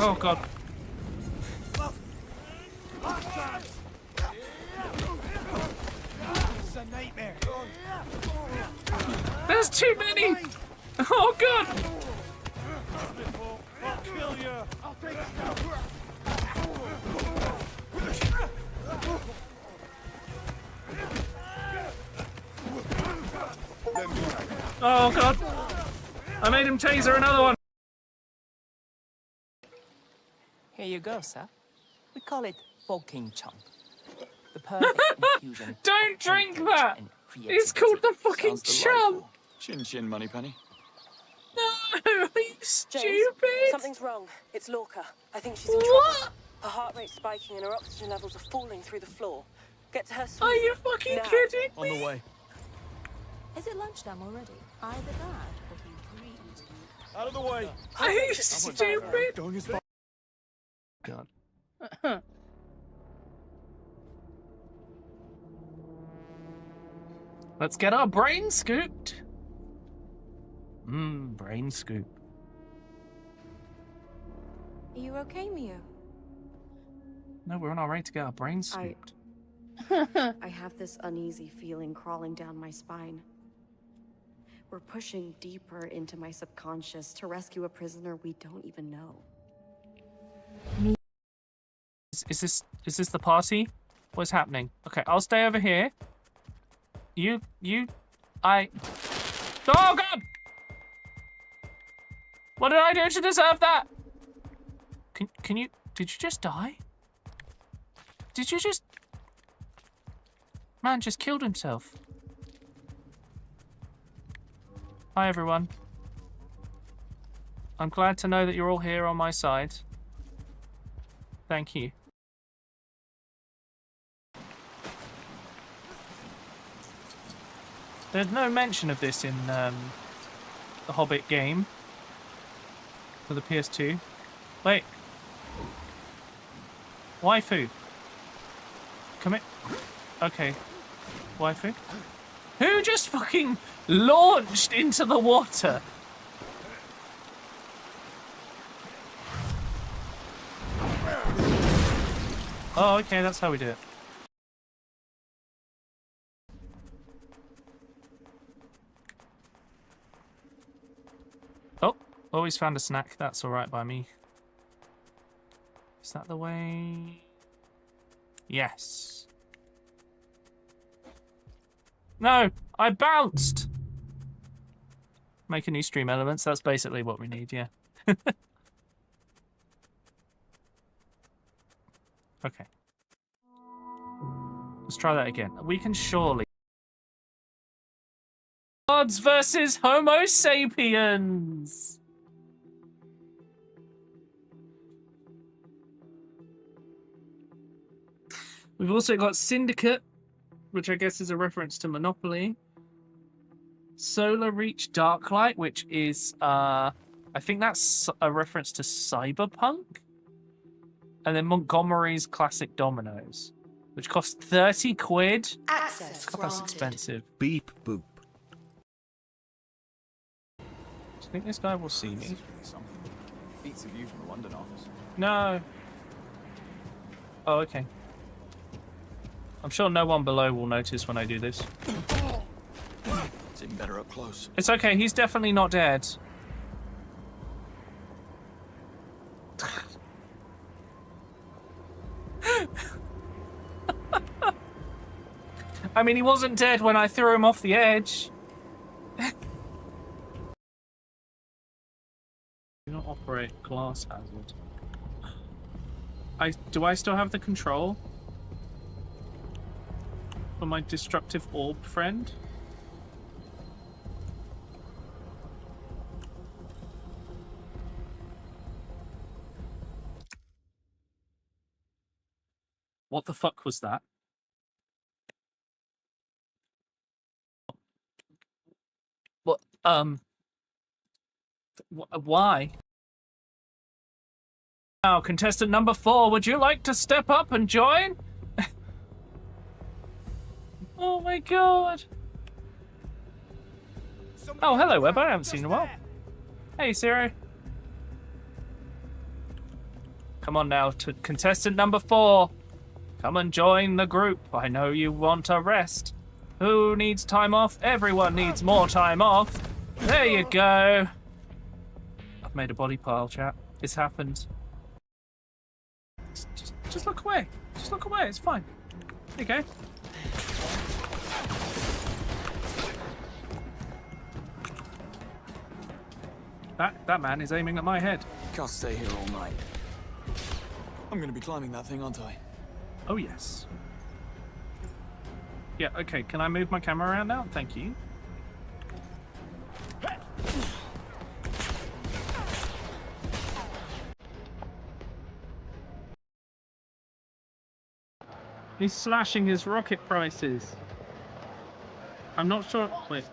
Oh god. It's a nightmare. There's too many! Oh god! I'll kill you. I'll take it down. Oh god! I made him taser another one! Here you go, sir. We call it Fucking Chomp. The perfect infusion. Don't of drink heritage that! and It's called the fucking Sounds chump! delightful. Chin chin, Moneypenny. No, are you stupid? James, something's wrong. It's Lorca. I think she's in trouble. What? Her heart rate's spiking and her oxygen levels are falling through the floor. Get to her soon. Are you fucking Now. kidding On me? the way. Is it lunchtime already? Either that or he agreed. Out of the way. Are you stupid? Going as far. God. Let's get our brain scooped. Brain scoop. Are you okay, Mio? No, we're on our way to get our brain scooped. I have this uneasy feeling crawling down my spine. We're pushing deeper into my subconscious to rescue a prisoner we don't even know. Is this the party? What's happening? Okay, I'll stay over here. Oh god! What did I do to deserve that? Can you, did you just die? Did you just... Man just killed himself. Hi everyone. I'm glad to know that you're all here on my side. Thank you. There's no mention of this in the Hobbit game for the PS2. Wait. Waifu. Come in. Okay. Waifu. Who just fucking launched into the water? Oh, okay, that's how we do it. Oh, always found a snack. That's alright by me. Is that the way? Yes. No, I bounced! Make a new stream elements. That's basically what we need, yeah. Okay. Let's try that again. We can surely... Gods versus Homo sapiens! We've also got Syndicate, which I guess is a reference to Monopoly. Solar Reach Darklight, which is, I think that's a reference to Cyberpunk. And then Montgomery's Classic Dominoes, which cost 30 quid. Access God, that's expensive. Beep boop. Do you think this guy will see me? This is really something. Beats a view from the London office. No. Oh, okay. I'm sure no one below will notice when I do this. It's even better up close. It's okay, he's definitely not dead. I mean, he wasn't dead when I threw him off the edge. Do not operate glass hazard. Do I still have the control for my destructive orb friend? What the fuck was that? What? Why? Now, contestant number 4, would you like to step up and join? Oh my god. Oh, hello, Web. I haven't seen you in a while. Hey, Siri. Come on now, to contestant number 4. Come and join the group. I know you want a rest. Who needs time off? Everyone needs more time off. There you go. I've made a body pile, chat. It's happened. Just look away. Just look away. It's fine. There you go. That man is aiming at my head. Can't stay here all night. I'm gonna be climbing that thing, aren't I? Oh, yes. Yeah, okay. Can I move my camera around now? Thank you. He's slashing his rocket prices. I'm not sure. Wait.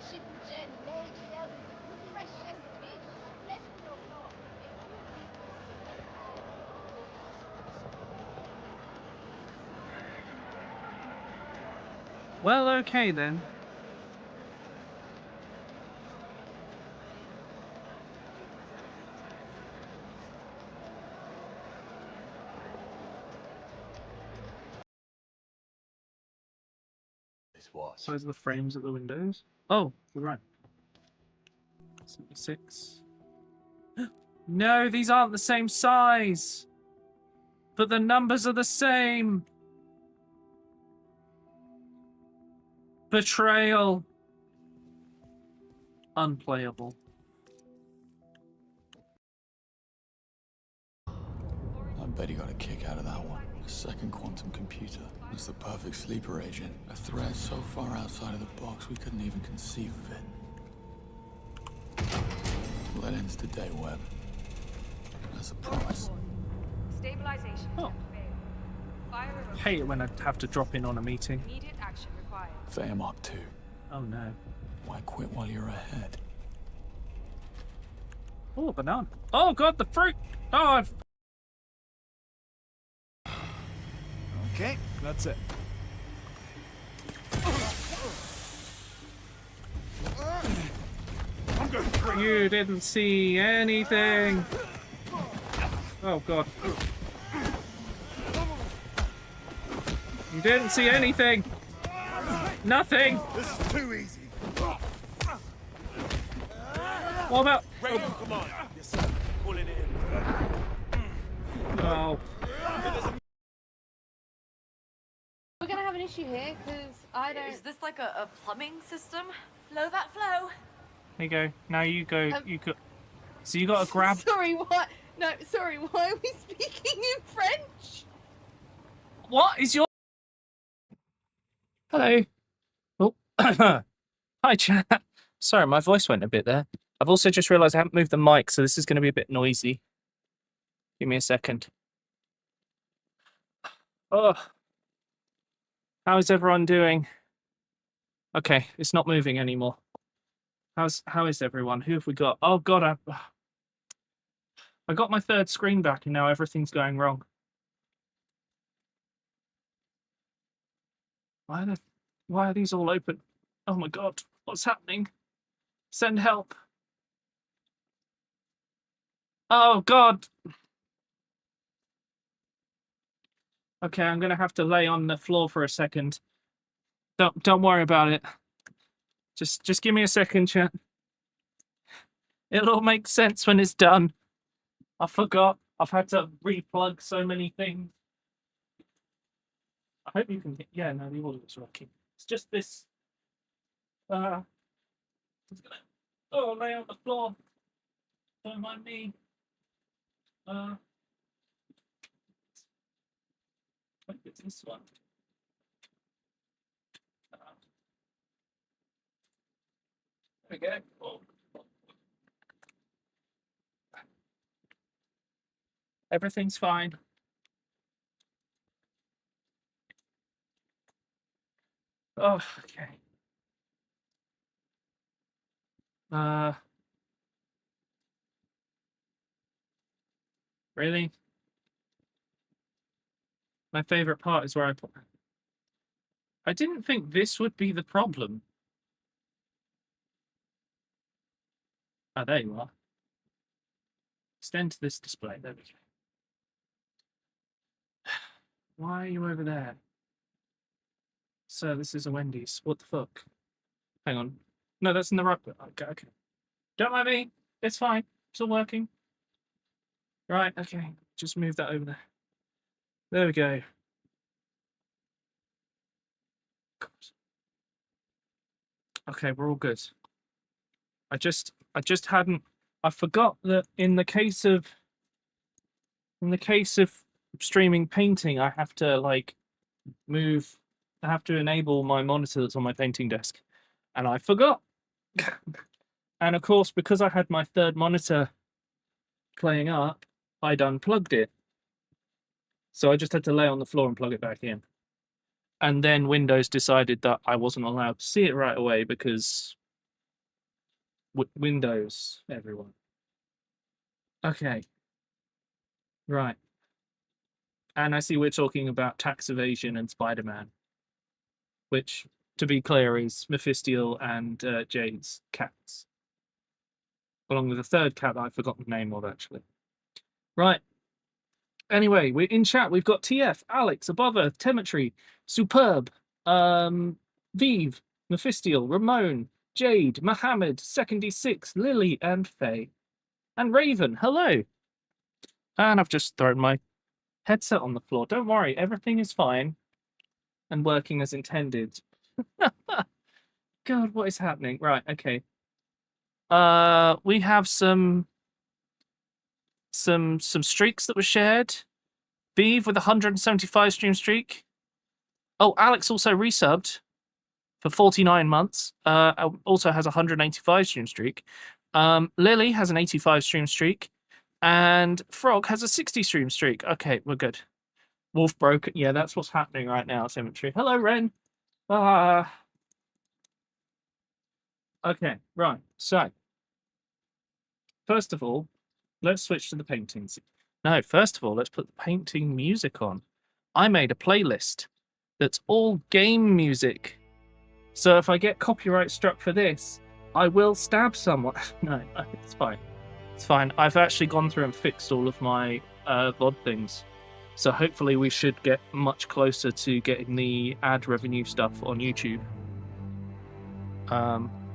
Well, okay then. Size of the frames at the windows. Oh, you're right. 76. No, these aren't the same size. But the numbers are the same. Betrayal. Unplayable. I bet he got a kick out of that one. A second quantum computer. It's the perfect sleeper agent. A threat so far outside of the box we couldn't even conceive of it. That ends today, Webb. That's a promise. Stabilization. Oh. Fire I hate it when I have to drop in on a meeting. immediate action required. Fair Mark 2. Oh no. Why quit while you're ahead? Oh, a banana. Oh god, the fruit! Oh, I've... Okay, that's it. I'm going to You didn't see anything. Oh god. You didn't see anything. Nothing. This is too easy. What about... Ready? Come on. Yes, sir. Pulling it in. Oh. We're gonna have an issue here because I don't. Is this like a plumbing system? Flow that flow. There you go. Now you go. You go. So you got to grab... Sorry, what? No, sorry. Why are we speaking in French? What is your... Hello. Oh. Hi, chat. Sorry, my voice went a bit there. I've also just realised I haven't moved the mic, so this is going to be a bit noisy. Give me a second. Oh. How is everyone doing? Okay, it's not moving anymore. How is everyone? Who have we got? Oh god, I got my third screen back and now everything's going wrong. Why are these all open? Oh my god, what's happening? Send help. Oh god. Okay, I'm gonna have to lay on the floor for a second. Don't worry about it. Just give me a second, chat. It'll all make sense when it's done. I forgot. I've had to replug so many things. I hope you can get... Yeah, no, the audio's working. It's just this... I'm just gonna... Oh, lay on the floor. Don't mind me. I think it's this one. There we go. Oh. Everything's fine. Oh, okay. Really? My favorite part is where I put... I didn't think this would be the problem. Ah, there you are. Extend to this display. There we go. Why are you over there? Sir, this is a Wendy's. What the fuck? Hang on. No, that's in the right... Okay. Don't mind me. It's fine. It's all working. Right, okay. Just move that over there. There we go. God. Okay, we're all good. I just hadn't... I forgot that in the case of streaming painting, I have to, like, move... I have to enable my monitor that's on my painting desk. And I forgot. And of course, because I had my third monitor playing up, I'd unplugged it. So I just had to lay on the floor and plug it back in. And then Windows decided that I wasn't allowed to see it right away because Windows, everyone. Okay. Right. And I see we're talking about tax evasion and Spider-Man, which, to be clear, is Mephistiel and Jade's cats. Along with a third cat that I've forgotten the name of, actually. Right. Anyway, we're in chat. We've got TF, Alex, Abova, Temetry, Superb, Vive, Mephistiel, Ramon, Jade, Mohammed, Second D6, Lily, and Faye. And Raven, hello. And I've just thrown my headset on the floor. Don't worry, everything is fine and working as intended. God, what is happening? Right, okay. We have some streaks that were shared. Beeve with 175 stream streak. Oh, Alex also resubbed for 49 months. Also has a 185 stream streak. Lily has an 85 stream streak. And Frog has a 60 stream streak. Okay, we're good. Wolf broke. Yeah, that's what's happening right now, Symmetry. Hello, Ren. Okay, right. So, first of all, let's switch to the paintings. No, first of all, let's put the painting music on. I made a playlist that's all game music. So if I get copyright struck for this, I will stab someone. No, it's fine. It's fine. I've actually gone through and fixed all of my VOD things. So hopefully we should get much closer to getting the ad revenue stuff on YouTube.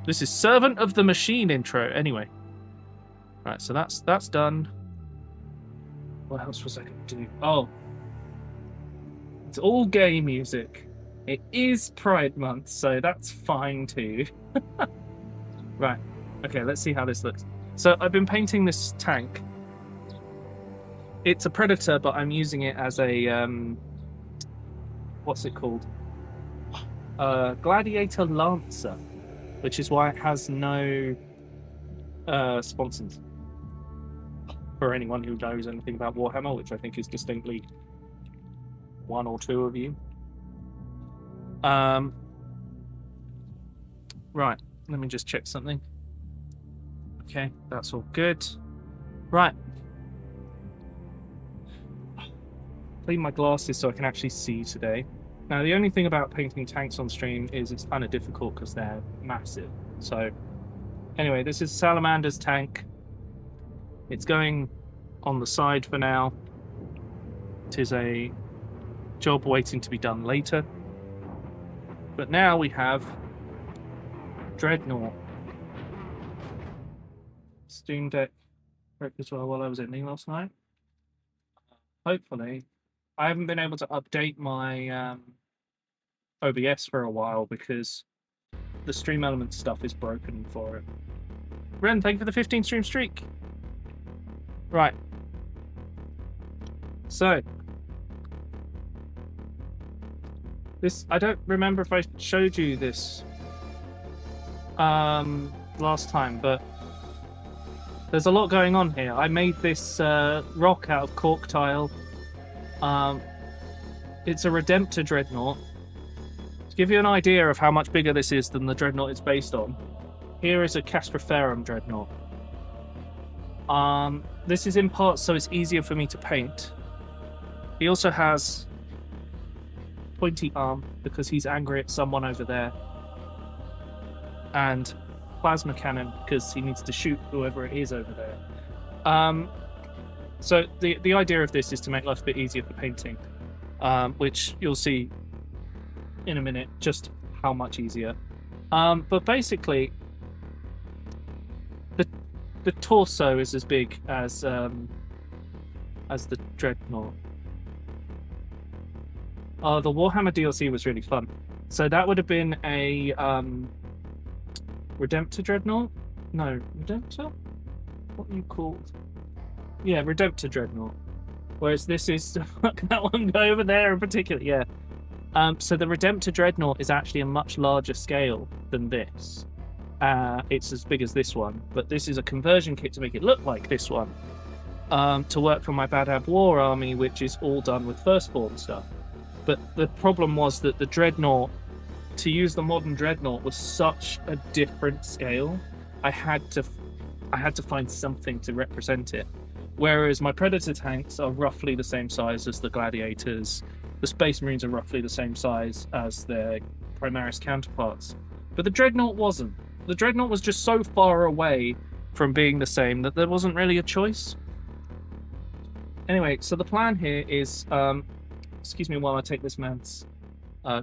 This is Servant of the Machine intro. Anyway. Right, so that's done. What else was I going to do? Oh. It's all gay music. It is Pride Month, so that's fine too. Right. Okay, let's see how this looks. So I've been painting this tank. It's a Predator, but I'm using it as a... what's it called? Gladiator Lancer, which is why it has no sponsors. For anyone who knows anything about Warhammer, which I think is distinctly one or two of you. Right, let me just check something. Okay, that's all good. Right. Clean my glasses so I can actually see today. Now, the only thing about painting tanks on stream is it's kind of difficult because they're massive. So, anyway, this is Salamander's tank. It's going on the side for now. It is a job waiting to be done later. But now we have Dreadnought. Steam Deck worked as well while I was in last night. Hopefully. I haven't been able to update my OBS for a while because the Stream Elements stuff is broken for it. Ren, thank you for the 15 stream streak. Right. So. This, I don't remember if I showed you this last time, but there's a lot going on here. I made this rock out of cork tile. It's a Redemptor Dreadnought. To give you an idea of how much bigger this is than the Dreadnought it's based on, here is a Castroferum Dreadnought. This is in parts so it's easier for me to paint. He also has pointy arm because he's angry at someone over there. And plasma cannon because he needs to shoot whoever it is over there. So the idea of this is to make life a bit easier for painting. which you'll see in a minute just how much easier. But basically, the torso is as big as the Dreadnought. Oh, the Warhammer DLC was really fun. So that would have been a Redemptor Dreadnought? No, Redemptor? What are you called? Yeah, Redemptor Dreadnought. Whereas this is that one go over there in particular. Yeah. So the Redemptor Dreadnought is actually a much larger scale than this. It's as big as this one, but this is a conversion kit to make it look like this one. To work for my Badab War army, which is all done with Firstborn stuff. But the problem was that the Dreadnought, to use the modern Dreadnought, was such a different scale. I had to find something to represent it. Whereas my Predator tanks are roughly the same size as the Gladiators. The Space Marines are roughly the same size as their Primaris counterparts. But the Dreadnought wasn't. The Dreadnought was just so far away from being the same that there wasn't really a choice. Anyway, so the plan here is... excuse me while I take this man's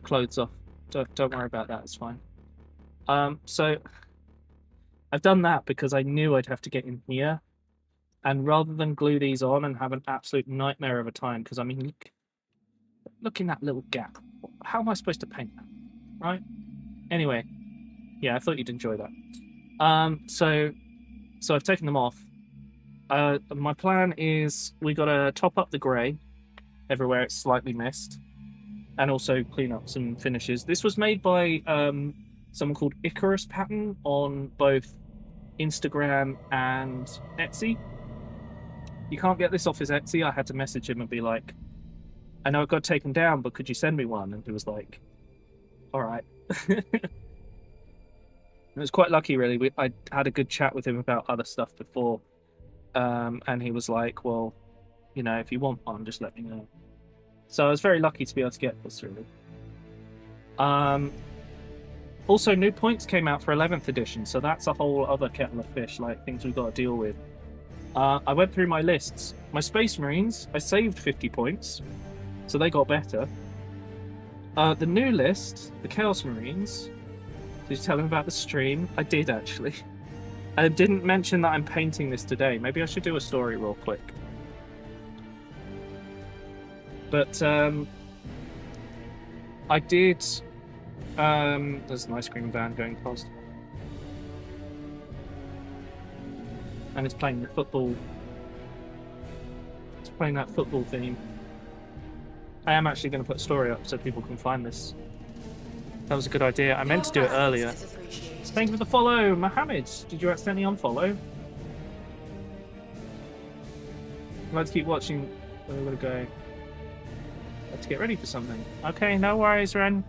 clothes off. Don't worry about that, it's fine. So I've done that because I knew I'd have to get in here. And rather than glue these on and have an absolute nightmare of a time, because I mean, look in that little gap. How am I supposed to paint that? Right? Anyway, yeah, I thought you'd enjoy that. So I've taken them off. My plan is we got to top up the grey everywhere it's slightly missed, and also clean up some finishes. This was made by someone called Icarus Pattern on both Instagram and Etsy. You can't get this off his Etsy. I had to message him and be like, I know it got taken down, but could you send me one? And he was like, all right. It was quite lucky, really. I had a good chat with him about other stuff before, and he was like, well, you know, if you want one, just let me know. So I was very lucky to be able to get this, really. Also, new points came out for 11th edition, so that's a whole other kettle of fish, like things we've got to deal with. I went through my lists. My Space Marines, I saved 50 points, so they got better. The new list, the Chaos Marines, did you tell him about the stream? I did, actually. I didn't mention that I'm painting this today. Maybe I should do a story real quick. But I did... there's an ice cream van going past. And it's playing the football. It's playing that football theme. I am actually going to put a story up so people can find this. That was a good idea. I meant to do it earlier. Thank you for the follow, Mohammed. Did you accidentally unfollow? I'd like to keep watching. Where we're going to go. Let's get ready for something. Okay, no worries, Ren.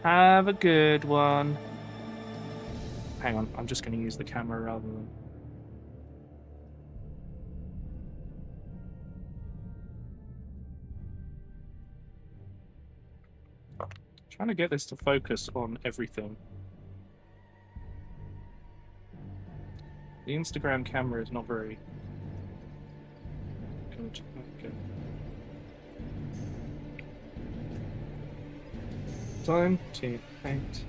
Have a good one. Hang on, I'm just going to use the camera rather than... Trying to get this to focus on everything. The Instagram camera is not very good. Okay. Time to paint.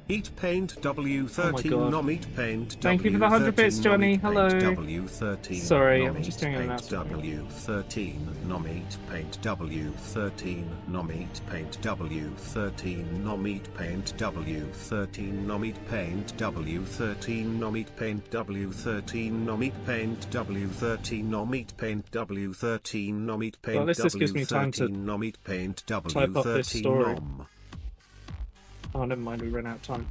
Eat Paint W13 Oh Nom Eat Paint. Thank you for the 100 bits, Johnny. Hello. W13. Sorry, Nom I'm just Eat doing an Paint announcement. W13 Nom Eat Paint W13 Nom Eat Paint W13 Nom Eat Paint W13 Nom Eat Paint W13 Nom Eat Paint W13 Nom Eat Paint W13 Nom Eat Paint W13 Nom Eat Paint. Well, this just gives me time to Nom Eat Paint type up this story. W13 Nom. Oh, never mind, we ran out of time.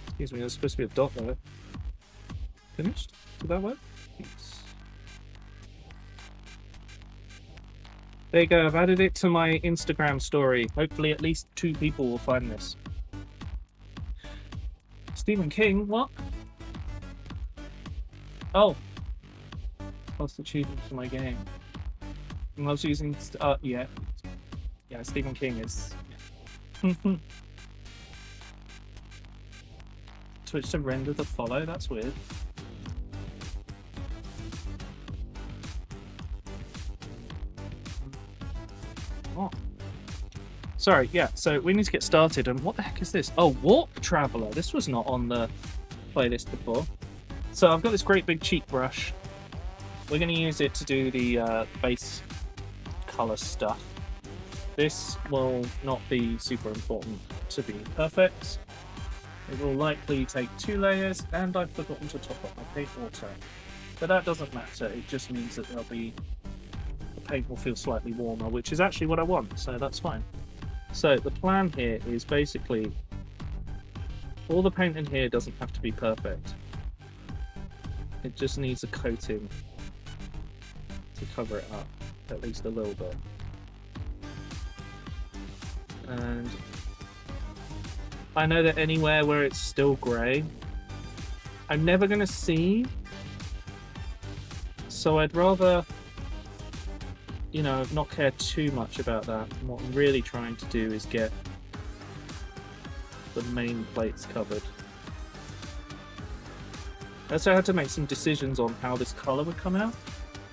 Excuse me, there's supposed to be a dot there. Finished? Did that work? Yes. There you go, I've added it to my Instagram story. Hopefully at least 2 people will find this. Stephen King, what? Oh. Lost achievement for my game. I was using... yeah, Stephen King is... Twitch to render the follow? That's weird. Oh. Sorry, yeah, so we need to get started, and what the heck is this? Oh, Warp Traveler. This was not on the playlist before. So I've got this great big cheek brush. We're going to use it to do the base color stuff. This will not be super important to be perfect. It will likely take 2 layers, and I've forgotten to top up my paint water. But that doesn't matter, it just means that the paint will feel slightly warmer, which is actually what I want, so that's fine. So the plan here is basically, all the paint in here doesn't have to be perfect. It just needs a coating to cover it up, at least a little bit. And I know that anywhere where it's still grey, I'm never going to see, so I'd rather, you know, not care too much about that. And what I'm really trying to do is get the main plates covered. I also had to make some decisions on how this colour would come out.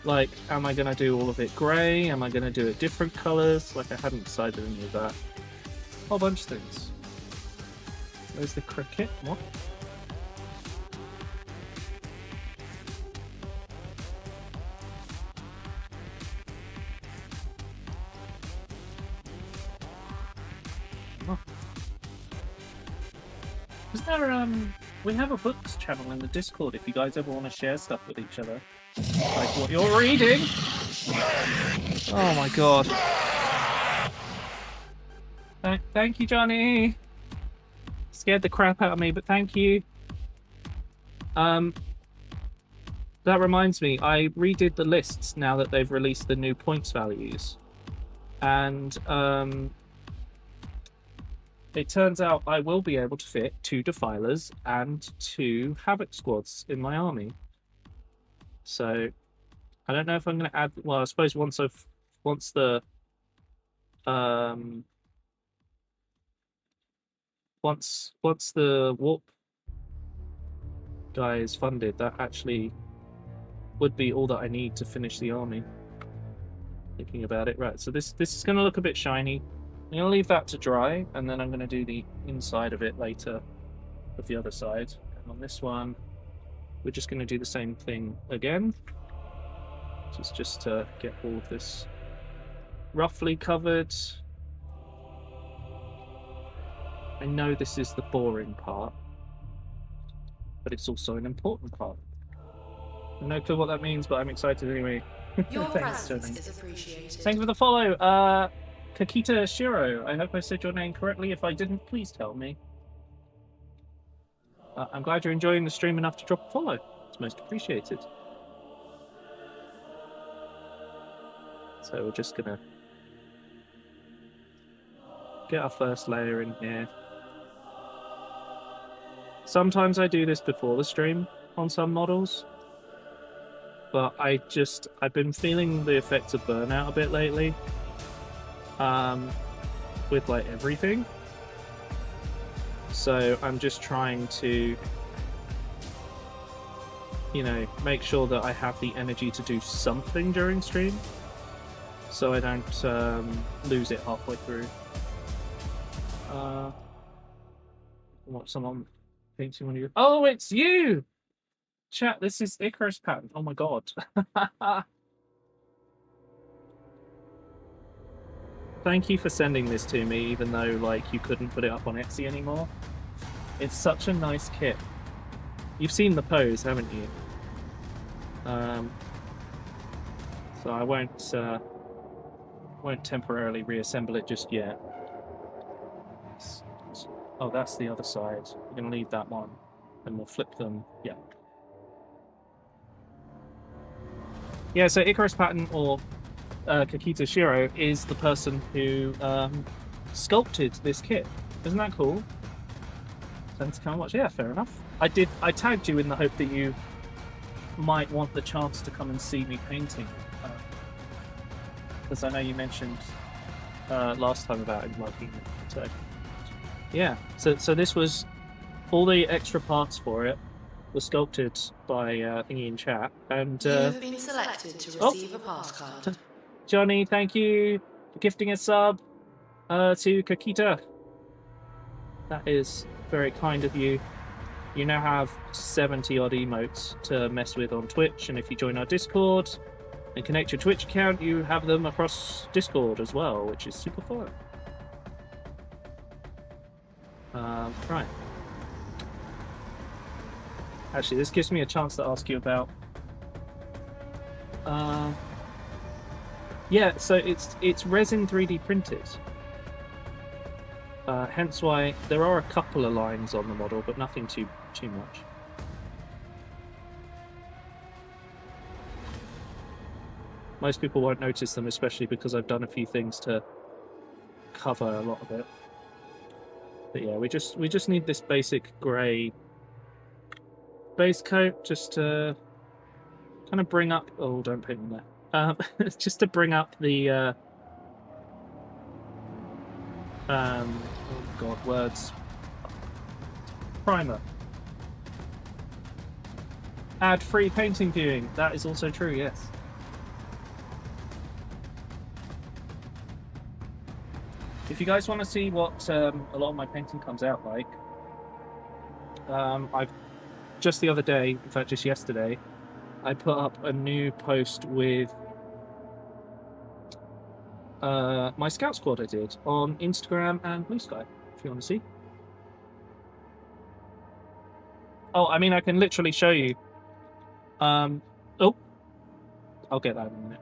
Like, am I going to do all of it grey? Am I going to do it different colours? Like, I hadn't decided any of that. A whole bunch of things. Where's the cricket? What? Oh. Is there, we have a books channel in the Discord if you guys ever want to share stuff with each other. Like what you're reading! Oh my god. Thank you, Johnny! Scared the crap out of me, but thank you. That reminds me, I redid the lists now that they've released the new points values. And it turns out I will be able to fit 2 Defilers and 2 Havoc Squads in my army. So I don't know if I'm going to add. Well, I suppose once the warp guy is funded, that actually would be all that I need to finish the army. Thinking about it, right? So this is going to look a bit shiny. I'm going to leave that to dry, and then I'm going to do the inside of it later with the other side. And on this one, we're just going to do the same thing again. Just to get all of this roughly covered. I know this is the boring part, but it's also an important part. I have no clue what that means, but I'm excited anyway. Your Thanks, presence Tony. is appreciated. Thank you for the follow. Kakita Shiro, I hope I said your name correctly. If I didn't, please tell me. I'm glad you're enjoying the stream enough to drop a follow. It's most appreciated. So we're just gonna get our first layer in here. Sometimes I do this before the stream on some models, but I've been feeling the effects of burnout a bit lately. With like everything. So I'm just trying to, you know, make sure that I have the energy to do something during stream, so I don't lose it halfway through. Watch someone painting one of you. Oh, it's you! Chat, this is Icarus pattern. Oh my god. Thank you for sending this to me, even though like you couldn't put it up on Etsy anymore. It's such a nice kit. You've seen the pose, haven't you? So I won't temporarily reassemble it just yet. Oh, that's the other side. We're gonna leave that one, and we'll flip them. Yeah. Yeah. So Icarus pattern or Kakita Shiro is the person who sculpted this kit. Isn't that cool? Thanks to come and watch. Yeah, fair enough. I tagged you in the hope that you might want the chance to come and see me painting, because I know you mentioned last time about him liking it. So Yeah, so this was all the extra parts for it were sculpted by thingy in chat, and You have been selected to receive a pass card. Johnny, thank you for gifting a sub to Kakita. That is very kind of you. You now have 70 odd emotes to mess with on Twitch, and if you join our Discord and connect your Twitch account, you have them across Discord as well, which is super fun. Right. Actually, this gives me a chance to ask you about. Yeah, so it's resin 3D printed. Hence why there are a couple of lines on the model, but nothing too much. Most people won't notice them, especially because I've done a few things to cover a lot of it. But yeah, we just need this basic grey base coat just to kind of bring up. Oh, don't paint on there. Just to bring up the. Oh god, words. Primer. Add free painting viewing. That is also true, yes. If you guys want to see what a lot of my painting comes out like, I've just the other day, in fact just yesterday, I put up a new post with my scout squad I did on Instagram and Blue Sky, if you want to see. Oh, I mean, I can literally show you. Oh, I'll get that in a minute.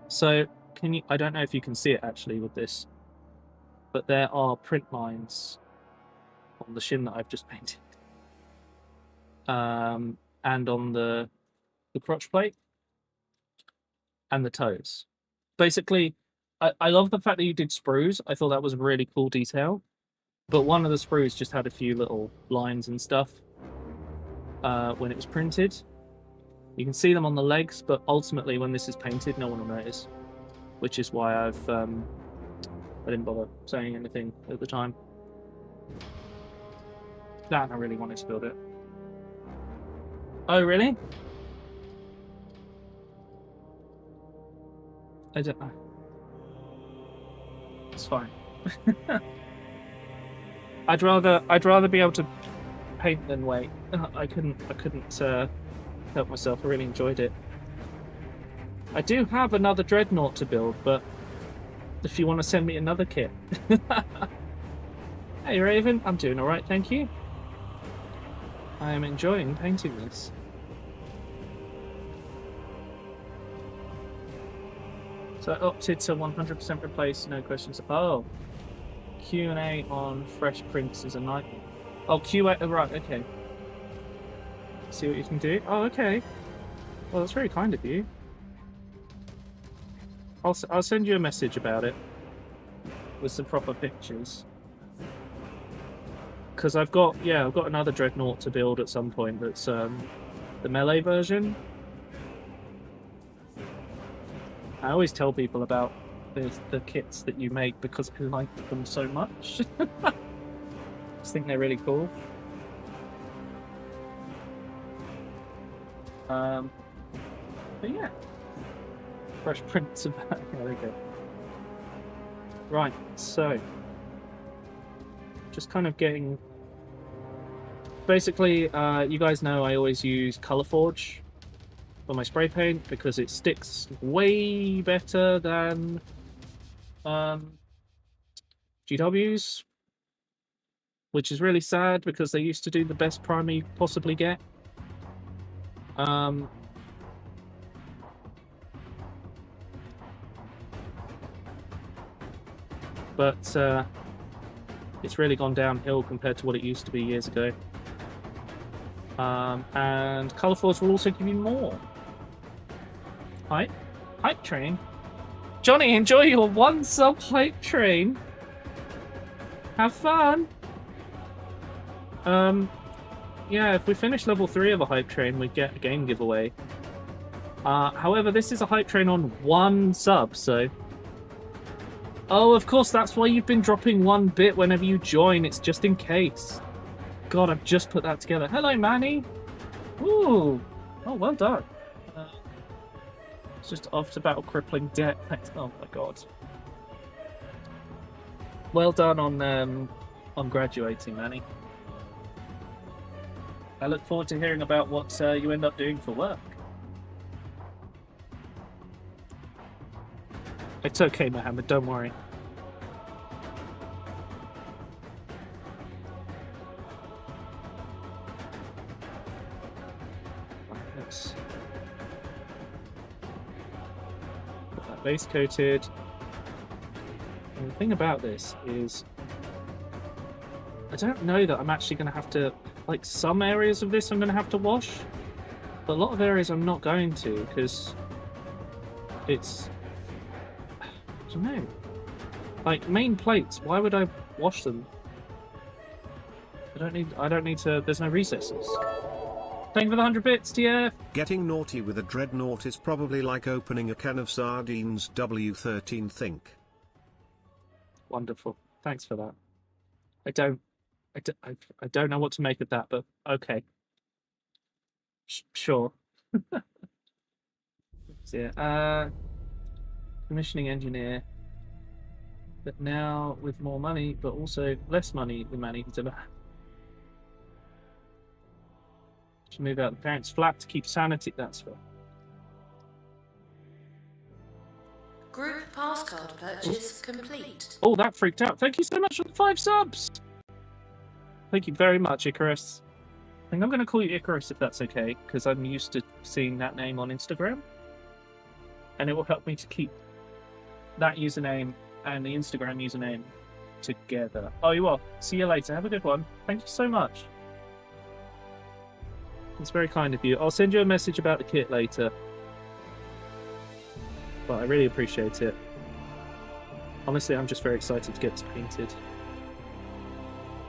So, can you? I don't know if you can see it actually with this, but there are print lines on the shin that I've just painted, and on the crotch plate and the toes. Basically, I love the fact that you did sprues. I thought that was a really cool detail. But one of the sprues just had a few little lines and stuff when it was printed. You can see them on the legs, but ultimately when this is painted, no one will notice. Which is why I didn't bother saying anything at the time. That I really wanted to build it. Oh, really? I don't know. It's fine. I'd rather be able to paint than wait. I couldn't help myself. I really enjoyed it. I do have another Dreadnought to build, but if you want to send me another kit. Hey Raven, I'm doing alright, thank you. I am enjoying painting this. So I opted to 100% replace, no questions. Oh, Q&A on fresh prints is a nightmare. Oh, Q&A, right, okay. See what you can do. Oh, okay. Well, that's very kind of you. I'll send you a message about it with some proper pictures. Because I've got another Dreadnought to build at some point. That's the melee version. I always tell people about the kits that you make because I like them so much. I just think they're really cool. But yeah. Fresh prints of that. Yeah, there we go. Right, so just kind of getting. Basically, you guys know I always use Colourforge for my spray paint because it sticks way better than GW's, which is really sad because they used to do the best primer you could possibly get. But it's really gone downhill compared to what it used to be years ago. And Colourforge will also give you more. Hype train. Johnny, enjoy your 1 sub hype train. Have fun. Yeah, if we finish level 3 of a hype train, we get a game giveaway. However, this is a hype train on 1 sub, so Oh, of course, that's why you've been dropping 1 bit whenever you join. It's just in case. God, I've just put that together. Hello, Manny. Ooh. Oh, well done. It's just off to battle crippling debt. Oh my God. Well done on graduating, Manny. I look forward to hearing about what you end up doing for work. It's okay, Mohammed, don't worry. Let's put that base coated. And the thing about this is, I don't know that I'm actually going to have to, like, some areas of this I'm going to have to wash, but a lot of areas I'm not going to, because it's, I don't know, like, main plates, why would I wash them? I don't need to, there's no recesses. Thank you for the 100 bits, TF! Getting naughty with a dreadnought is probably like opening a can of sardines. W13 think. Wonderful. Thanks for that. I don't know what to make of that, but okay. Sure. So, yeah, commissioning engineer, but now with more money, but also less money than Manny has ever had. Should move out the parents' flat to keep sanity. That's fair. Group passcard purchase complete. Oh, that freaked out. Thank you so much for the 5 subs. Thank you very much, Icarus. I think I'm going to call you Icarus if that's okay, because I'm used to seeing that name on Instagram. And it will help me to keep that username and the Instagram username together. Oh, you will. See you later. Have a good one. Thank you so much. It's very kind of you. I'll send you a message about the kit later. But I really appreciate it. Honestly, I'm just very excited to get this painted.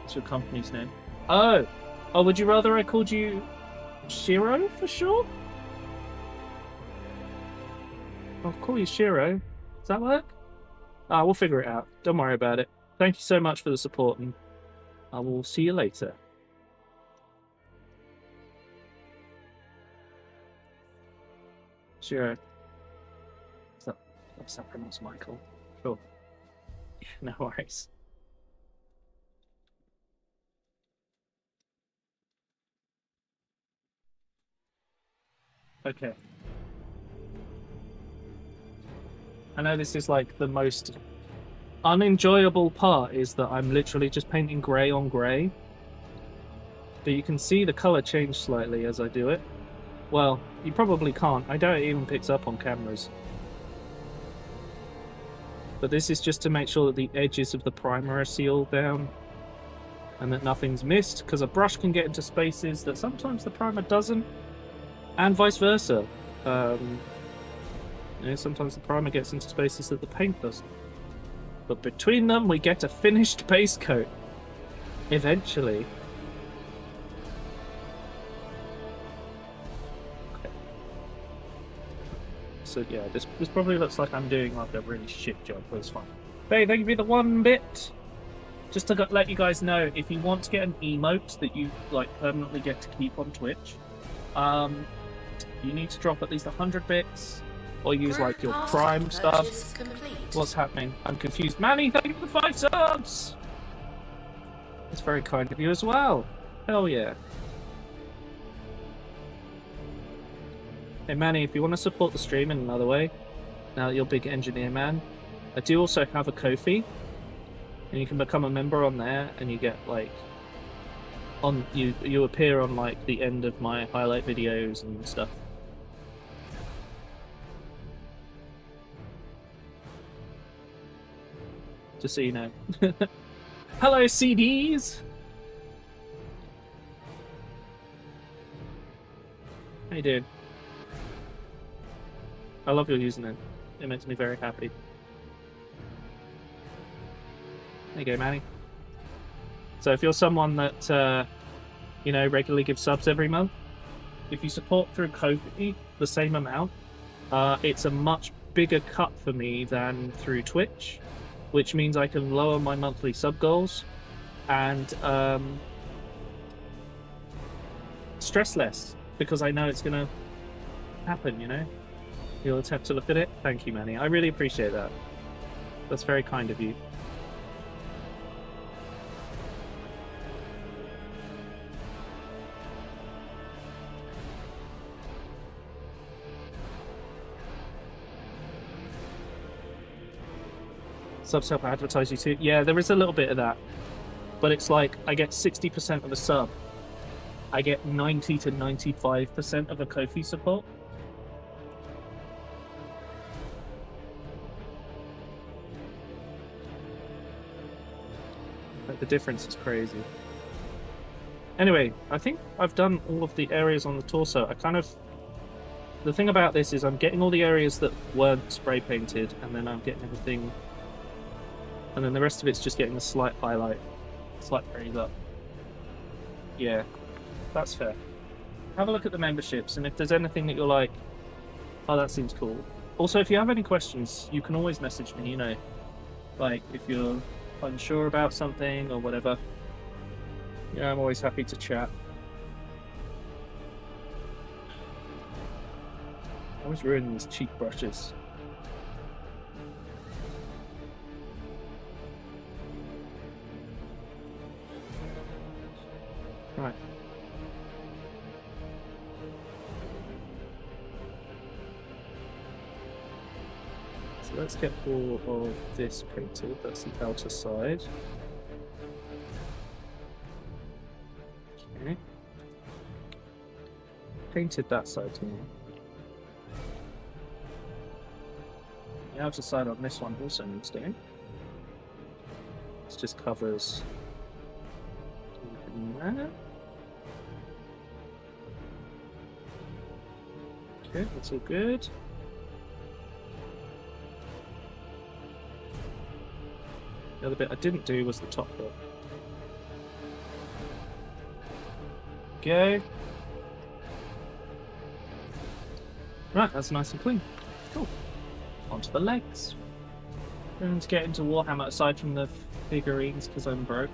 What's your company's name? Oh! Oh, would you rather I called you Shiro for sure? I'll call you Shiro. Does that work? Ah, we'll figure it out. Don't worry about it. Thank you so much for the support, and I will see you later. Shiro. That's that pronounced Michael. Sure. Yeah, no worries. Okay. I know this is like the most unenjoyable part, is that I'm literally just painting grey on grey. But you can see the colour change slightly as I do it. Well, you probably can't. I doubt it even picks up on cameras. But this is just to make sure that the edges of the primer are sealed down and that nothing's missed, because a brush can get into spaces that sometimes the primer doesn't, and vice versa. You know, sometimes the primer gets into spaces that the paint doesn't. But between them, we get a finished base coat. Eventually. So yeah, this probably looks like I'm doing like a really shit job, but it's fine. Hey, thank you for the 1 bit. Just to let you guys know, if you want to get an emote that you like permanently get to keep on Twitch, you need to drop at least 100 bits, or use like your Prime stuff. What's happening? I'm confused. Manny, thank you for the 5 subs. It's very kind of you as well. Hell yeah. Hey Manny, if you want to support the stream in another way, now that you're a big engineer man, I do also have a Ko-fi, and you can become a member on there, and you get like, you appear on like the end of my highlight videos and stuff. Just so you know. Hello CDs! How you doing? I love your username. It makes me very happy. There you go, Manny. So if you're someone that, you know, regularly gives subs every month, if you support through Ko-fi the same amount, it's a much bigger cut for me than through Twitch. which means I can lower my monthly sub goals and stress less because I know it's going to happen, you know? You'll attempt to look at it? Thank you, Manny. I really appreciate that. That's very kind of you. Subs help advertise you too. Yeah, there is a little bit of that. But it's like, I get 60% of a sub. I get 90 to 95% of a Ko-fi support. Like, the difference is crazy. Anyway, I think I've done all of the areas on the torso. The thing about this is I'm getting all the areas that weren't spray painted, and then I'm getting everything... And then the rest of it's just getting a slight highlight. Slight raise up. Yeah, that's fair. Have a look at the memberships, and if there's anything that you're like, oh, that seems cool. Also, if you have any questions, you can always message me, you know. Like, if you're unsure about something or whatever. Yeah, I'm always happy to chat. I was ruining these cheek brushes. Right. So let's get all of this painted. That's the outer side. Okay. Painted that side too. The outer side on this one also needs doing. This just covers that. Okay, that's all good. The other bit I didn't do was the top bit. Okay. Right, that's nice and clean. Cool. Onto the legs. Going to get into Warhammer aside from the figurines because I'm broke.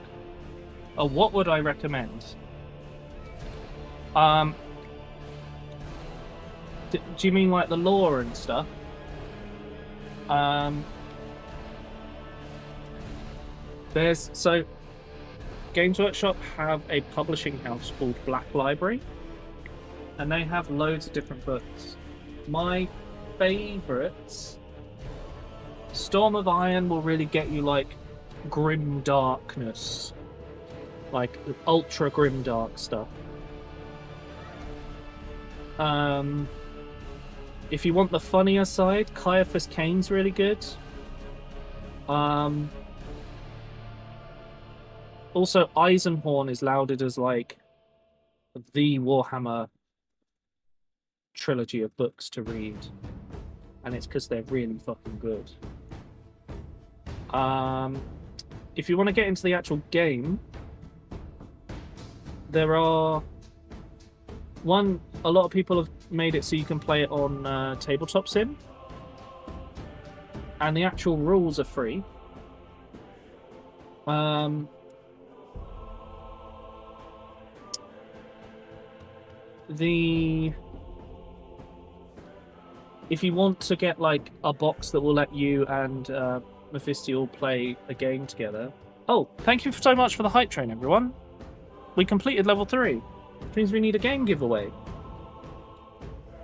Oh, what would I recommend? Do you mean like the lore and stuff? So Games Workshop have a publishing house called Black Library, and they have loads of different books. My favourites, Storm of Iron will really get you like grim darkness, like ultra grim dark stuff. If you want the funnier side, Caiaphas Cain's really good. Also, Eisenhorn is lauded as like the Warhammer trilogy of books to read, and it's because they're really fucking good. If you want to get into the actual game, there are a lot of people have made it so you can play it on Tabletop Sim, and the actual rules are free. If you want to get like a box that will let you and Mephistiel play a game together. Oh, thank you so much for the hype train, everyone. We completed level 3. Which means we need a game giveaway.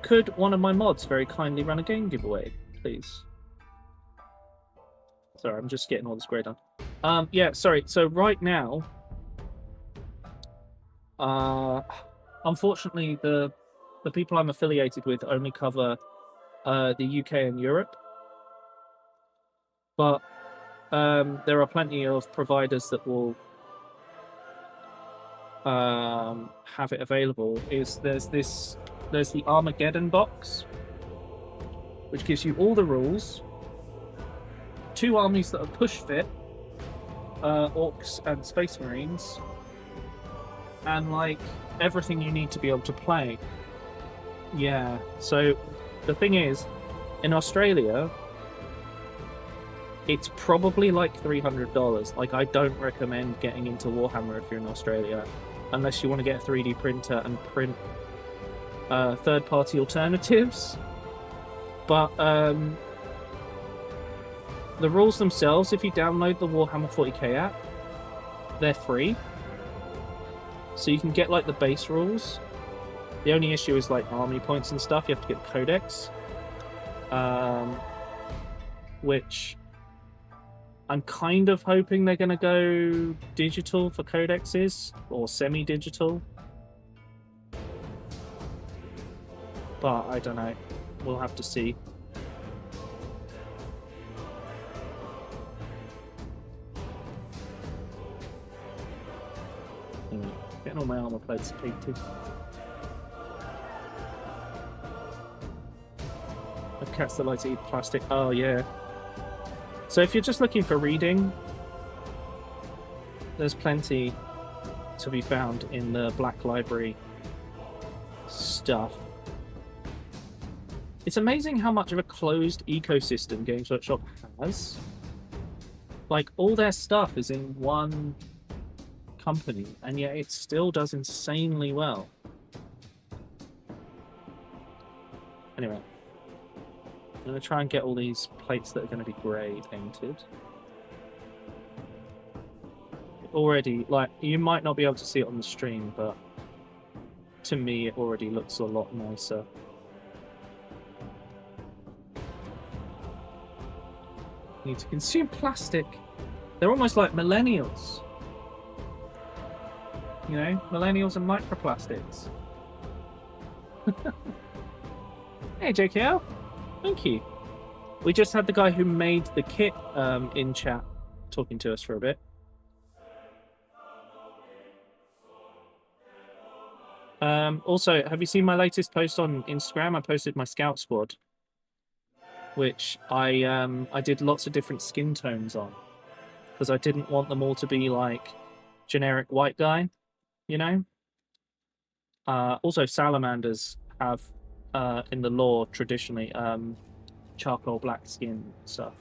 Could one of my mods very kindly run a game giveaway, please? Sorry, I'm just getting all this grey done. Yeah, sorry. So right now, unfortunately, the people I'm affiliated with only cover the UK and Europe. But there are plenty of providers that will have it available. There's the Armageddon box, which gives you all the rules, 2 armies that are push fit, Orcs and Space Marines, and like everything you need to be able to play. Yeah, so the thing is, in Australia, It's probably like $300. Like, I don't recommend getting into Warhammer if you're in Australia, unless you want to get a 3D printer and print third-party alternatives. But the rules themselves, if you download the Warhammer 40k app, they're free. So you can get like the base rules. The only issue is like army points and stuff. You have to get the codex. Which I'm kind of hoping they're going to go digital for codexes, or semi-digital. But I don't know. We'll have to see. Getting all my armor plates painted. The cats that like to eat plastic. Oh yeah. So if you're just looking for reading, there's plenty to be found in the Black Library stuff. It's amazing how much of a closed ecosystem Games Workshop has. Like, all their stuff is in one company, and yet it still does insanely well. Anyway, I'm going to try and get all these plates that are going to be grey painted. Already, like, you might not be able to see it on the stream, but to me it already looks a lot nicer. Need to consume plastic. They're almost like millennials. You know, millennials and microplastics. Hey, JKL. Thank you. We just had the guy who made the kit in chat talking to us for a bit. Also, have you seen my latest post on Instagram? I posted my Scout Squad, which I did lots of different skin tones on, because I didn't want them all to be like generic white guy, you know? Also, salamanders have, in the lore, traditionally, charcoal black skin stuff.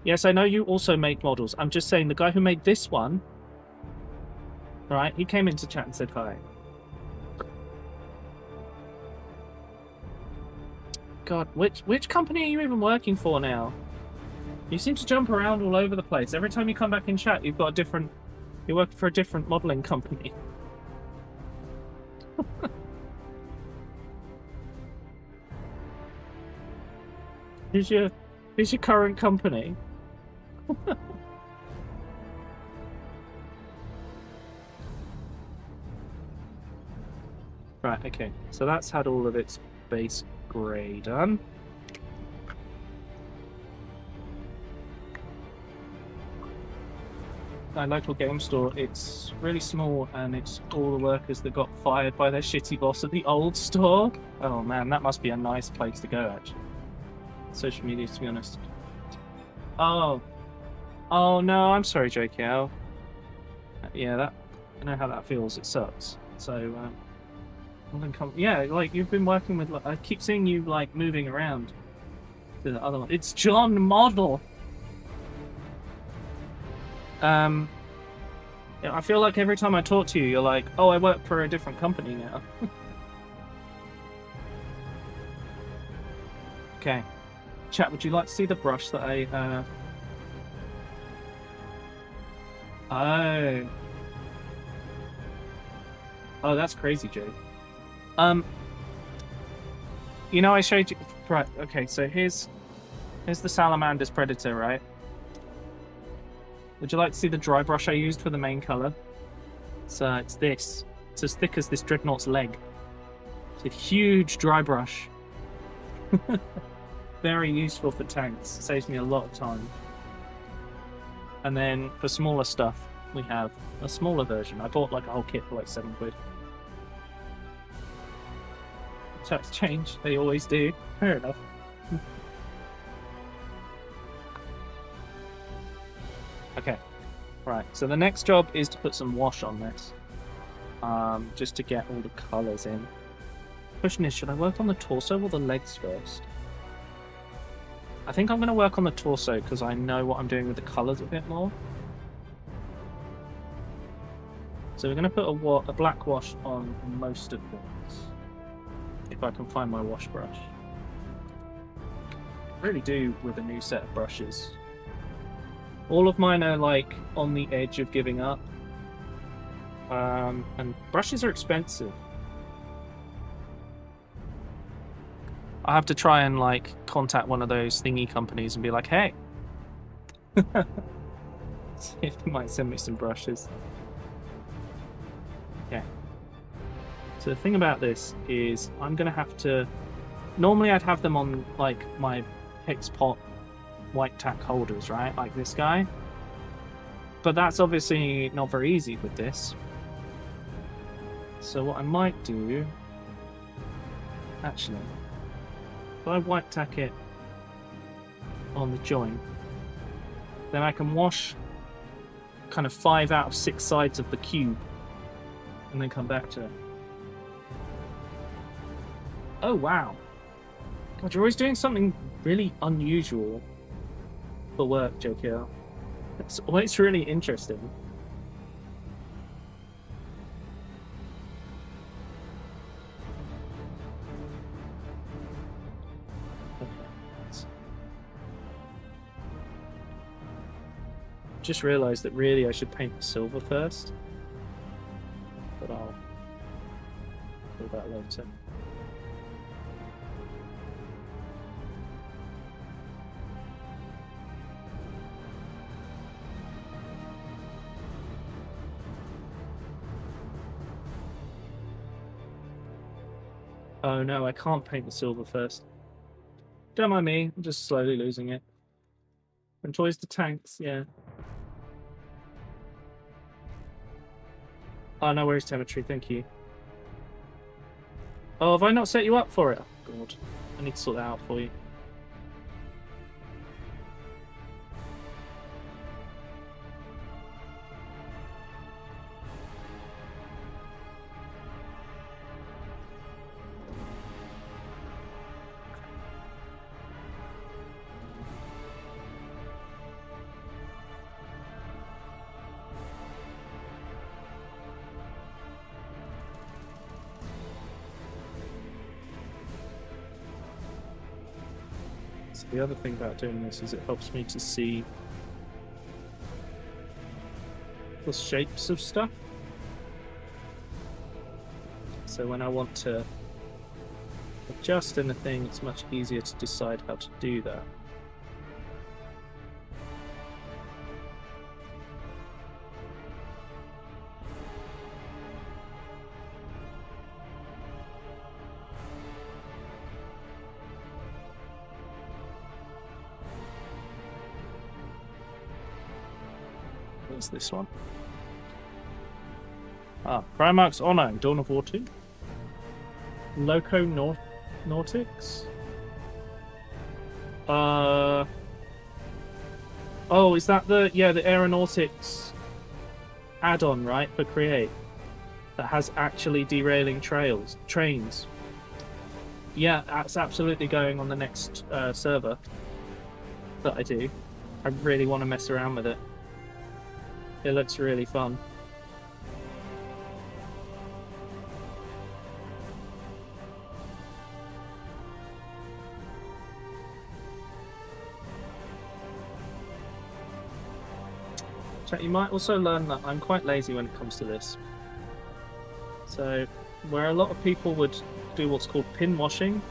Yes, I know you also make models. I'm just saying, the guy who made this one, right, he came into chat and said hi. God, which company are you even working for now? You seem to jump around all over the place. Every time you come back in chat, you've got a different... You're working for a different modelling company. Who's your current company? Right, okay. So that's had all of its base grey done. My local game store, it's really small, and it's all the workers that got fired by their shitty boss at the old store. Oh man, that must be a nice place to go, actually. Social media, to be honest. Oh no, I'm sorry, JKL. Yeah, I know how that feels. It sucks. So, yeah, like, you've been working with, like, I keep seeing you, like, moving around to the other one. It's John Model. I feel like every time I talk to you, you're like, oh, I work for a different company now. Okay. Chat, would you like to see the brush that I, Oh, that's crazy, Jade. You know, I showed you... Right, okay, so here's the Salamander's Predator, right? Would you like to see the dry brush I used for the main colour? It's this. It's as thick as this Dreadnought's leg. It's a huge dry brush. Very useful for tanks. It saves me a lot of time. And then for smaller stuff, we have a smaller version. I bought like a whole kit for like £7. Chats change. They always do. Fair enough. Okay, right, so the next job is to put some wash on this, just to get all the colours in. Question is, should I work on the torso or the legs first? I think I'm going to work on the torso because I know what I'm doing with the colours a bit more. So we're going to put a black wash on most of things. If I can find my wash brush. I really do with a new set of brushes. All of mine are like on the edge of giving up. And brushes are expensive. I have to try and like contact one of those thingy companies and be like, hey. See if they might send me some brushes. Okay. So the thing about this is I'm going to have to... Normally I'd have them on like my Hex Pot white tack holders, right? Like this guy. But that's obviously not very easy with this. So what I might do... Actually, if I white tack it on the joint, then I can wash kind of 5 out of 6 sides of the cube and then come back to it. Oh wow. God, you're always doing something really unusual for work, JKL. It's always really interesting. Just realised that really I should paint the silver first. But I'll do that later. Oh no, I can't paint the silver first. Don't mind me, I'm just slowly losing it. And toys to tanks, yeah. Oh, no worries, Temetry, thank you. Oh, have I not set you up for it? Oh, God. I need to sort that out for you. So the other thing about doing this is it helps me to see the shapes of stuff. So when I want to adjust anything, it's much easier to decide how to do that. Where's this one? Ah, Primarch's Honor, Dawn of War 2. Loco Nautics. Oh, is that the the aeronautics add-on, right, for Create? That has actually derailing trains. Yeah, that's absolutely going on the next server that I do. I really want to mess around with it. It looks really fun. You might also learn that I'm quite lazy when it comes to this. So, where a lot of people would do what's called pin washing,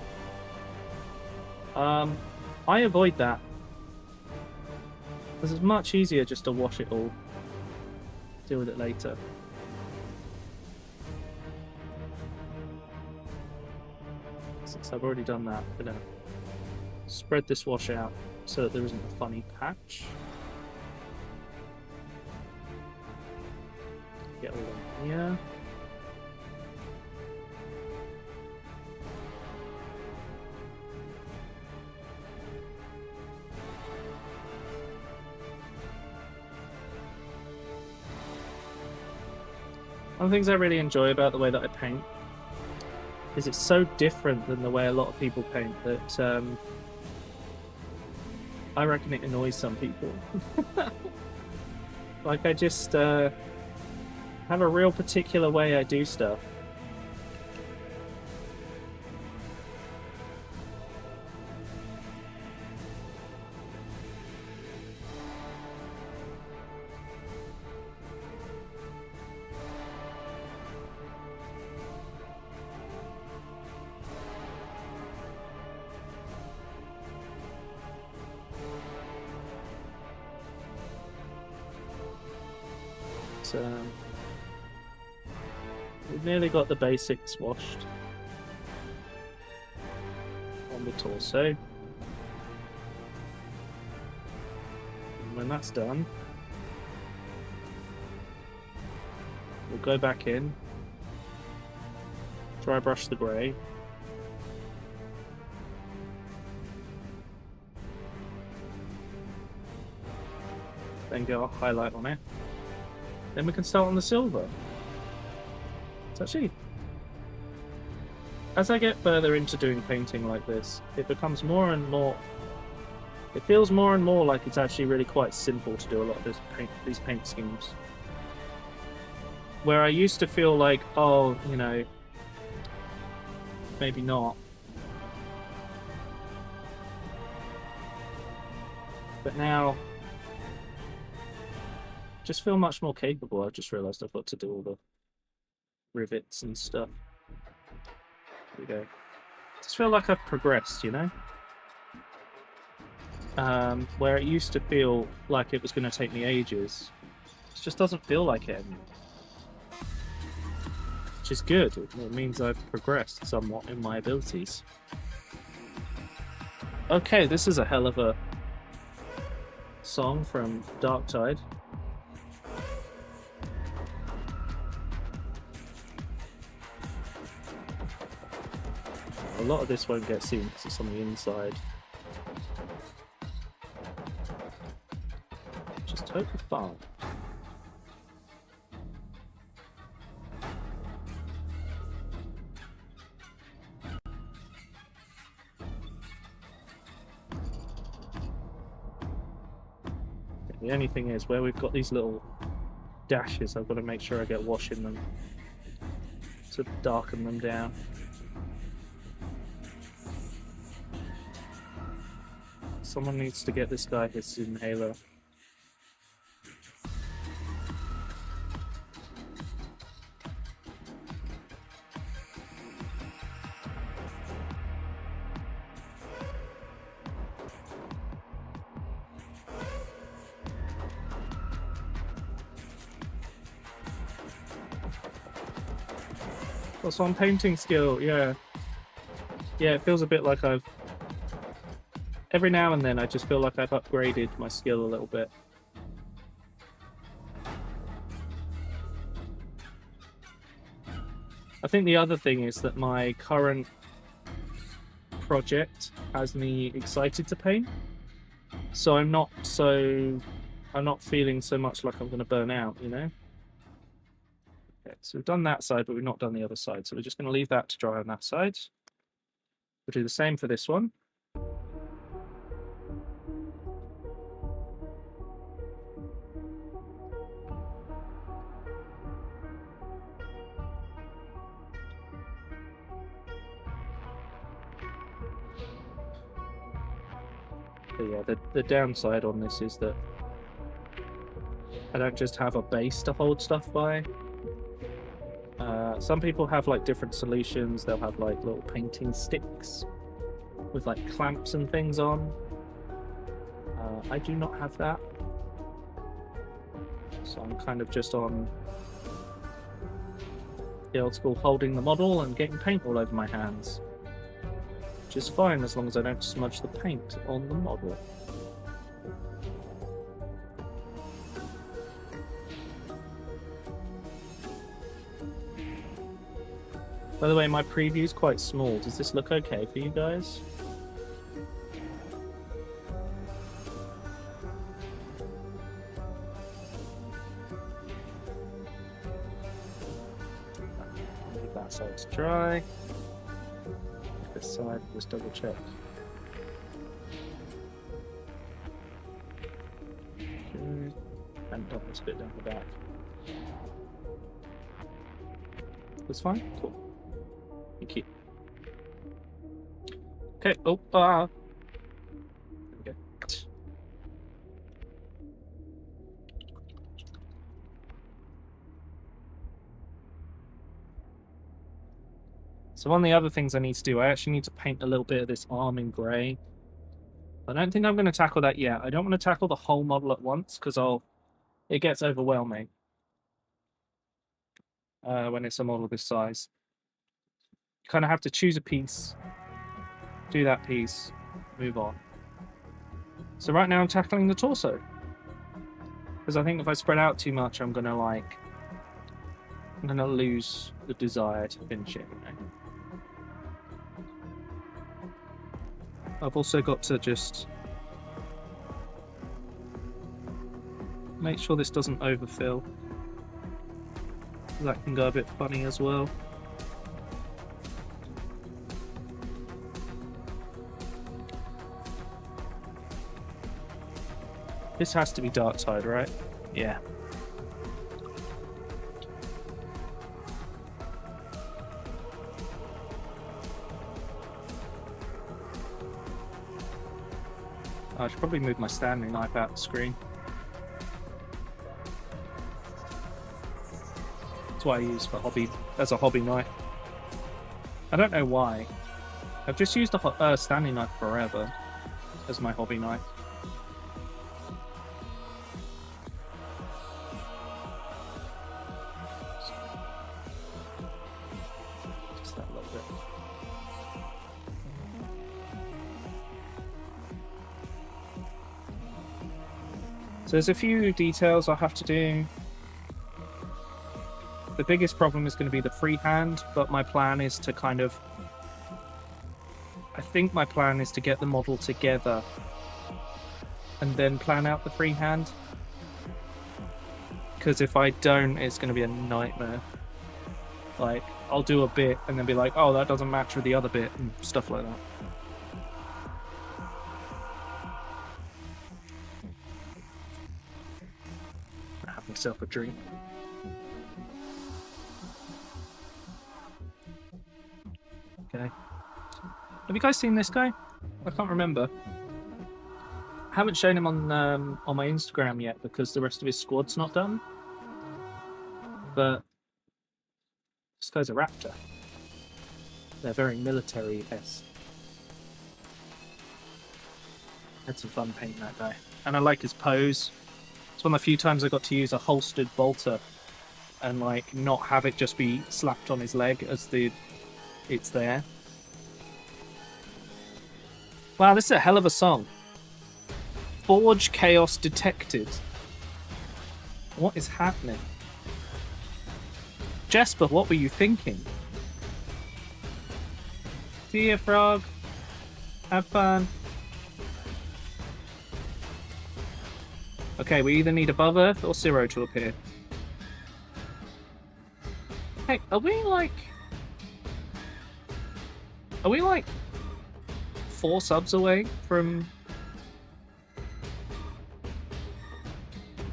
I avoid that. Because it's much easier just to wash it all. Deal with it later. Since I've already done that, I'm gonna spread this wash out so that there isn't a funny patch. Get all in here. One of the things I really enjoy about the way that I paint is it's so different than the way a lot of people paint that I reckon it annoys some people. Like, I just have a real particular way I do stuff. We've nearly got the basics washed on the torso. And when that's done, we'll go back in, dry brush the grey. Then get a highlight on it. Then we can start on the silver. It's actually, as I get further into doing painting like this, it becomes more and more, it feels more and more like it's actually really quite simple to do a lot of these paint schemes. Where I used to feel like, oh, you know, maybe not. But now, just feel much more capable. I've just realised I've got to do all the rivets and stuff. There we go. Just feel like I've progressed, you know? Where it used to feel like it was going to take me ages, it just doesn't feel like it anymore. Which is good. It means I've progressed somewhat in my abilities. Okay, this is a hell of a song from Dark Tide. A lot of this won't get seen because it's on the inside. Which is totally fine. The only thing is, where we've got these little dashes, I've got to make sure I get wash in them to darken them down. Someone needs to get this guy his inhaler. That's on painting skill, yeah. Yeah, it feels a bit like I've... Every now and then I just feel like I've upgraded my skill a little bit. I think the other thing is that my current project has me excited to paint. So I'm not feeling so much like I'm going to burn out, you know? Okay, so we've done that side, but we've not done the other side. So we're just going to leave that to dry on that side. We'll do the same for this one. But yeah, the downside on this is that I don't just have a base to hold stuff by. Some people have like different solutions. They'll have like little painting sticks with like clamps and things on. I do not have that. So I'm kind of just on the old school holding the model and getting paint all over my hands. Which is fine as long as I don't smudge the paint on the model. By the way, my preview's quite small. Does this look okay for you guys? Leave that side to dry. This side, just double check. hadn't done this bit down the back. That's fine? Cool. Thank you. Okay, oh, there we go. So one of the other things I need to do, I actually need to paint a little bit of this arm in grey. I don't think I'm going to tackle that yet. I don't want to tackle the whole model at once because it gets overwhelming when it's a model this size. You kind of have to choose a piece, do that piece, move on. So right now I'm tackling the torso because I think if I spread out too much, I'm gonna lose the desire to finish it. You know? I've also got to just make sure this doesn't overfill. That can go a bit funny as well. This has to be dark side, right? Yeah. I should probably move my standing knife out the screen. That's what I use for as a hobby knife. I don't know why. I've just used a standing knife forever as my hobby knife. Just that little bit. So there's a few details I'll have to do. The biggest problem is going to be the freehand, but my plan is to I think my plan is to get the model together and then plan out the freehand. Because if I don't, it's going to be a nightmare. Like, I'll do a bit and then be like, oh, that doesn't match with the other bit and stuff like that. Have myself a drink. Okay. Have you guys seen this guy? I can't remember. I haven't shown him on my Instagram yet because the rest of his squad's not done. But this guy's a raptor. They're very military-esque. Had some fun painting that guy. And I like his pose. It's one of the few times I got to use a holstered bolter and like not have it just be slapped on his leg as it's there. Wow, this is a hell of a song. Forge Chaos Detected. What is happening? Jesper, what were you thinking? See ya, frog. Have fun. Okay, we either need Above Earth or Zero to appear. Hey, are we like 4 subs away from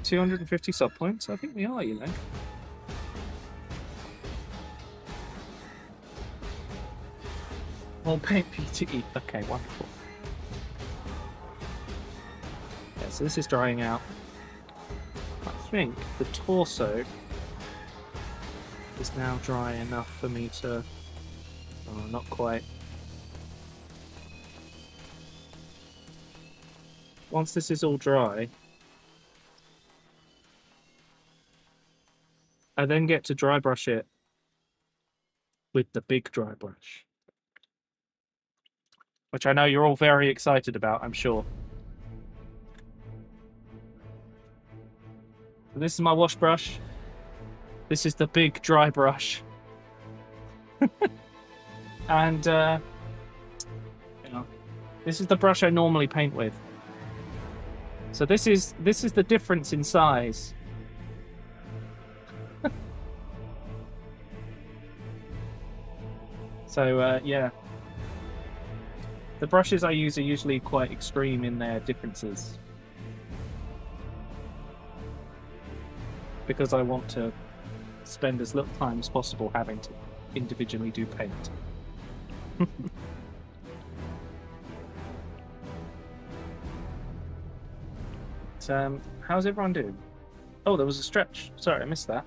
250 sub points? I think we are, you know. Well, paint PTE. Okay, wonderful. Yeah, so this is drying out. I think the torso is now dry enough for me to... Oh, not quite. Once this is all dry, I then get to dry brush it with the big dry brush. Which I know you're all very excited about, I'm sure. So this is my wash brush. This is the big dry brush. And, you know, this is the brush I normally paint with. So this is the difference in size. So, yeah. The brushes I use are usually quite extreme in their differences. because I want to spend as little time as possible having to individually do paint. How's everyone doing? Oh, there was a stretch. Sorry, I missed that.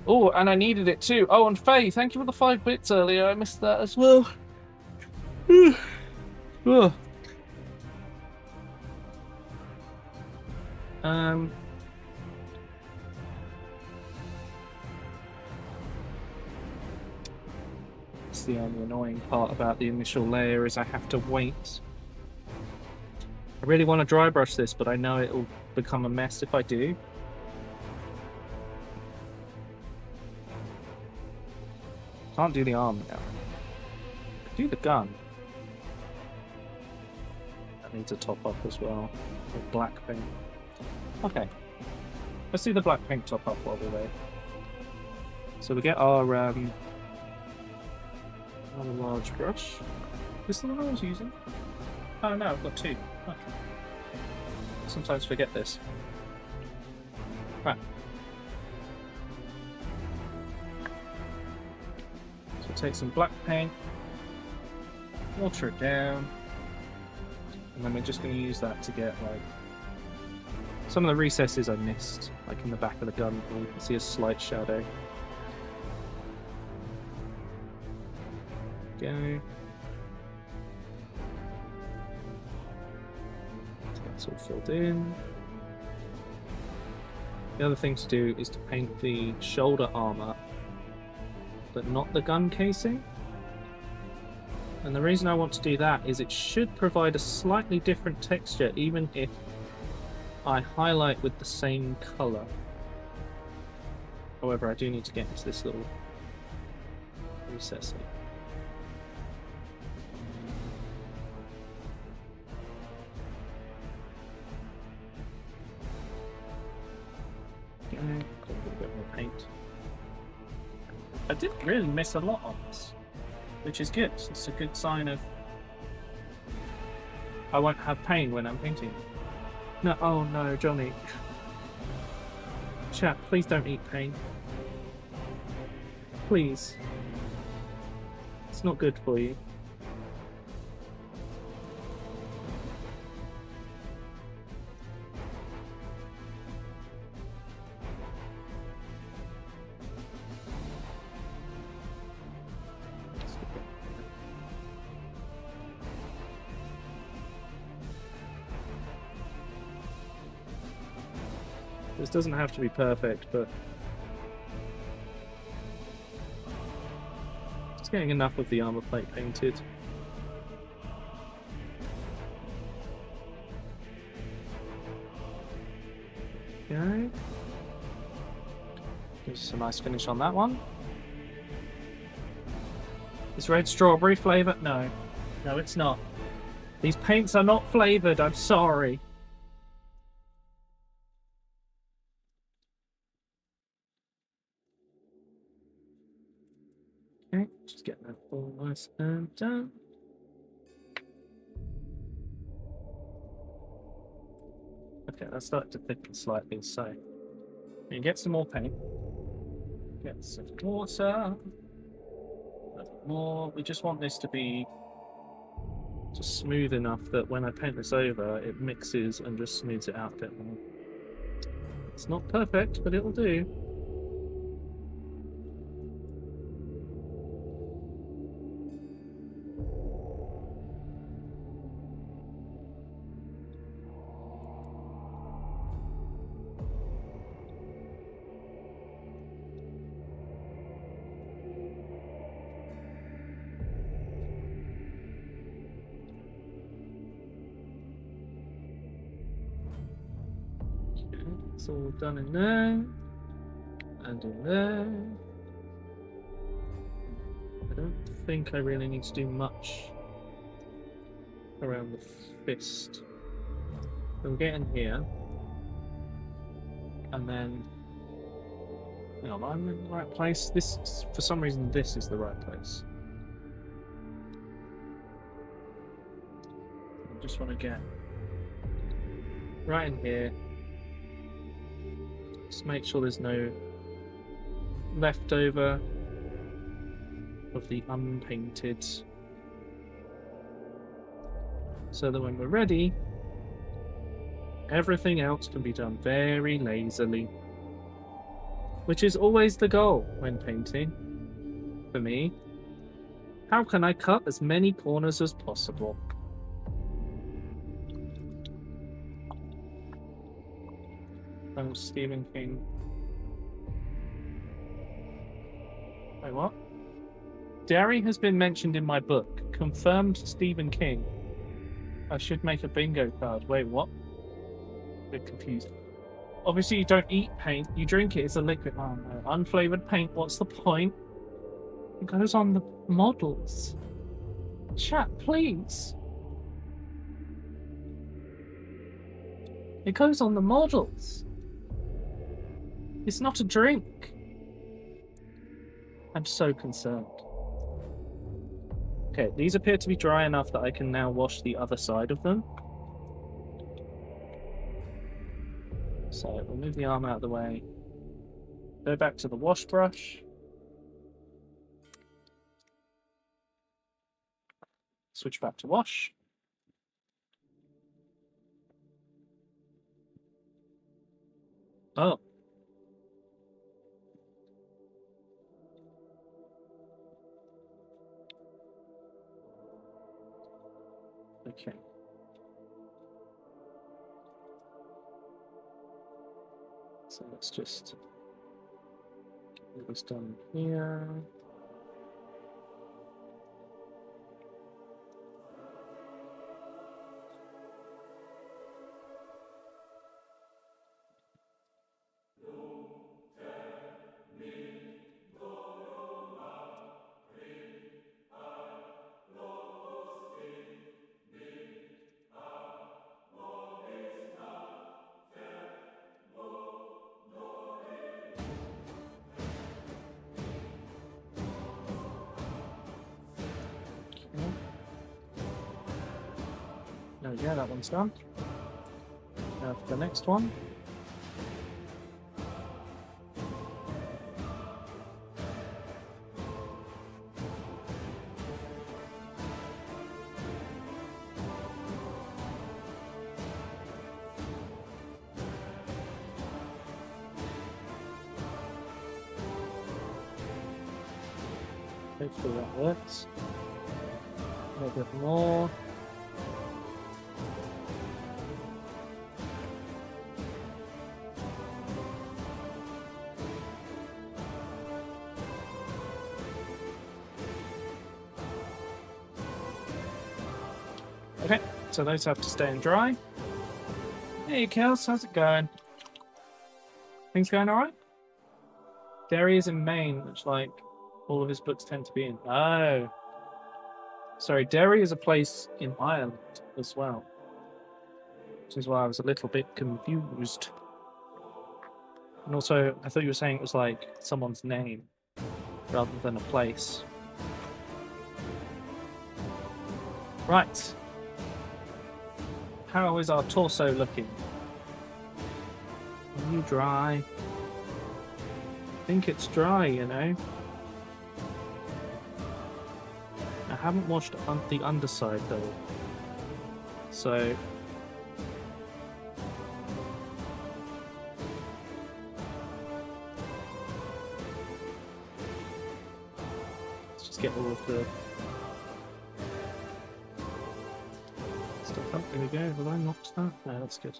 Oh, and I needed it too. Oh, and Faye, thank you for the 5 bits earlier. I missed that as well. Oh. It's the only annoying part about the initial layer is I have to wait. I really want to dry brush this, but I know it'll become a mess if I do. Can't do the arm now. Could do the gun. That needs a top up as well. With black paint. Okay. Let's do the black paint top up while we're there. So we get our large brush. Is this the one I was using? Oh no, I've got 2. Okay. Sometimes forget this. Right. So take some black paint, water it down, and then we're just going to use that to get like some of the recesses I missed, like in the back of the gun, where you can see a slight shadow. Go. That's all filled in. The other thing to do is to paint the shoulder armor, but not the gun casing. And the reason I want to do that is it should provide a slightly different texture even if I highlight with the same color. However, I do need to get into this little recess here. Got a little bit more paint. I didn't really miss a lot on this, which is good. It's a good sign of I won't have pain when I'm painting. No, oh no, Johnny. Chat, please don't eat pain. Please. It's not good for you. This doesn't have to be perfect, but just getting enough of the armor plate painted. Okay. Gives us a nice finish on that one. Is red strawberry flavour? No. No, it's not. These paints are not flavoured, I'm sorry. Okay, just getting that all nice and done. Okay, that's starting to thicken slightly, so you get some more paint. Get some water. A little more. We just want this to be just smooth enough that when I paint this over, it mixes and just smooths it out a bit more. It's not perfect, but it'll do. It's all done in there, and in there. I don't think I really need to do much around the fist. We'll get in here, and then, you know, I'm in the right place. This, for some reason, this is the right place. I just want to get right in here. Just make sure there's no leftover of the unpainted, so that when we're ready, everything else can be done very lazily, which is always the goal when painting for me. How can I cut as many corners as possible? From Stephen King. Wait, what? Derry has been mentioned in my book. Confirmed Stephen King. I should make a bingo card. Wait, what? A bit confused. Obviously, you don't eat paint. You drink it. It's a liquid. Oh, no. Unflavored paint. What's the point? It goes on the models. Chat, please. It goes on the models. It's not a drink. I'm so concerned. Okay, these appear to be dry enough that I can now wash the other side of them. So we'll move the arm out of the way. Go back to the wash brush. Switch back to wash. Oh. Okay. So let's just get this done here. Oh yeah, that one's done. Now for the next one. Hopefully that works. A little bit more. Okay, so those have to stay and dry. Hey, Kels, how's it going? Things going alright? Derry is in Maine, which, like, all of his books tend to be in. Oh. Sorry, Derry is a place in Ireland as well. Which is why I was a little bit confused. And also, I thought you were saying it was, like, someone's name rather than a place. Right. How is our torso looking? Are you dry? I think it's dry, you know. I haven't washed the underside though. So let's just get all of the stuff up. There we go. Have I knocked that? No, that's good.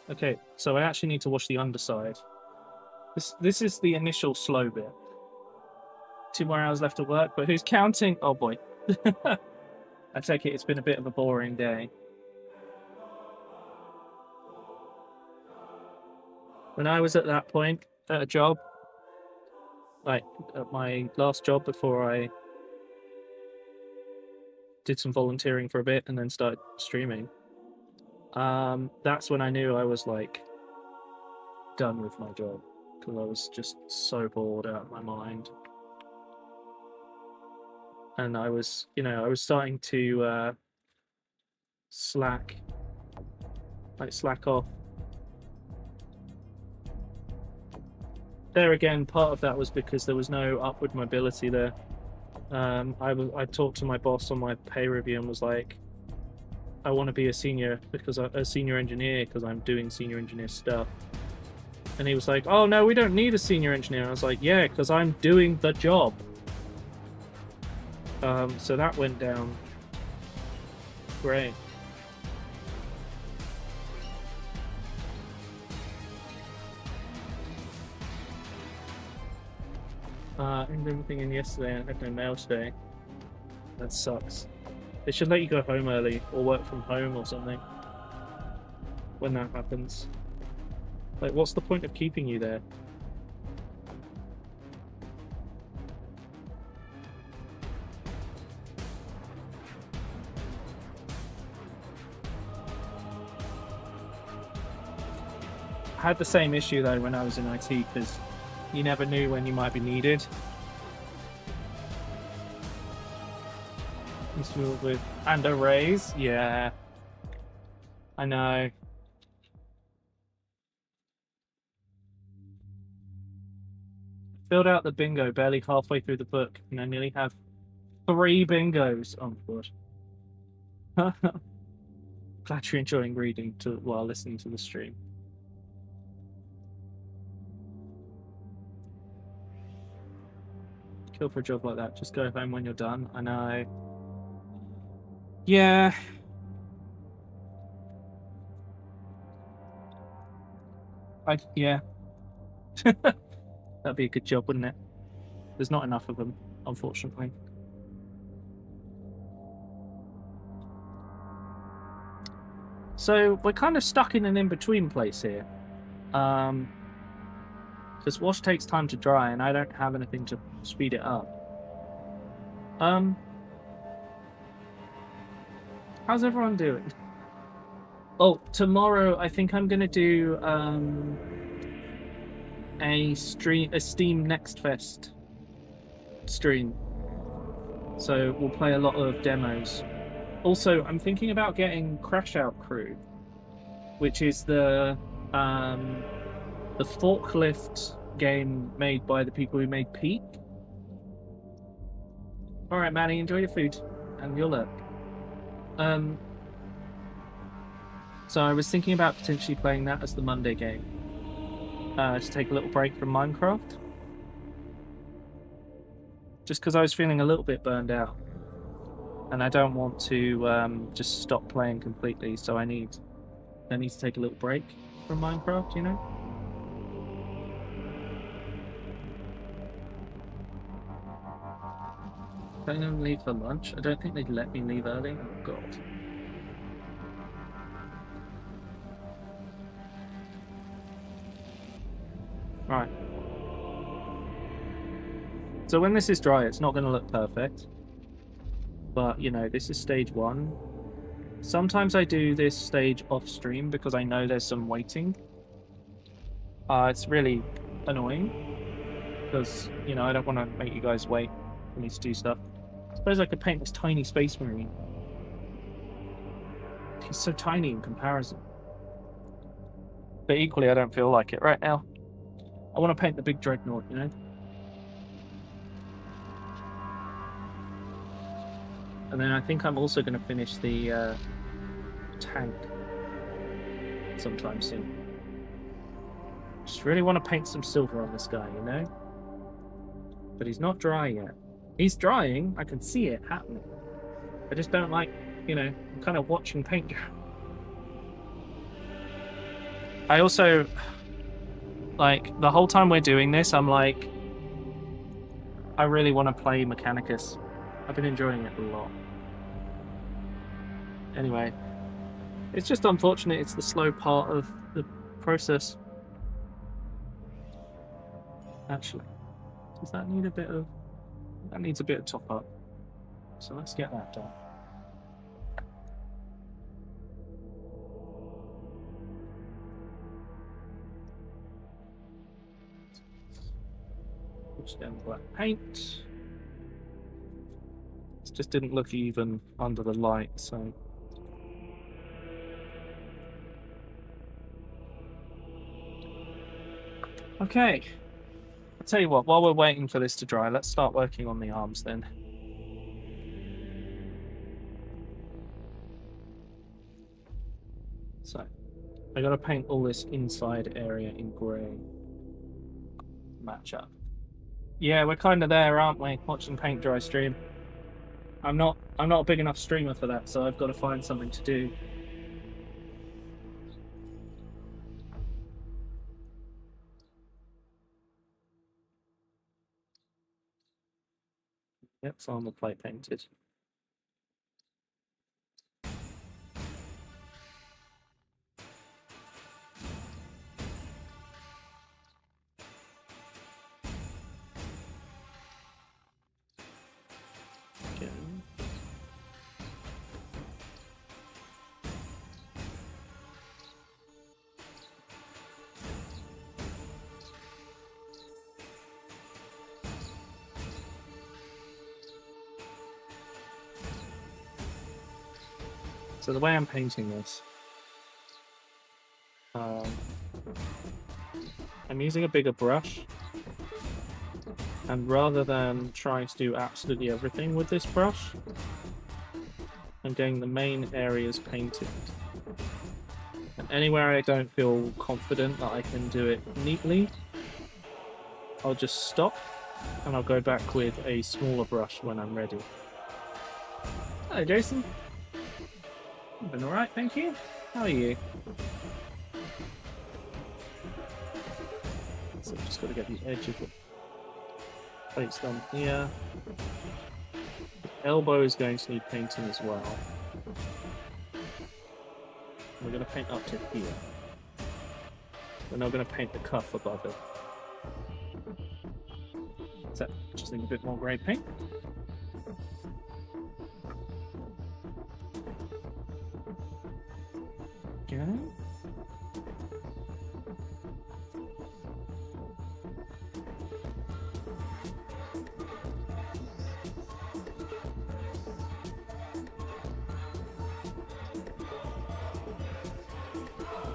Okay, so I actually need to wash the underside. This is the initial slow bit. 2 more hours left to work, but who's counting? Oh boy. I take it it's been a bit of a boring day. When I was at that point at a job, like at my last job before I did some volunteering for a bit and then started streaming, that's when I knew I was like done with my job, because I was just so bored out of my mind. And I was, you know, I was starting to slack off. there again, part of that was because there was no upward mobility there. I talked to my boss on my pay review and was like, I want to be a senior engineer because I'm doing senior engineer stuff. And he was like, oh no, we don't need a senior engineer. I was like, yeah, because I'm doing the job. So that went down great. And everything in yesterday, I had no mail today. That sucks. They should let you go home early or work from home or something when that happens. Like, what's the point of keeping you there? I had the same issue though when I was in IT because you never knew when you might be needed. And a raise? Yeah. I know. Filled out the bingo barely halfway through the book, and I nearly have 3 bingos. Oh my god. Glad you're enjoying reading while listening to the stream. Kill for a job like that. Just go home when you're done. I know. Yeah. Yeah. That'd be a good job, wouldn't it? There's not enough of them, unfortunately. So we're kind of stuck in an in-between place here. Because wash takes time to dry and I don't have anything to speed it up. How's everyone doing? Oh, tomorrow I think I'm gonna do a Steam Next Fest stream. So we'll play a lot of demos. Also, I'm thinking about getting Crash Out Crew, which is the forklift game made by the people who made Peak. All right, Manny, enjoy your food and your luck. So I was thinking about potentially playing that as the Monday game. To take a little break from Minecraft. Just because I was feeling a little bit burned out. And I don't want to just stop playing completely, so I need to take a little break from Minecraft, you know? Can I leave for lunch? I don't think they'd let me leave early. Oh god. Right. So when this is dry, it's not going to look perfect. But, you know, this is stage 1. Sometimes I do this stage off stream because I know there's some waiting. It's really annoying. Because, you know, I don't want to make you guys wait for me to do stuff. I suppose I could paint this tiny space marine. He's so tiny in comparison. But equally, I don't feel like it right now. I want to paint the big Dreadnought, you know? And then I think I'm also going to finish the tank sometime soon. Just really want to paint some silver on this guy, you know? But he's not dry yet. He's drying, I can see it happening. I just don't like, you know, I'm kind of watching paint dry. I also... Like, the whole time we're doing this, I'm like, I really want to play Mechanicus. I've been enjoying it a lot. Anyway, it's just unfortunate it's the slow part of the process. Actually, does that need a bit of... That needs a bit of top up. So let's get that done. Down black paint. It just didn't look even under the light, so. Okay. I'll tell you what, while we're waiting for this to dry, let's start working on the arms then. So, I gotta paint all this inside area in grey. Match up. Yeah, we're kind of there, aren't we? Watching paint dry stream. I'm not a big enough streamer for that, so I've got to find something to do. Yep, it's armor plate painted. Okay. So the way I'm painting this, I'm using a bigger brush, and rather than trying to do absolutely everything with this brush, I'm getting the main areas painted. And anywhere I don't feel confident that I can do it neatly, I'll just stop, and I'll go back with a smaller brush when I'm ready. Hello, Jason. I've been alright, thank you. How are you? So I've just got to get the edge of the plates done here. The elbow is going to need painting as well. We're going to paint up to here. We're now going to paint the cuff above it. So, just need a bit more grey paint. Okay.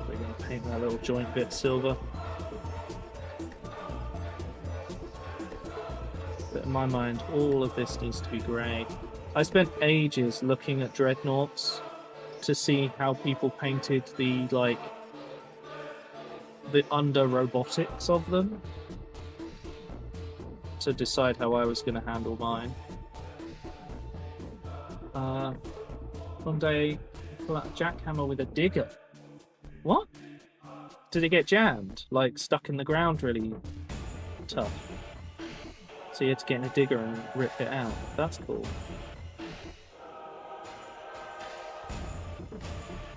We're going to paint that little joint bit silver. But in my mind, all of this needs to be grey. I spent ages looking at Dreadnoughts to see how people painted the under robotics of them, to decide how I was going to handle mine. One day, pull out a jackhammer with a digger. What? Did it get jammed? Like stuck in the ground really tough? So you had to get in a digger and rip it out. That's cool.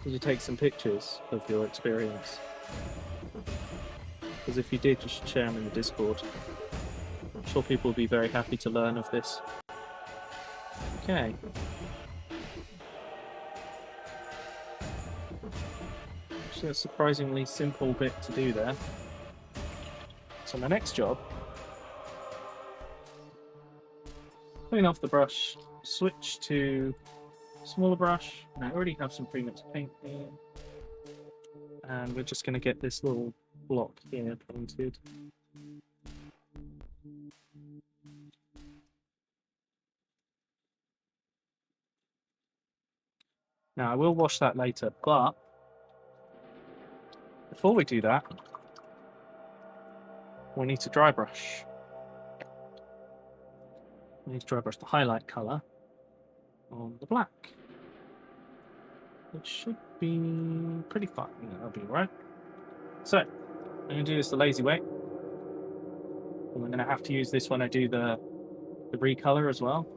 Did you take some pictures of your experience? Because if you did, you should share them in the Discord. I'm sure people will be very happy to learn of this. Okay. Actually, a surprisingly simple bit to do there. So my next job, clean off the brush, switch to smaller brush, and I already have some pre-mixed paint here. And we're just going to get this little block here painted. Now I will wash that later, but before we do that, we need to dry brush. We need to dry brush the highlight colour on the black. It should be pretty fine. That'll be right. So, I'm going to do this the lazy way. And I'm going to have to use this when I do the recolor as well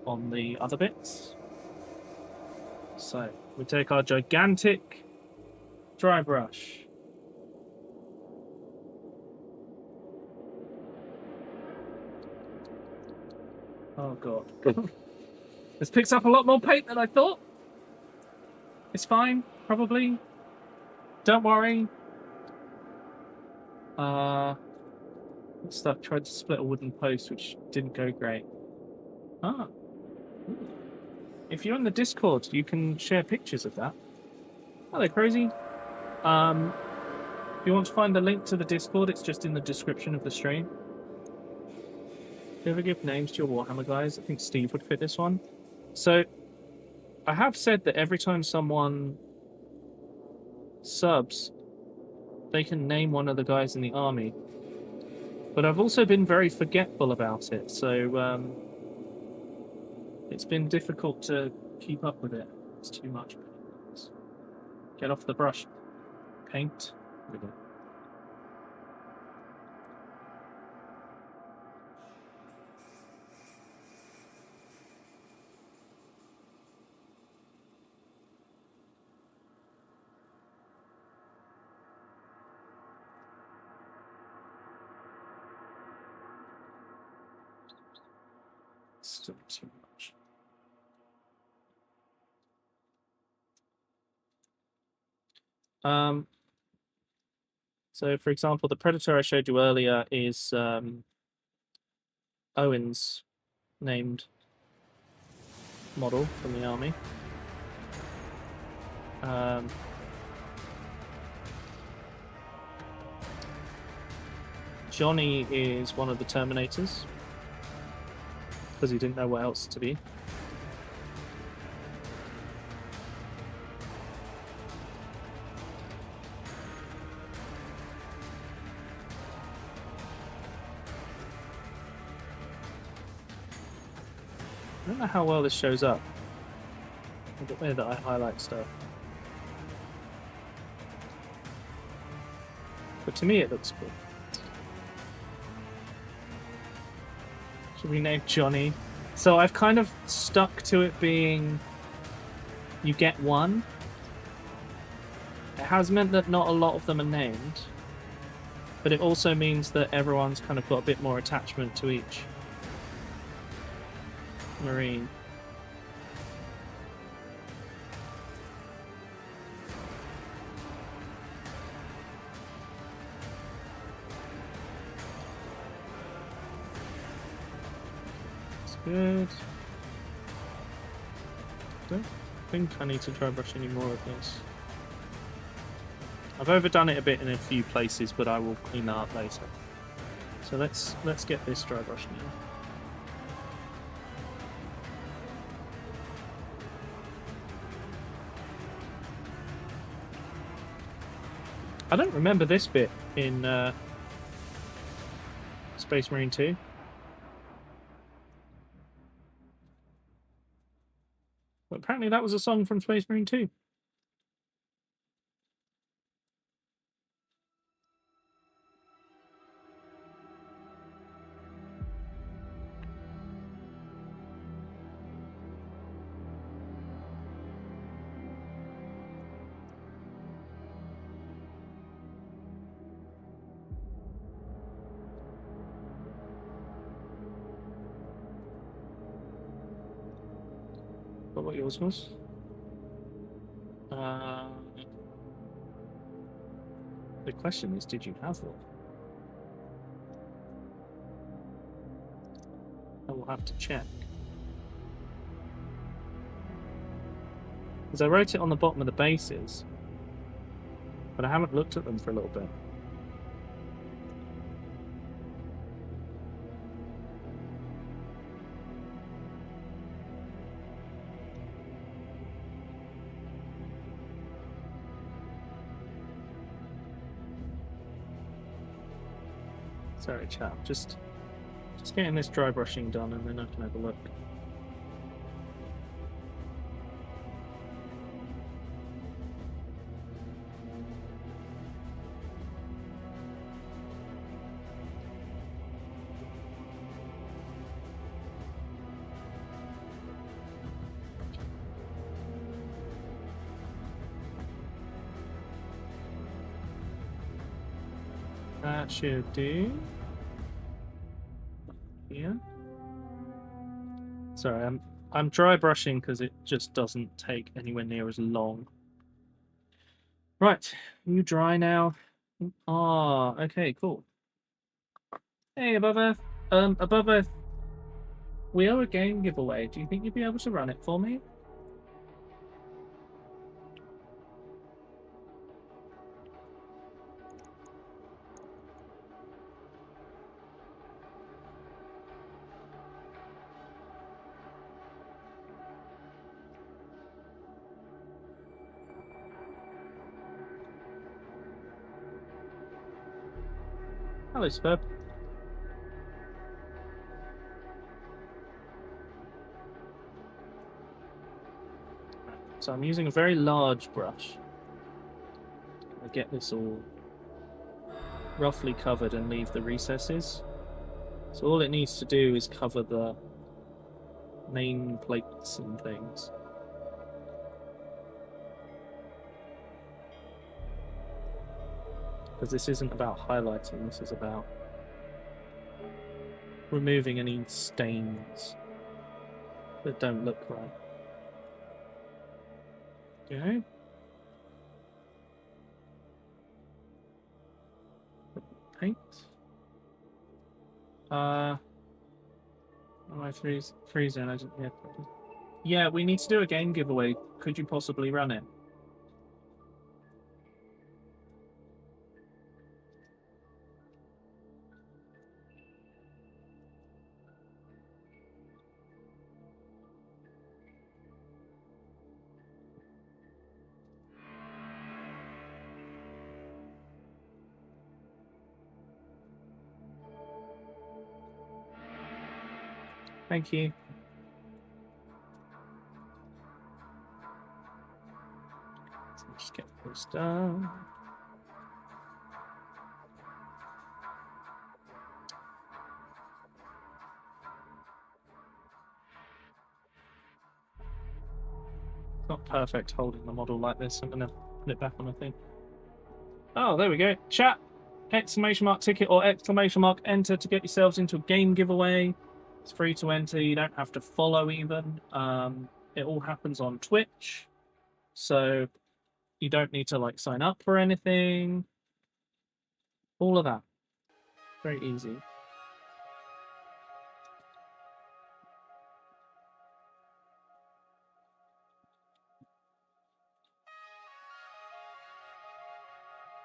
on the other bits. So, we take our gigantic dry brush. Oh god. This picks up a lot more paint than I thought. It's fine, probably. Don't worry. Stuff tried to split a wooden post, which didn't go great. Ah. If you're in the Discord, you can share pictures of that. Hello, Crazy. If you want to find the link to the Discord, it's just in the description of the stream. you ever give names to your Warhammer guys? I think Steve would fit this one. So, I have said that every time someone subs, they can name one of the guys in the army. But I've also been very forgetful about it, so it's been difficult to keep up with it. It's too much. Get off the brush. Paint. There we go. Still too much. So, for example, the Predator I showed you earlier is Owen's named model from the army. Johnny is one of the Terminators, because he didn't know what else to be. I don't know how well this shows up. The way that I highlight stuff. But to me it looks cool. Should we name Johnny? So I've kind of stuck to it being you get one. It has meant that not a lot of them are named. But it also means that everyone's kind of got a bit more attachment to each Marine. That's good. Don't think I need to dry brush any more of this. I've overdone it a bit in a few places, but I will clean that up later. So let's get this dry brush now. I don't remember this bit in Space Marine 2. But apparently that was a song from Space Marine 2. What yours was? The question is, did you have one? I will have to check. Because I wrote it on the bottom of the bases, but I haven't looked at them for a little bit. Sorry, chap. Just getting this dry brushing done, and then I can have a look. That should do. Yeah. Sorry, I'm dry brushing because it just doesn't take anywhere near as long. Right, you dry now. Ah, okay, cool. Hey, Above Earth. Above Earth. We owe a game giveaway. Do you think you'd be able to run it for me? Hello, Spurb. So I'm using a very large brush. I get this all roughly covered and leave the recesses. So all it needs to do is cover the main plates and things. Because this isn't about highlighting, this is about removing any stains that don't look right. Okay. Paint. My freezer. I didn't hear. Yeah, we need to do a game giveaway. Could you possibly run it? Thank you. Let's just get this done. It's not perfect holding the model like this. I'm going to put it back on the thing. Oh, there we go. Chat, exclamation mark ticket or exclamation mark enter to get yourselves into a game giveaway. It's free to enter. You don't have to follow even. It all happens on Twitch. So you don't need to like sign up for anything. All of that. Very easy.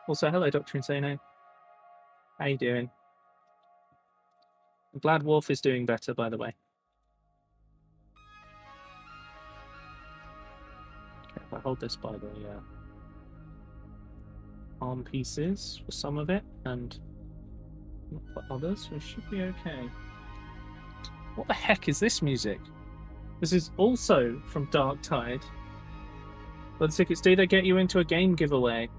Also, hello, Dr. Insano. How you doing? I'm glad Wolf is doing better, by the way. Okay, if I hold this by the arm pieces for some of it, and not for others, we should be okay. What the heck is this music? This is also from Dark Tide. But the tickets do, they get you into a game giveaway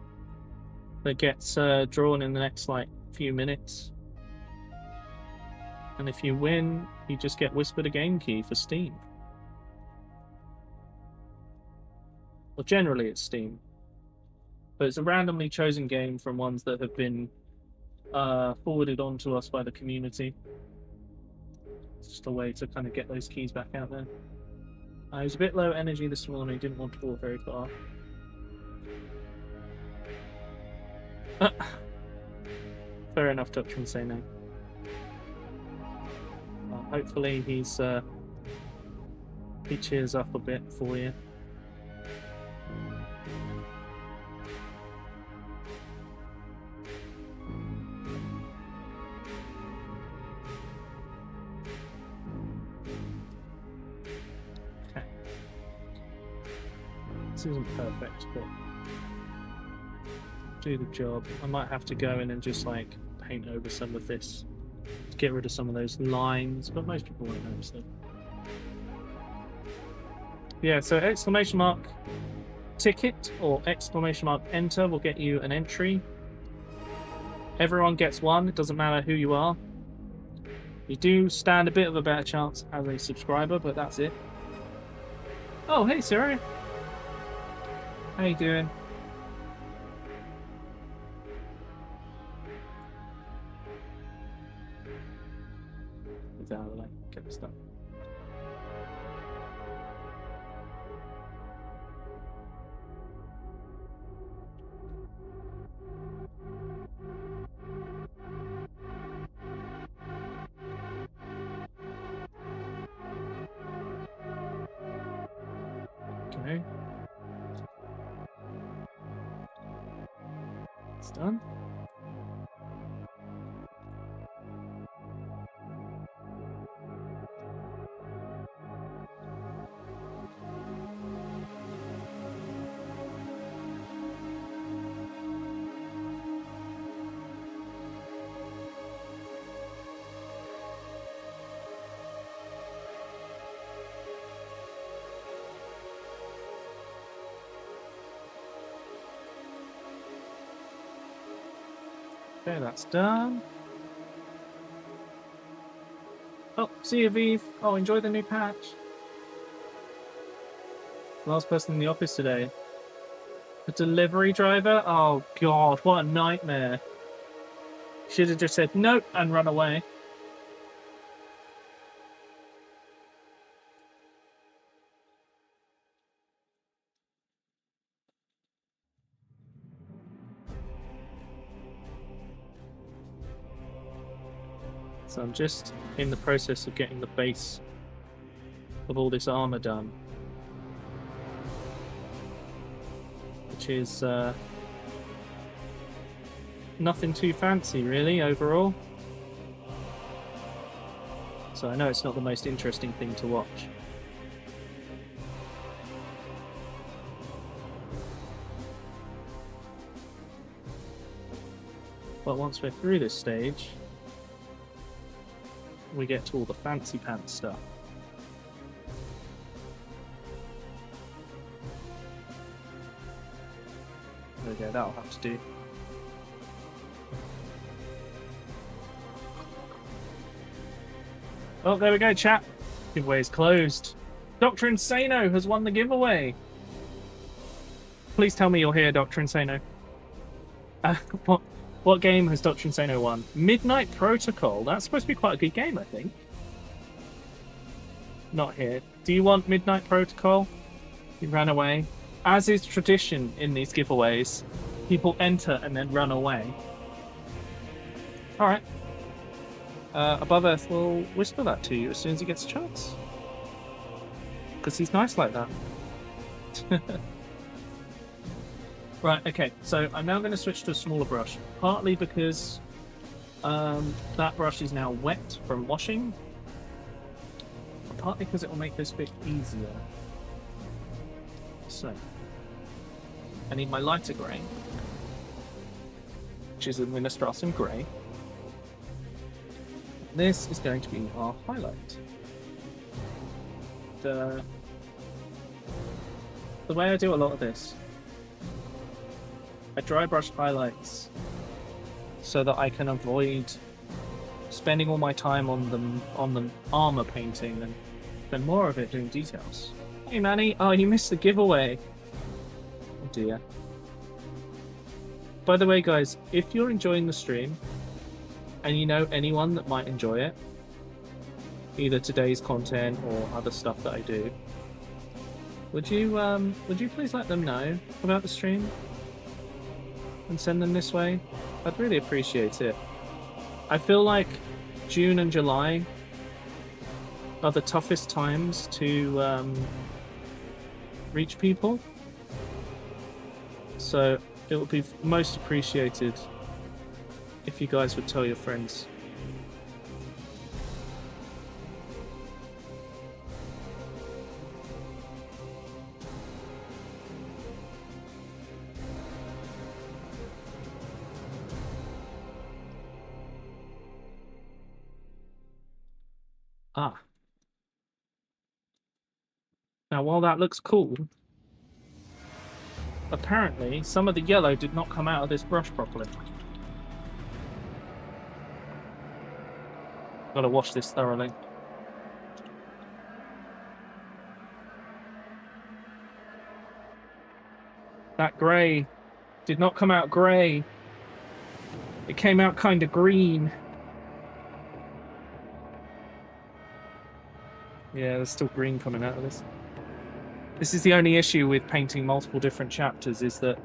that gets drawn in the next like few minutes. And if you win, you just get whispered a game key for Steam. Well, generally it's Steam. But it's a randomly chosen game from ones that have been forwarded on to us by the community. It's just a way to kind of get those keys back out there. I was a bit low energy this morning, didn't want to walk very far. Fair enough, Dr. Insano. Hopefully he cheers up a bit for you. Okay. This isn't perfect, but do the job. I might have to go in and just like paint over some of this to get rid of some of those lines, but most people won't notice them. Yeah, so exclamation mark ticket or exclamation mark enter will get you an entry. Everyone gets one, it doesn't matter who you are. You do stand a bit of a better chance as a subscriber, but that's it. Oh, hey Sarah. How you doing? Out of the way, get this done. Okay. It's done. Okay, that's done. Oh, see you, Vive. Oh, enjoy the new patch. Last person in the office today. A delivery driver? Oh, God, what a nightmare. Should have just said nope and run away. So I'm just in the process of getting the base of all this armor done. Which is nothing too fancy, really, overall. So I know it's not the most interesting thing to watch. But once we're through this stage, we get to all the fancy pants stuff. There we go, that'll have to do. Oh, there we go, chat. Giveaway is closed. Dr. Insano has won the giveaway. Please tell me you're here, Dr. Insano. What game has Dr. Insano won? Midnight Protocol. That's supposed to be quite a good game, I think. Not here. Do you want Midnight Protocol? You ran away. As is tradition in these giveaways, people enter and then run away. Alright. Above Earth will whisper that to you as soon as he gets a chance. Because he's nice like that. Right, okay, so I'm now going to switch to a smaller brush. Partly because that brush is now wet from washing. And partly because it will make this bit easier. So, I need my lighter grey, which is Administration Grey. This is going to be our highlight. The way I do a lot of this, I dry brush highlights so that I can avoid spending all my time on the armor painting and spend more of it doing details. Hey Manny, oh you missed the giveaway. Oh dear. By the way guys, if you're enjoying the stream and you know anyone that might enjoy it, either today's content or other stuff that I do, would you please let them know about the stream? And send them this way? I'd really appreciate it. I feel like June and July are the toughest times to reach people. So it would be most appreciated if you guys would tell your friends. Ah. Now, while that looks cool, apparently some of the yellow did not come out of this brush properly. Gotta wash this thoroughly. That grey did not come out grey. It came out kind of green. Yeah, there's still green coming out of this. This is the only issue with painting multiple different chapters, is that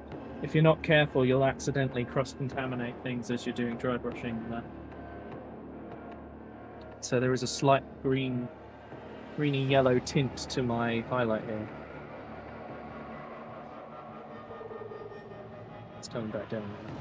if you're not careful, you'll accidentally cross-contaminate things as you're doing dry brushing. So there is a slight greeny yellow tint to my highlight here. It's coming back down now.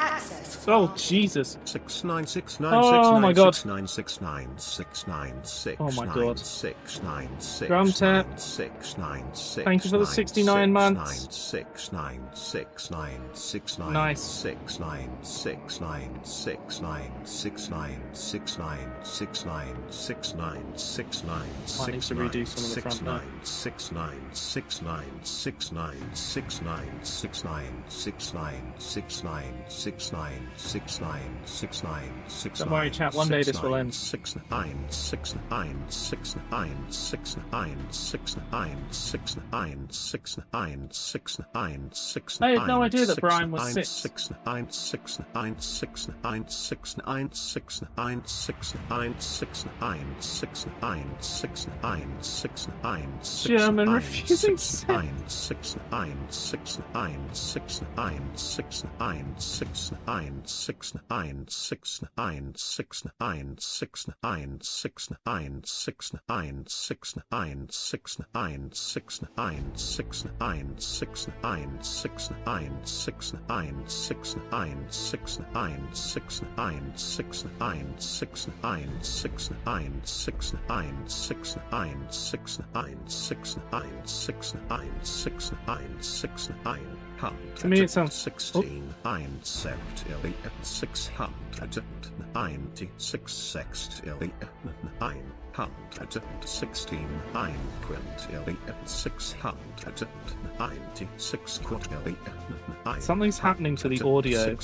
Access. Oh, Jesus. 6969 Oh my God. 6969 696 Oh my God. 696 Drum tap. 696 Thank you for the 69 months. 696 Nice. 696 Might need to redo some of the front there. 696 Don't worry, chat, one day this will end. I had no idea that Brian was 6. 6 German refusing 6. To me it sounds 16 septillion 696 sextillion 916 quintillion 696 quadrillion. something's happening to the audio.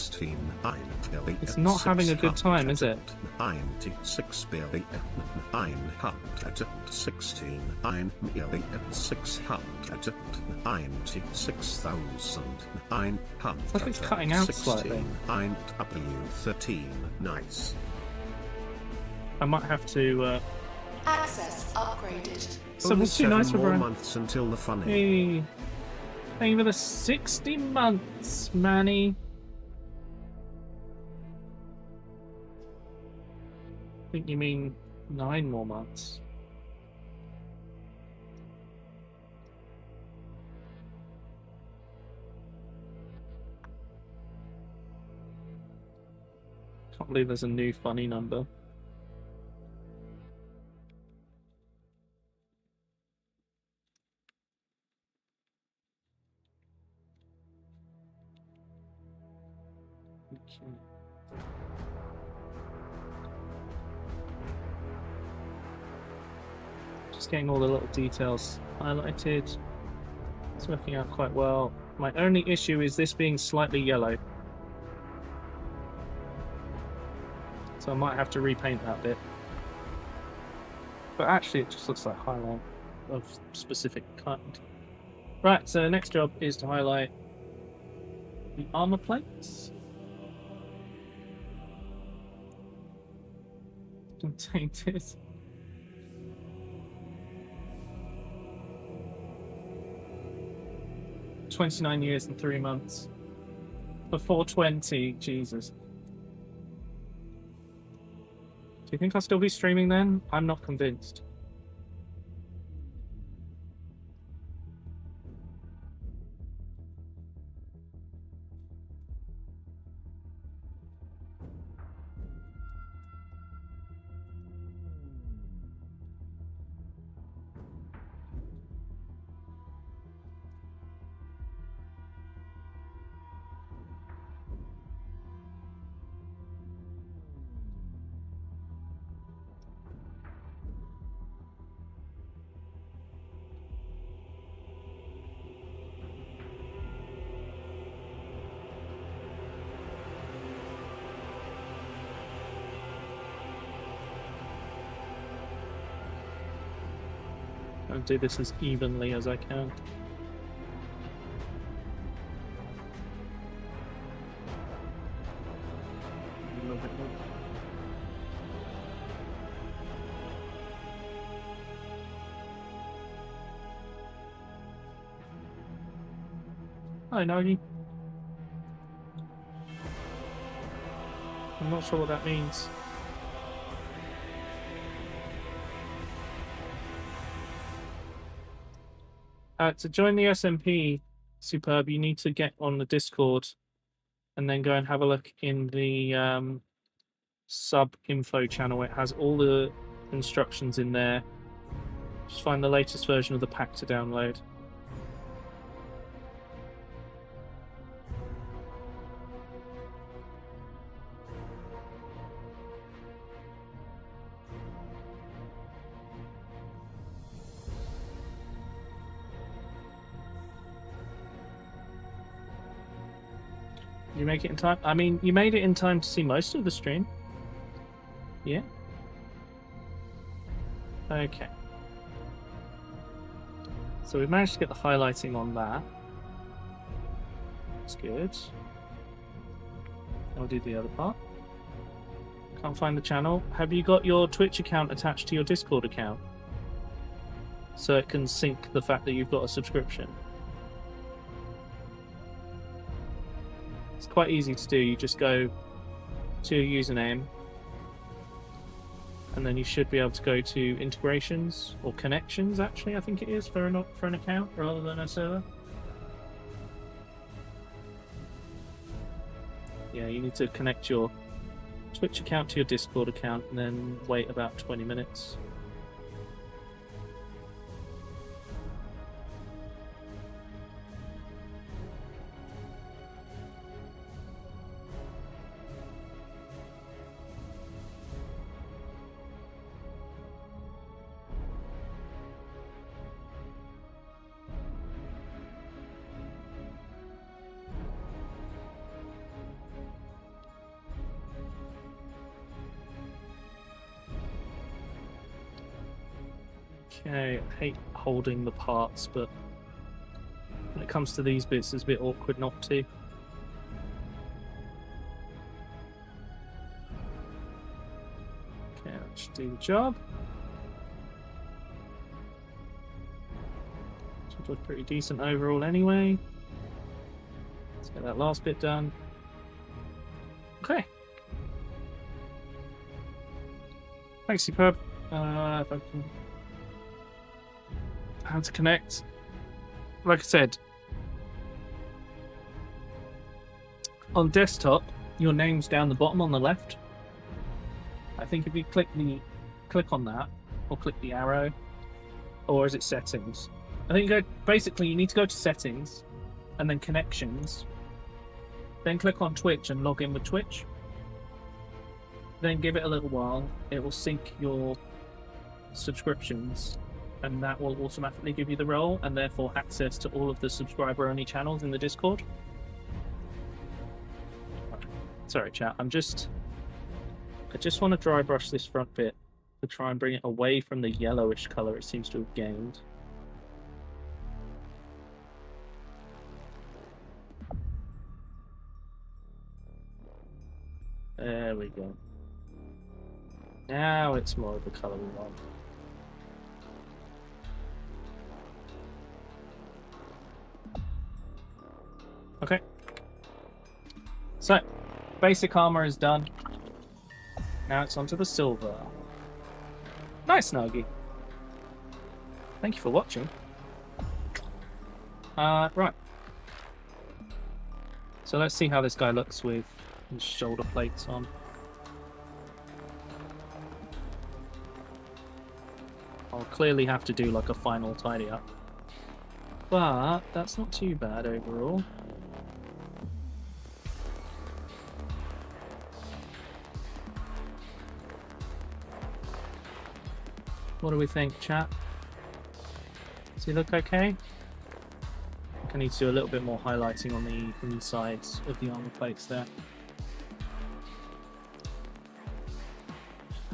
It's not having a good time, is it? 96 billion 916 million 696,900 It's like it's cutting out slightly. W13 nice. I might have to. Access upgraded. Something's too nice for more Brian. months until the funny. Hey, thank you for the 60 months, Manny. I think you mean 9 more months. Can't believe there's a new funny number. Okay. Just getting all the little details highlighted. It's working out quite well. My only issue is this being slightly yellow. So I might have to repaint that bit. But actually it just looks like highlight of specific kind. Right, so the next job is to highlight the armor plates. Tainted. $29 years and 3 months. For 420, Jesus. Do you think I'll still be streaming then? I'm not convinced. I'll do this as evenly as I can. A little bit more. Hi, Nagi. I'm not sure what that means. To join the SMP, Superb, you need to get on the Discord and then go and have a look in the sub info channel. It has all the instructions in there. Just find the latest version of the pack to download. Did you make it in time? I mean, you made it in time to see most of the stream. Yeah. Okay. So we've managed to get the highlighting on that. That's good. I'll do the other part. Can't find the channel. Have you got your Twitch account attached to your Discord account? So it can sync the fact that you've got a subscription. It's quite easy to do. You just go to your username, and then you should be able to go to integrations or connections, actually, I think it is, for an account rather than a server. Yeah, you need to connect your Twitch account to your Discord account and then wait about 20 minutes. Okay, I hate holding the parts, but when it comes to these bits, it's a bit awkward not to. Okay, that should do the job. Should look pretty decent overall anyway. Let's get that last bit done. Okay. Thanks, Superb. If I can... How to connect. Like I said, on desktop, your name's down the bottom on the left. I think if you click on that, or click the arrow, or is it settings? I think basically you need to go to settings, and then connections, then click on Twitch and log in with Twitch. Then give it a little while. It will sync your subscriptions, and that will automatically give you the role and therefore access to all of the subscriber-only channels in the Discord. Sorry, chat. I just want to dry brush this front bit to try and bring it away from the yellowish color it seems to have gained. There we go. Now it's more of the color we want. Okay. So, basic armor is done. Now it's onto the silver. Nice, Nagi. Thank you for watching. Right. So let's see how this guy looks with his shoulder plates on. I'll clearly have to do like a final tidy up. But that's not too bad overall. What do we think, chat? Does he look okay? I think I need to do a little bit more highlighting on the insides of the armor plates there.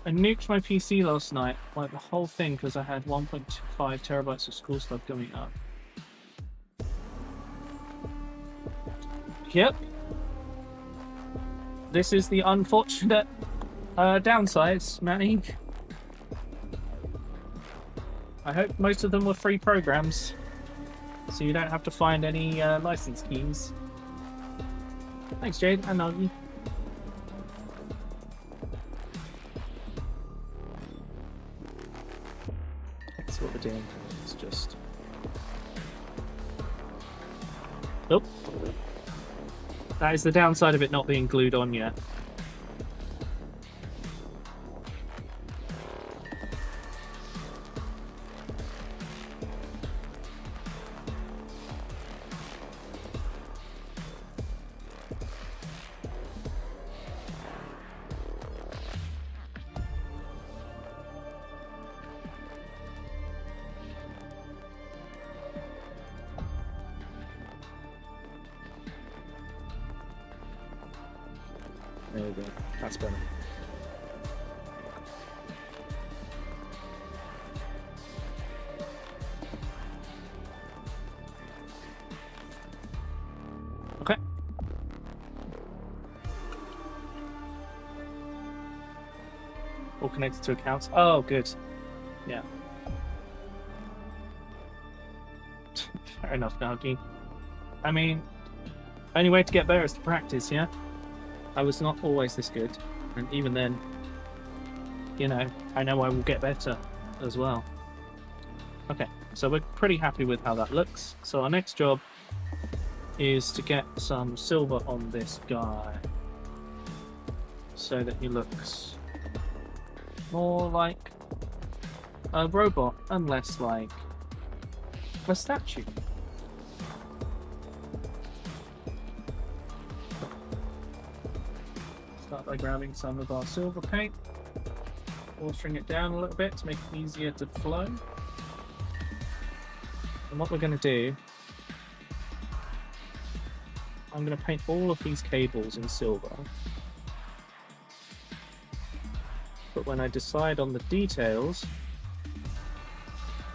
I nuked my PC last night, like the whole thing, because I had 1.5 terabytes of school stuff going up. Yep. This is the unfortunate downsides, Manny. I hope most of them were free programs, so you don't have to find any license keys. Thanks, Jade and Nagi. That's what we're doing. It's just... Nope. That is the downside of it not being glued on yet. There you go. That's better. Okay. All connected to accounts. Oh, good. Yeah. Fair enough, Nagi. I mean, only way to get better is to practice, yeah? I was not always this good, and even then, you know I will get better as well. Okay, so we're pretty happy with how that looks. So our next job is to get some silver on this guy so that he looks more like a robot and less like a statue. Start by grabbing some of our silver paint, watering it down a little bit to make it easier to flow. And what we're going to do, I'm going to paint all of these cables in silver. But when I decide on the details,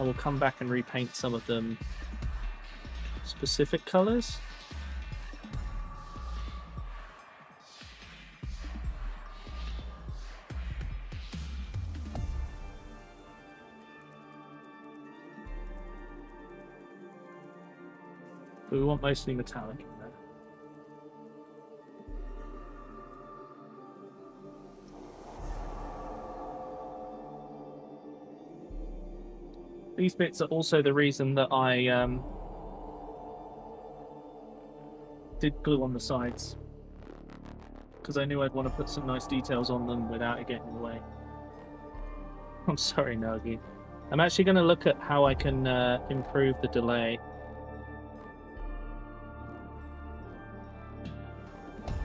I will come back and repaint some of them specific colours. But we want mostly metallic in there. These bits are also the reason that I did glue on the sides, because I knew I'd want to put some nice details on them without it getting in the way. I'm sorry, Nagi. I'm actually going to look at how I can improve the delay.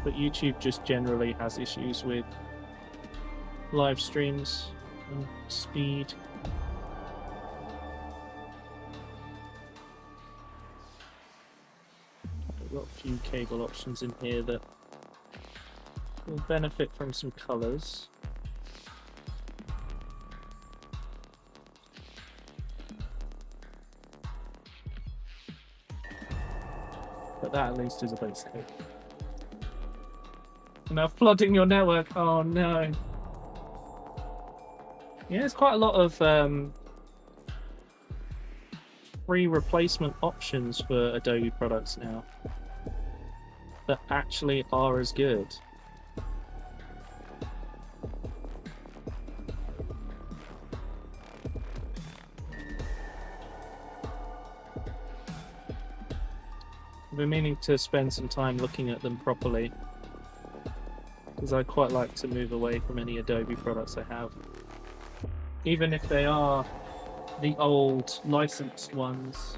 But YouTube just generally has issues with live streams and speed. I've got a few cable options in here that will benefit from some colours. But that at least is a basic. Enough flooding your network. Oh no. Yeah, there's quite a lot of free replacement options for Adobe products now that actually are as good. I've been meaning to spend some time looking at them properly, because I quite like to move away from any Adobe products I have. Even if they are the old licensed ones,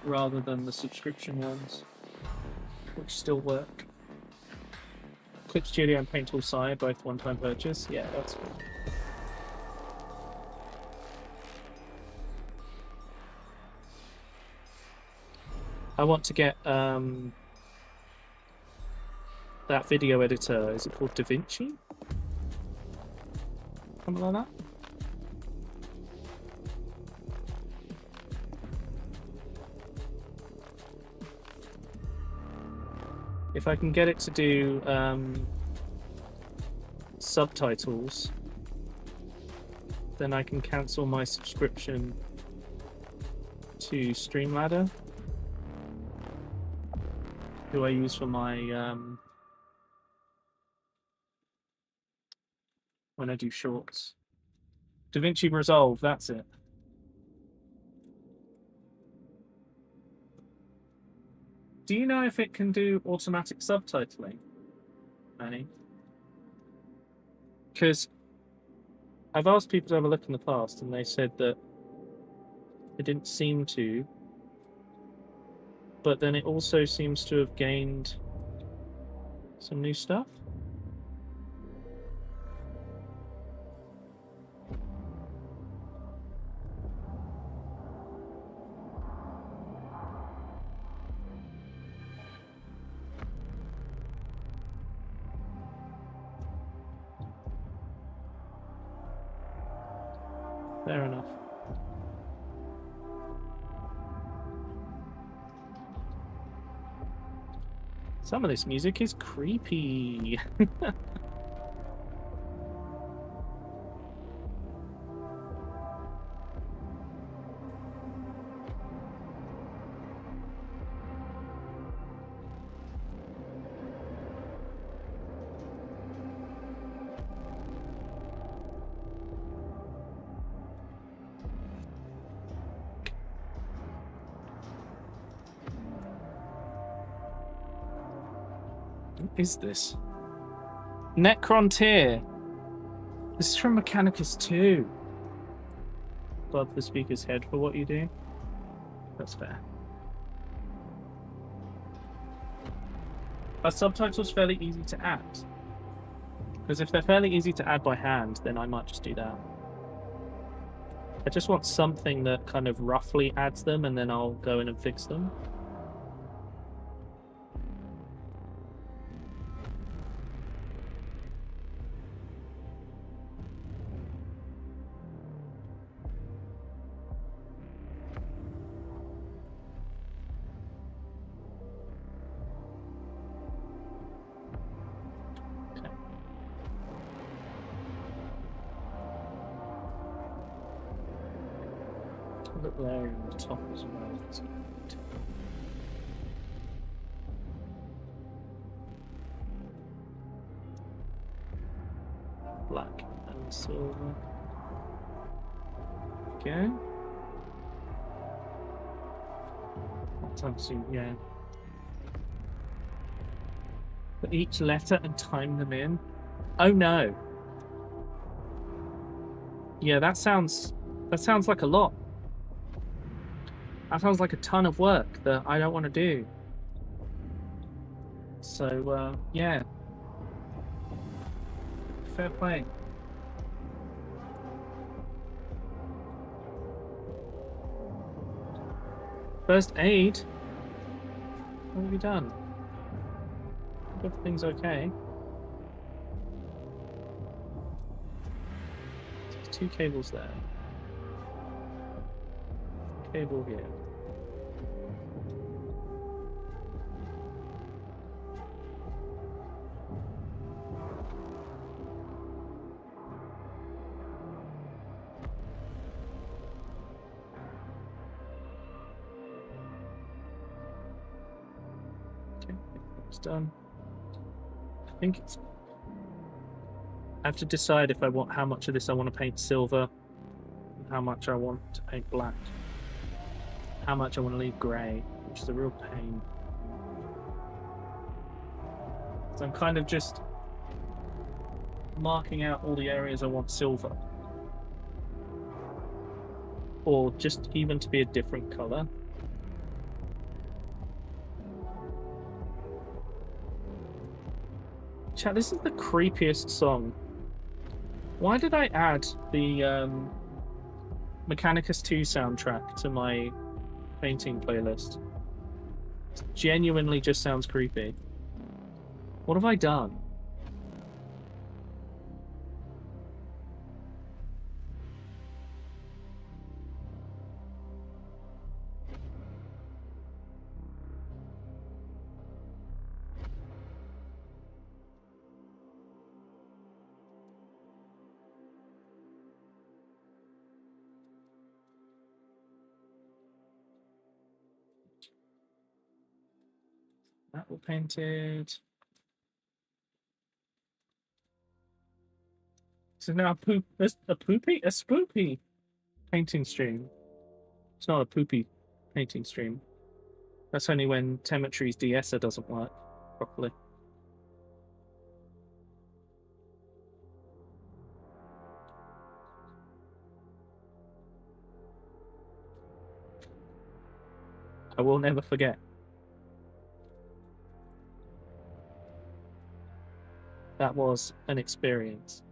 rather than the subscription ones, which still work. Clip Studio and Paint Tool Sire, both one-time purchase. Yeah, that's fine. I want to get that video editor, is it called DaVinci? Something like that? If I can get it to do subtitles, then I can cancel my subscription to Streamladder, who I use for my when I do shorts. DaVinci Resolve, that's it. Do you know if it can do automatic subtitling, Manny? Because I've asked people to have a look in the past, and they said that it didn't seem to. But then it also seems to have gained some new stuff. Fair enough. Some of this music is creepy. What is this? Necrontyr. This is from Mechanicus 2. Above the speaker's head for what you do. That's fair. Are subtitles fairly easy to add? Because if they're fairly easy to add by hand, then I might just do that. I just want something that kind of roughly adds them, and then I'll go in and fix them. Look there in the top as well. That's good. Black and silver. Okay. What time soon? Yeah. For each letter and time them in. Oh no. Yeah, that sounds like a lot. That sounds like a ton of work that I don't want to do. So, yeah. Fair play. First aid? What have you done? Everything's okay. There's 2 cables there. Cable here. Okay, it's done. I think it's. I have to decide if I want how much of this I want to paint silver, and how much I want to paint black. How much I want to leave grey, which is a real pain. So I'm kind of just marking out all the areas I want silver. Or just even to be a different colour. Chat, this is the creepiest song. Why did I add the Mechanicus 2 soundtrack to my painting playlist? It genuinely just sounds creepy. What have I done? That all painted. So now a spoopy painting stream. It's not a poopy painting stream. That's only when Temetry's de-esser doesn't work properly. I will never forget. That was an experience.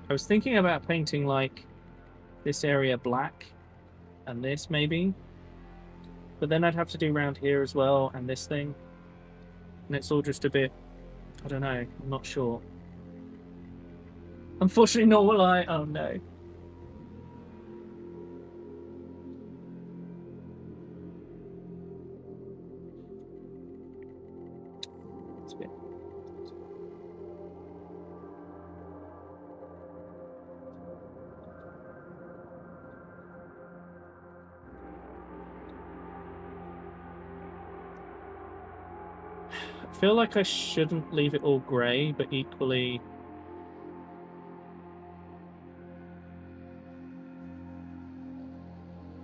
I was thinking about painting like this area black and this maybe, but then I'd have to do around here as well and this thing, and it's all just a bit, I don't know, I'm not sure. Unfortunately, nor will I. Oh no. It's a bit. I feel like I shouldn't leave it all grey, but equally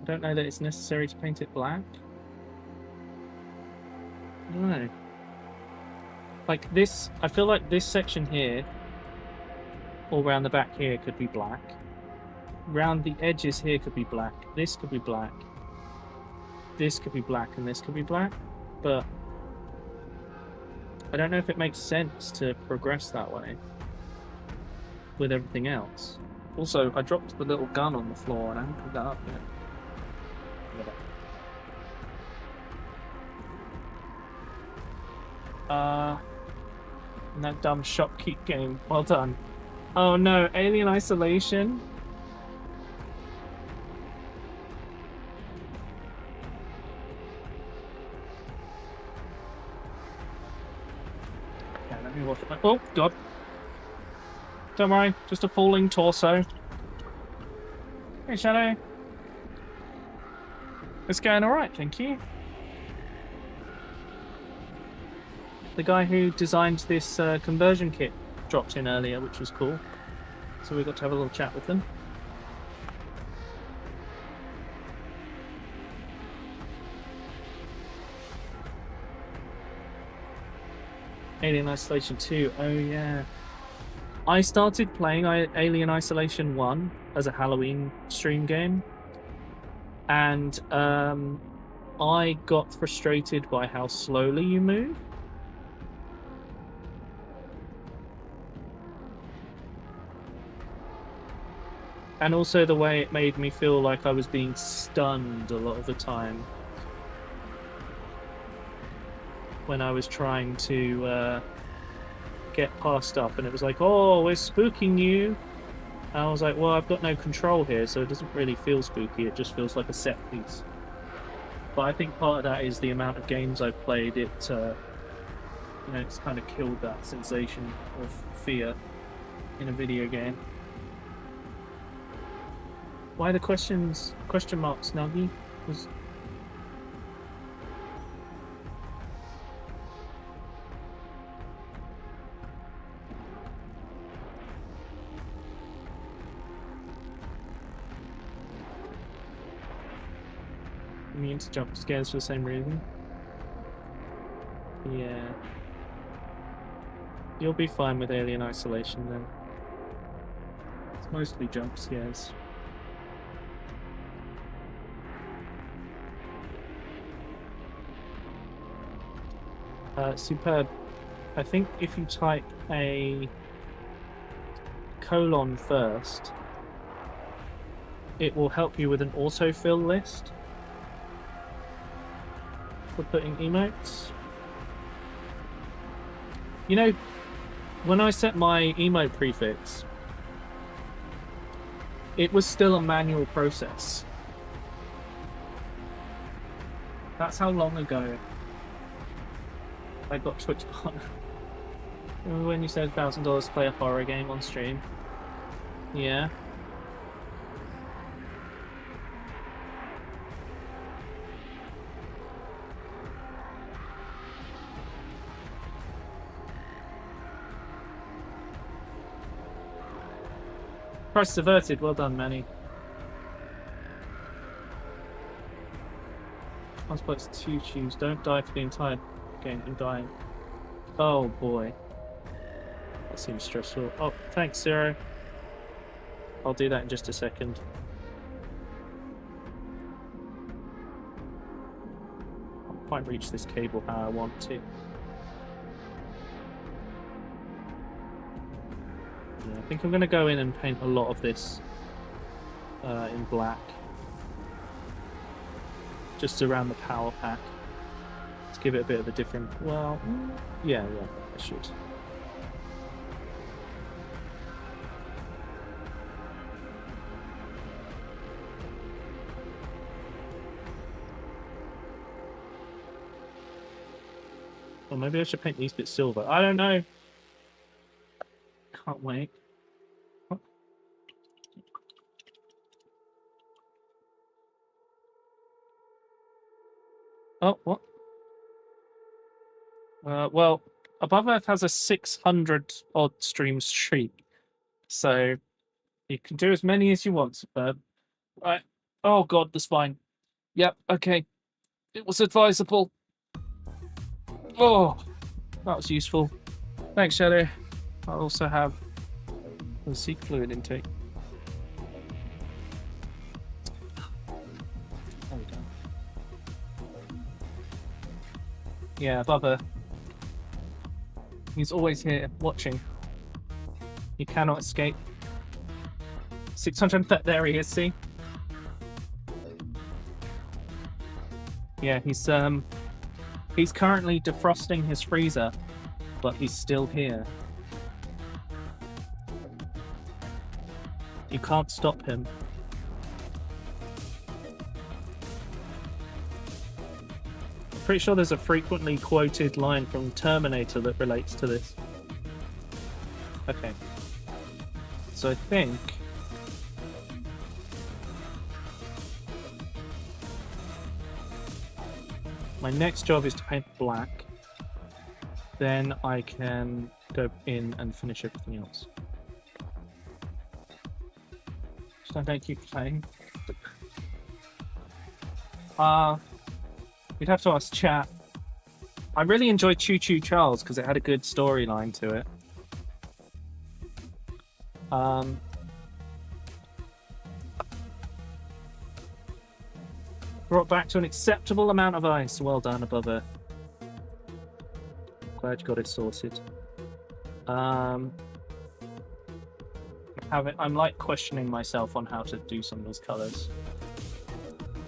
I don't know that it's necessary to paint it black. I don't know. Like this, I feel like this section here, all around the back here could be black. Round the edges here could be black. This could be black. This could be black and this could be black. But I don't know if it makes sense to progress that way with everything else. Also, I dropped the little gun on the floor and I haven't picked that up yet. And that dumb shopkeep game. Well done. Oh no, Alien Isolation. Yeah, let me watch my. Oh god. Don't worry, just a falling torso. Hey Shadow. It's going alright, thank you. The guy who designed this conversion kit dropped in earlier, which was cool. So we got to have a little chat with them. Alien Isolation 2, oh yeah. I started playing Alien Isolation 1 as a Halloween stream game. And I got frustrated by how slowly you move. And also the way it made me feel like I was being stunned a lot of the time when I was trying to get past stuff, and it was like, oh, we're spooking you. And I was like, well, I've got no control here, so it doesn't really feel spooky, it just feels like a set piece. But I think part of that is the amount of games I've played, you know, it's kind of killed that sensation of fear in a video game. Why the question marks, Nuggy? Was... immune to jump scares for the same reason? Yeah. You'll be fine with Alien Isolation then. It's mostly jump scares. Superb. I think if you type a colon first, it will help you with an autofill list for putting emotes. You know, when I set my emote prefix, it was still a manual process. That's how long ago I got Twitch partner. Remember when you said $1,000 to play a horror game on stream? Yeah. Crisis averted. Well done, Manny. Once plus 2 choose. Don't die for the entire game. I'm dying. Oh boy. That seems stressful. Oh, thanks, Zero. I'll do that in just a second. I'll quite reach this cable how I want to. Yeah, I think I'm going to go in and paint a lot of this in black. Just around the power pack. To give it a bit of a different... Well, yeah, I should. Or maybe I should paint these bits silver. I don't know. Can't wait. Oh, what? Well, Above Earth has a 600 odd stream streak, so you can do as many as you want. Right. Oh god, the spine. Yep. Okay. It was advisable. Oh, that was useful. Thanks, Shadow. I also have the seek fluid intake. There we go. Yeah, Above Earth. He's always here, watching. You cannot escape. 630, there he is, see? Yeah, he's currently defrosting his freezer, but he's still here. You can't stop him. Pretty sure there's a frequently quoted line from Terminator that relates to this. Okay. So I think... my next job is to paint black. Then I can go in and finish everything else. So don't keep playing. We'd have to ask chat. I really enjoyed Choo Choo Charles because it had a good storyline to it. Brought back to an acceptable amount of ice. Well done, Above Earth. Glad you got it sorted. I'm like questioning myself on how to do some of those colours.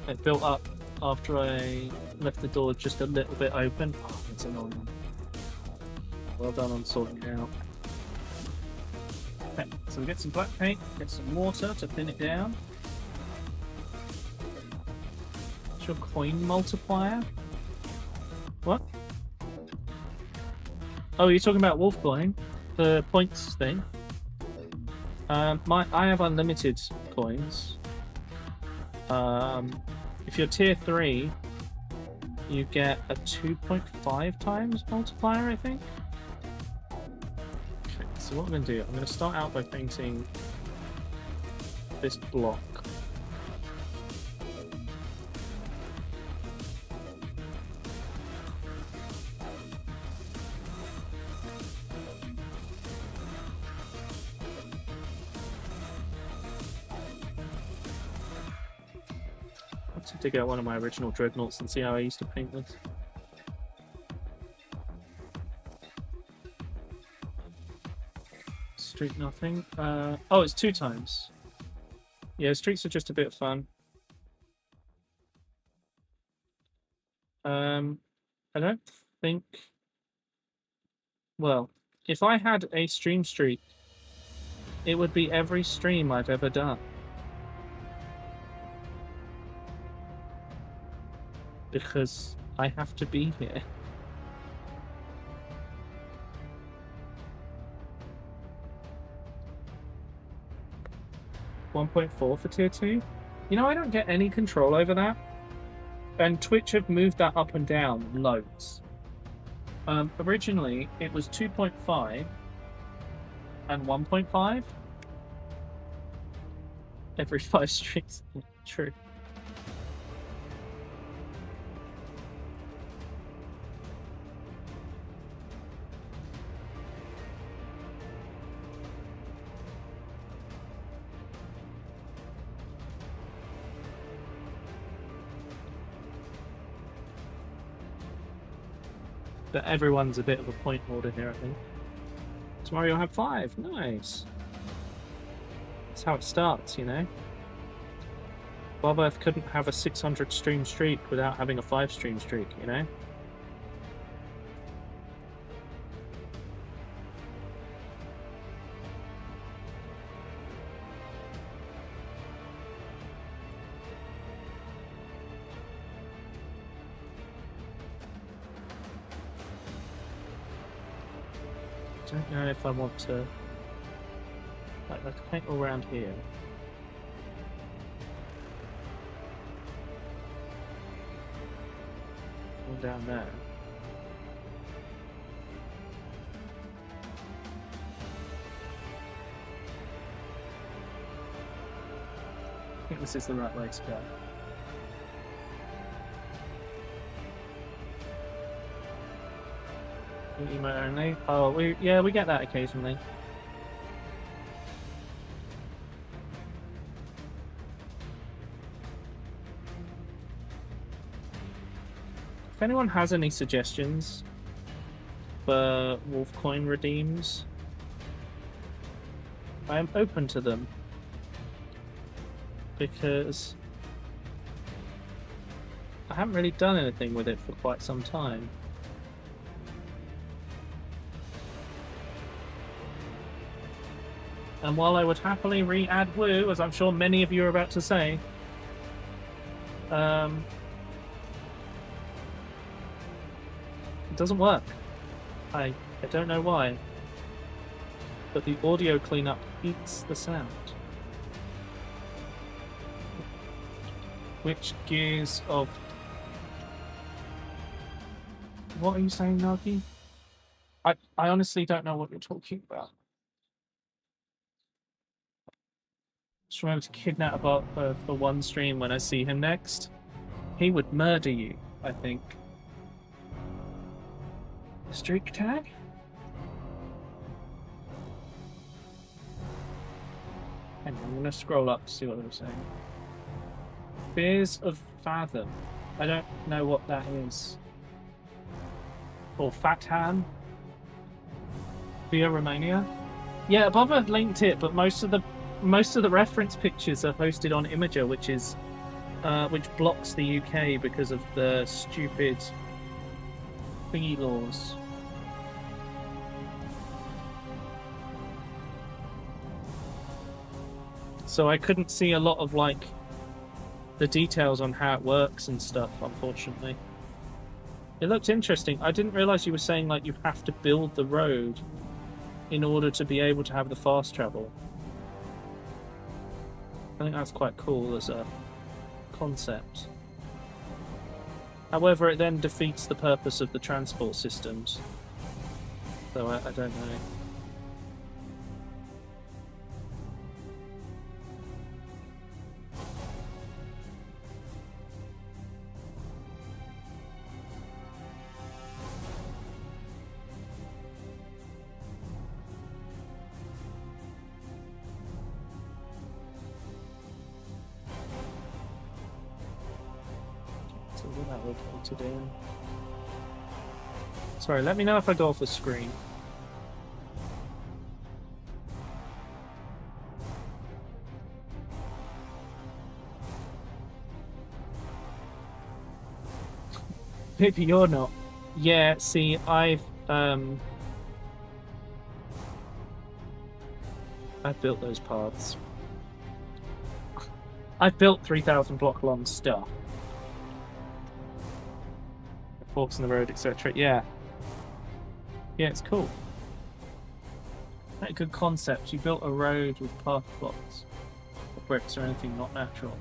It built up after I left the door just a little bit open. Oh, it's annoying. Well done on sorting it out. Okay, so we get some black paint, get some water to thin it down. What's your coin multiplier? What? Oh, you're talking about Wolf Coin? The points thing? I have unlimited coins. If you're tier 3, you get a 2.5 times multiplier, I think. Okay, so what I'm going to do, I'm going to start out by painting this block. To dig out one of my original Dreadnoughts and see how I used to paint this. Streak nothing. Oh, it's 2 times. Yeah, streaks are just a bit of fun. I don't think... Well, if I had a stream streak, it would be every stream I've ever done. Because I have to be here. $1.4 for tier 2. You know, I don't get any control over that. And Twitch have moved that up and down loads. Originally, it was 2.5 and 1.5. Every 5 streets. True. But everyone's a bit of a point holder here, I think. Tomorrow you'll have 5. Nice. That's how it starts, you know? Bob Earth couldn't have a 600 stream streak without having a 5 stream streak, you know? I don't know if I want to... Like, let's paint all around here. All down there. I think this is the right way to go. Emote only. Oh, we get that occasionally. If anyone has any suggestions for Wolf Coin redeems, I am open to them, because I haven't really done anything with it for quite some time. And while I would happily re-add Woo, as I'm sure many of you are about to say, it doesn't work. I don't know why, but the audio cleanup eats the sound. Which gears of... What are you saying, Nagi? I honestly don't know what you're talking about. Just remember to kidnap Bot for one stream when I see him next. He would murder you, I think. Streak tag? Hang on, I'm going to scroll up to see what they're saying. Fears of Fathom. I don't know what that is. Or Fatan. Via Romania. Yeah, Bob had linked it, but most of the reference pictures are hosted on Imager, which is which blocks the UK because of the stupid thingy laws. So I couldn't see a lot of like the details on how it works and stuff, unfortunately. It looked interesting. I didn't realize you were saying like you have to build the road in order to be able to have the fast travel. I think that's quite cool as a concept. However, it then defeats the purpose of the transport systems. So I don't know. To do. Sorry, let me know if I go off the screen. Maybe you're not. Yeah, see, I've built those paths. I've built 3,000 block long stuff. Forks in the road, etc. Yeah. Yeah, it's cool. Quite a good concept. You built a road with path blocks, or bricks, or anything not natural.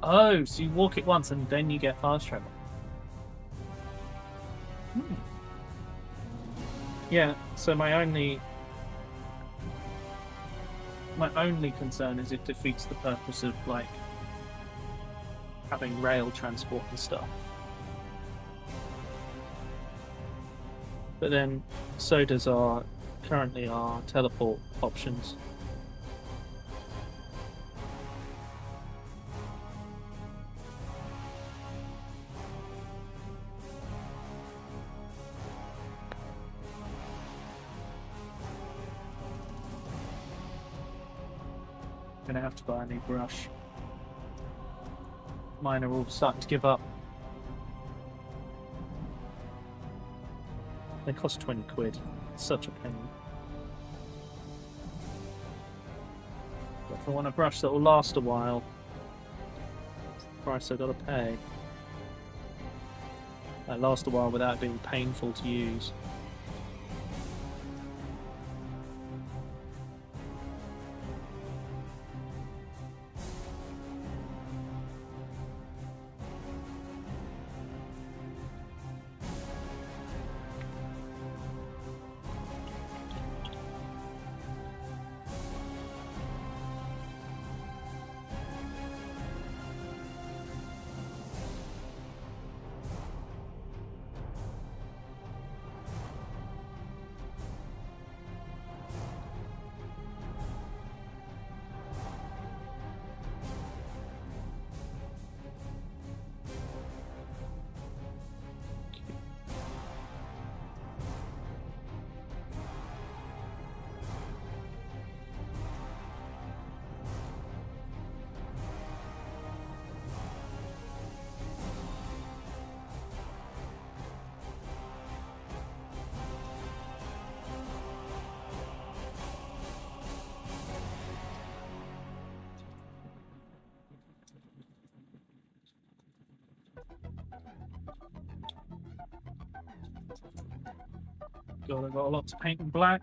Oh, so you walk it once and then you get fast travel. Yeah, so my only My only concern is it defeats the purpose of, like, having rail transport and stuff. But then, so does currently our teleport options. Gonna have to buy a new brush. Mine are all starting to give up. They cost 20 quid. It's such a pain. But if I want a brush that will last a while, it's the price I've got to pay. That last a while without being painful to use. God, I've got a lot to paint in black.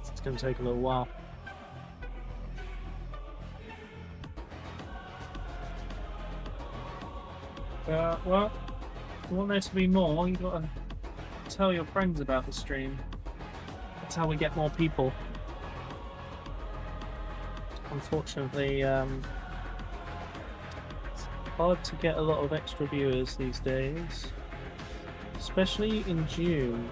It's going to take a little while. Well, if you want there to be more, you've got to tell your friends about the stream. That's how we get more people. Unfortunately, it's hard to get a lot of extra viewers these days, especially in June.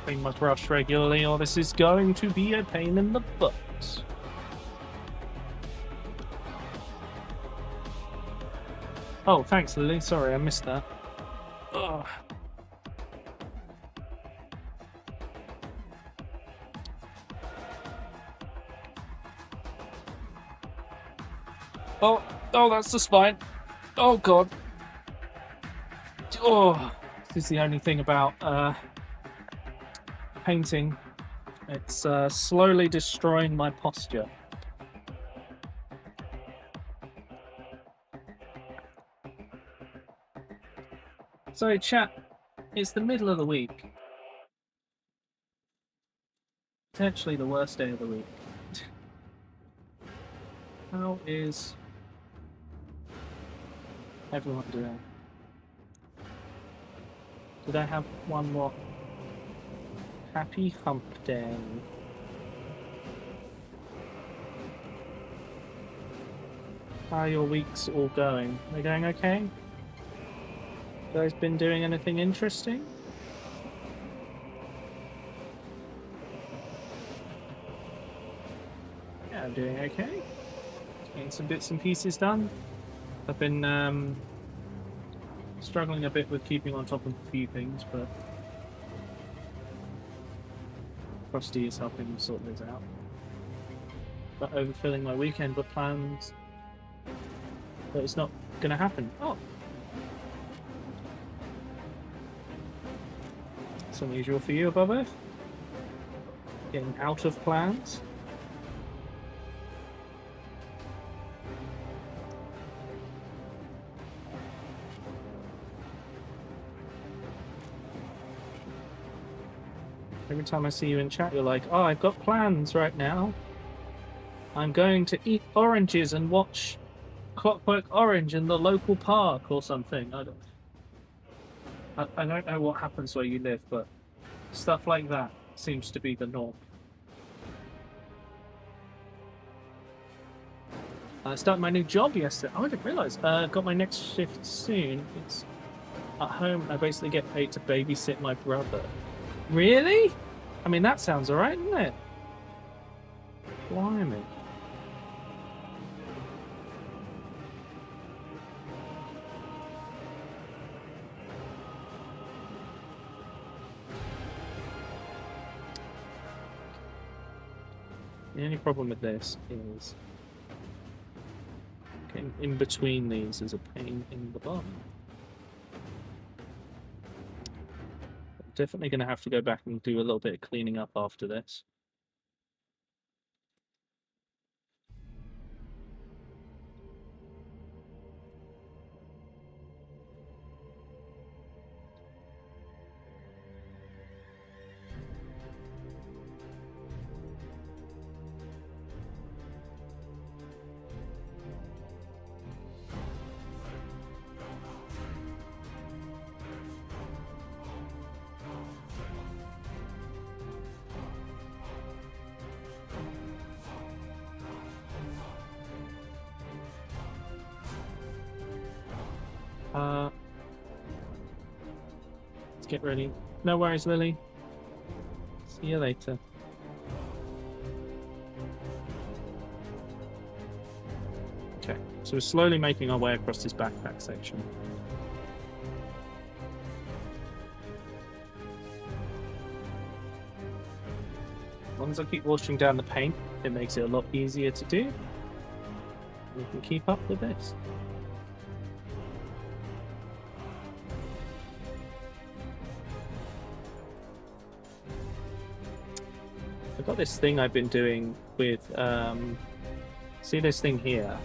Clean my brush regularly, or this is going to be a pain in the butt. Oh, thanks, Lily. Sorry, I missed that. Ugh. Oh, that's the spine. Oh, God. Oh, this is the only thing about painting. It's slowly destroying my posture. So, chat, it's the middle of the week. Potentially the worst day of the week. How is everyone doing? Did I have one more? Happy hump day. How are your weeks all going? Are they going okay? You guys been doing anything interesting? Yeah, I'm doing okay. Getting some bits and pieces done. I've been Struggling a bit with keeping on top of a few things, but Frosty is helping me sort this out. But overfilling my weekend with plans, but it's not going to happen. Oh! It's unusual for you, above Earth. Getting out of plans. Every time I see you in chat, you're like, oh, I've got plans right now. I'm going to eat oranges and watch Clockwork Orange in the local park or something. I don't know what happens where you live, but stuff like that seems to be the norm. I started my new job yesterday. Oh, I didn't realise. Got my next shift soon. It's at home. I basically get paid to babysit my brother. Really? I mean, that sounds alright, doesn't it? Blimey. The only problem with this is getting in between these is a pain in the bum. I'm definitely going to have to go back and do a little bit of cleaning up after this. Let's get ready. No worries, Lily. See you later. Okay, so we're slowly making our way across this backpack section. As long as I keep washing down the paint, it makes it a lot easier to do. We can keep up with this. I've got this thing I've been doing with, see this thing here?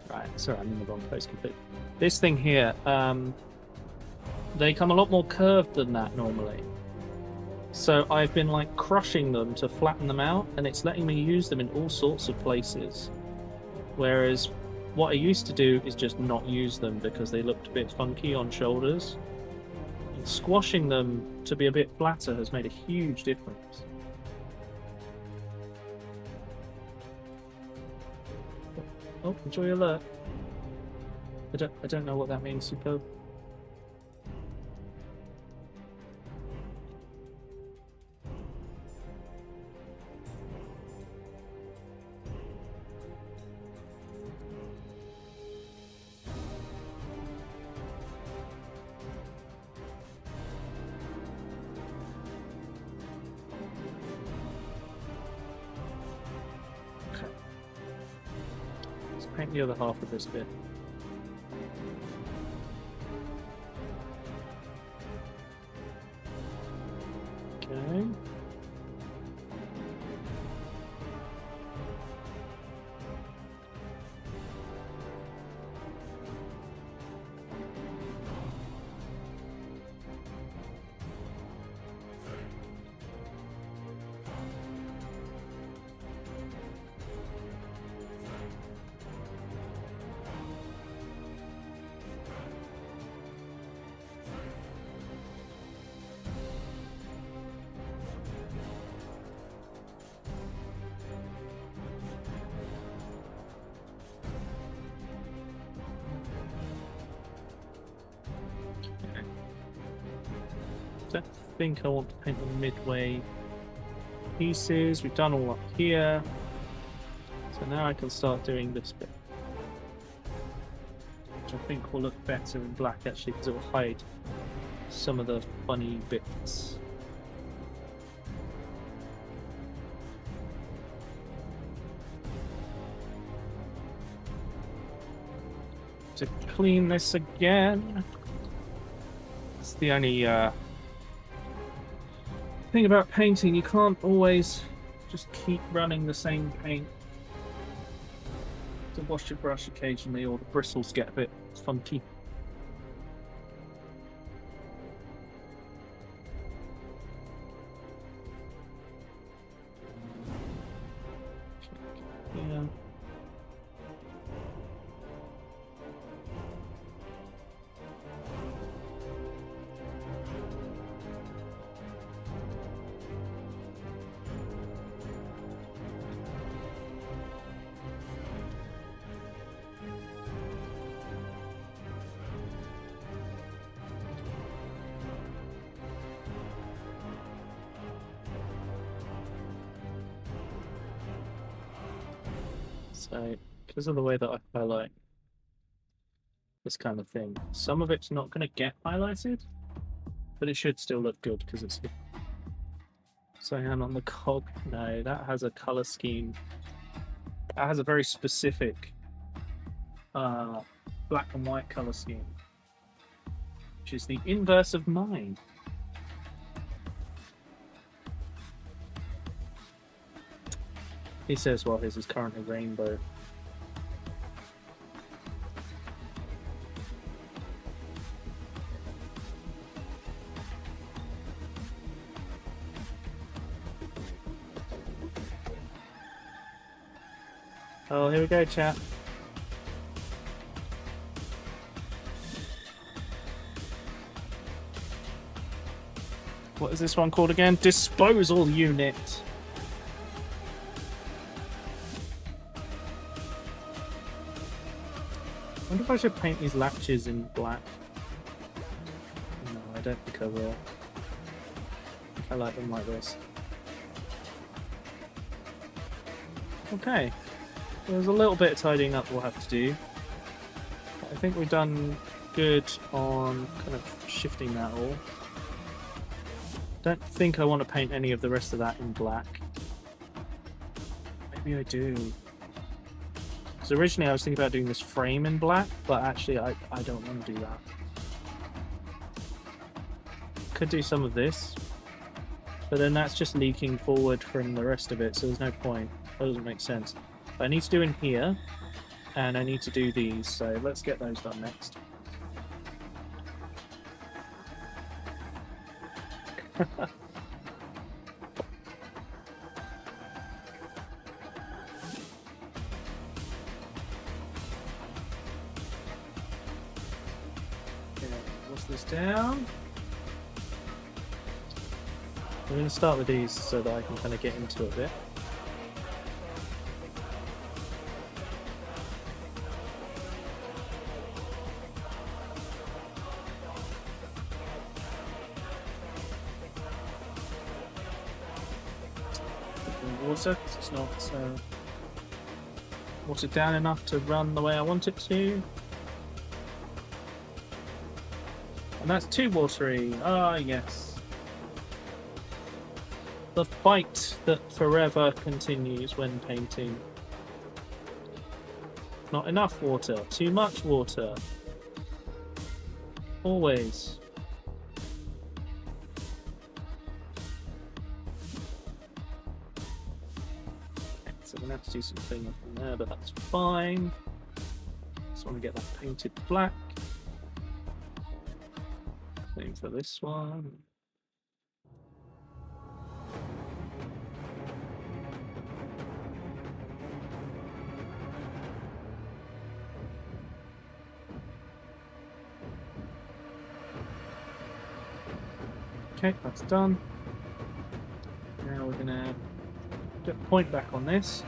Right, sorry, I'm in the wrong place completely. This thing here, they come a lot more curved than that normally. So I've been like crushing them to flatten them out, and it's letting me use them in all sorts of places. Whereas what I used to do is just not use them because they looked a bit funky on shoulders. And squashing them to be a bit flatter has made a huge difference. Oh, enjoy alert. I don't know what that means, Superb. Paint the other half of this bit. Okay. I think I want to paint the midway pieces. We've done all up here. So now I can start doing this bit. which I think will look better in black actually because it will hide some of the funny bits. To clean this again. It's the only thing about painting, you can't always just keep running the same paint. To wash your brush occasionally or the bristles get a bit funky. Yeah. So, because of the way that I highlight this kind of thing, some of it's not going to get highlighted, but it should still look good because it's. Cyan on the cog. No, that has a color scheme. That has a very specific black and white color scheme, which is the inverse of mine. He says, well, his is currently rainbow. Oh, here we go, chat. What is this one called again? Disposal unit. I wonder if I should paint these latches in black. No, I don't think I will. I like them like this. Okay. There's a little bit of tidying up we'll have to do. I think we've done good on kind of shifting that all. Don't think I want to paint any of the rest of that in black. Maybe I do. Because originally I was thinking about doing this frame in black, but actually I don't want to do that. Could do some of this, but then that's just leaking forward from the rest of it, so there's no point. That doesn't make sense. But I need to do in here, and I need to do these, so let's get those done next. What's this down? I'm going to start with these so that I can kind of get into it a bit. Water, because it's not watered down enough to run the way I want it to. And that's too watery. Ah, yes. The fight that forever continues when painting. Not enough water. Too much water. Always. So I'm going to have to do some cleaning up in there, but that's fine. Just want to get that painted black. Same for this one. Okay, that's done. Now we're going to get the point back on this.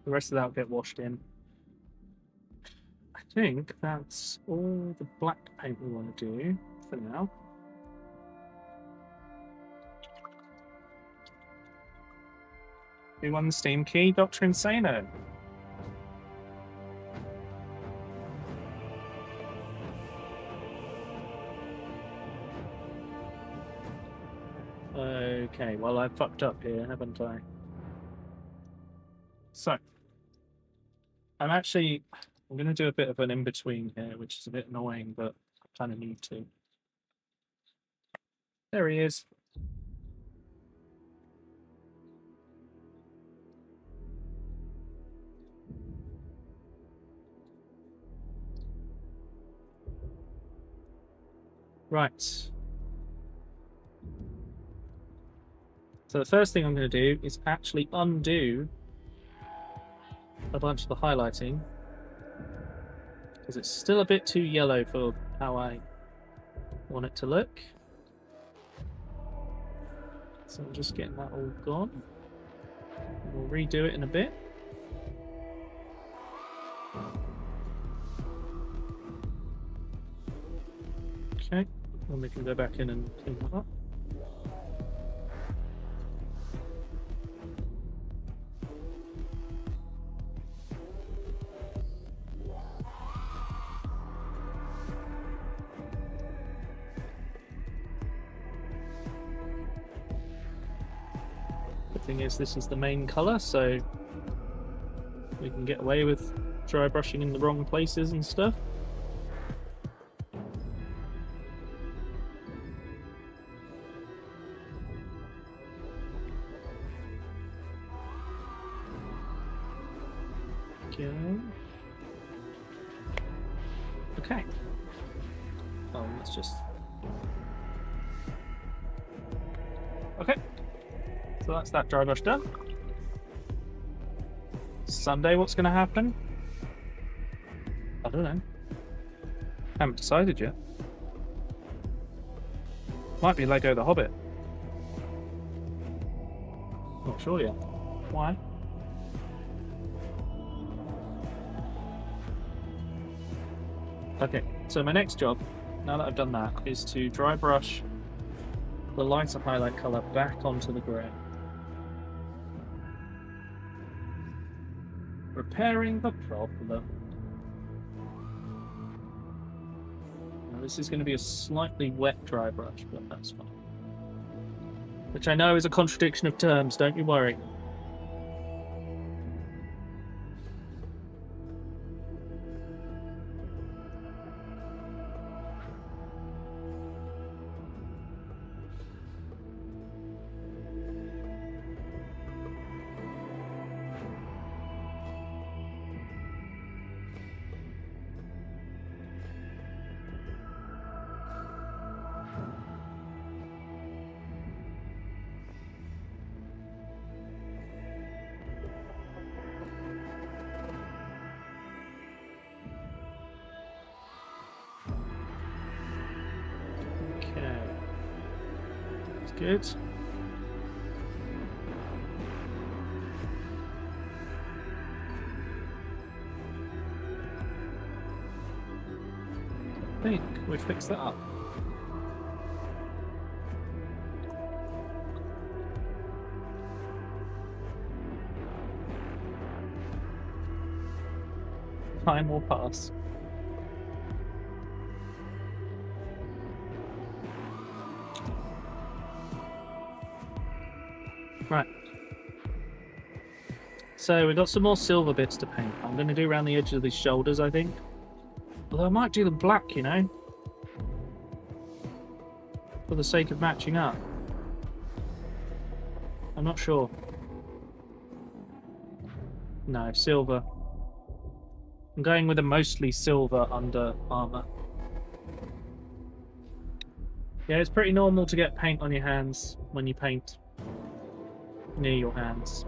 The rest of that will get washed in. I think that's all the black paint we want to do for now. Who won the Steam key? Dr. Insano. Okay, well, I fucked up here, haven't I? So, I'm going to do a bit of an in-between here, which is a bit annoying, but I kind of need to. There he is. Right. So the first thing I'm going to do is actually undo a bunch of the highlighting, because it's still a bit too yellow for how I want it to look. So I'm just getting that all gone. We'll redo it in a bit. Okay, then we can go back in and clean that up. The thing is, this is the main colour, so we can get away with dry brushing in the wrong places and stuff. Okay. Oh, let's just... Okay. So that's that dry brush done. Sunday, what's going to happen? I don't know. Haven't decided yet. Might be Lego the Hobbit. Not sure yet. Why? Okay, so my next job, now that I've done that, is to dry brush the lighter highlight colour back onto the grey. Repairing the problem. Now this is going to be a slightly wet dry brush, but that's fine. Which I know is a contradiction of terms, don't you worry. Good. I think we fixed that up. Time will pass. Right. So we've got some more silver bits to paint. I'm going to do around the edges of these shoulders, I think. Although I might do them black, you know. For the sake of matching up. I'm not sure. No, silver. I'm going with a mostly silver under armor. Yeah, it's pretty normal to get paint on your hands when you paint near your hands.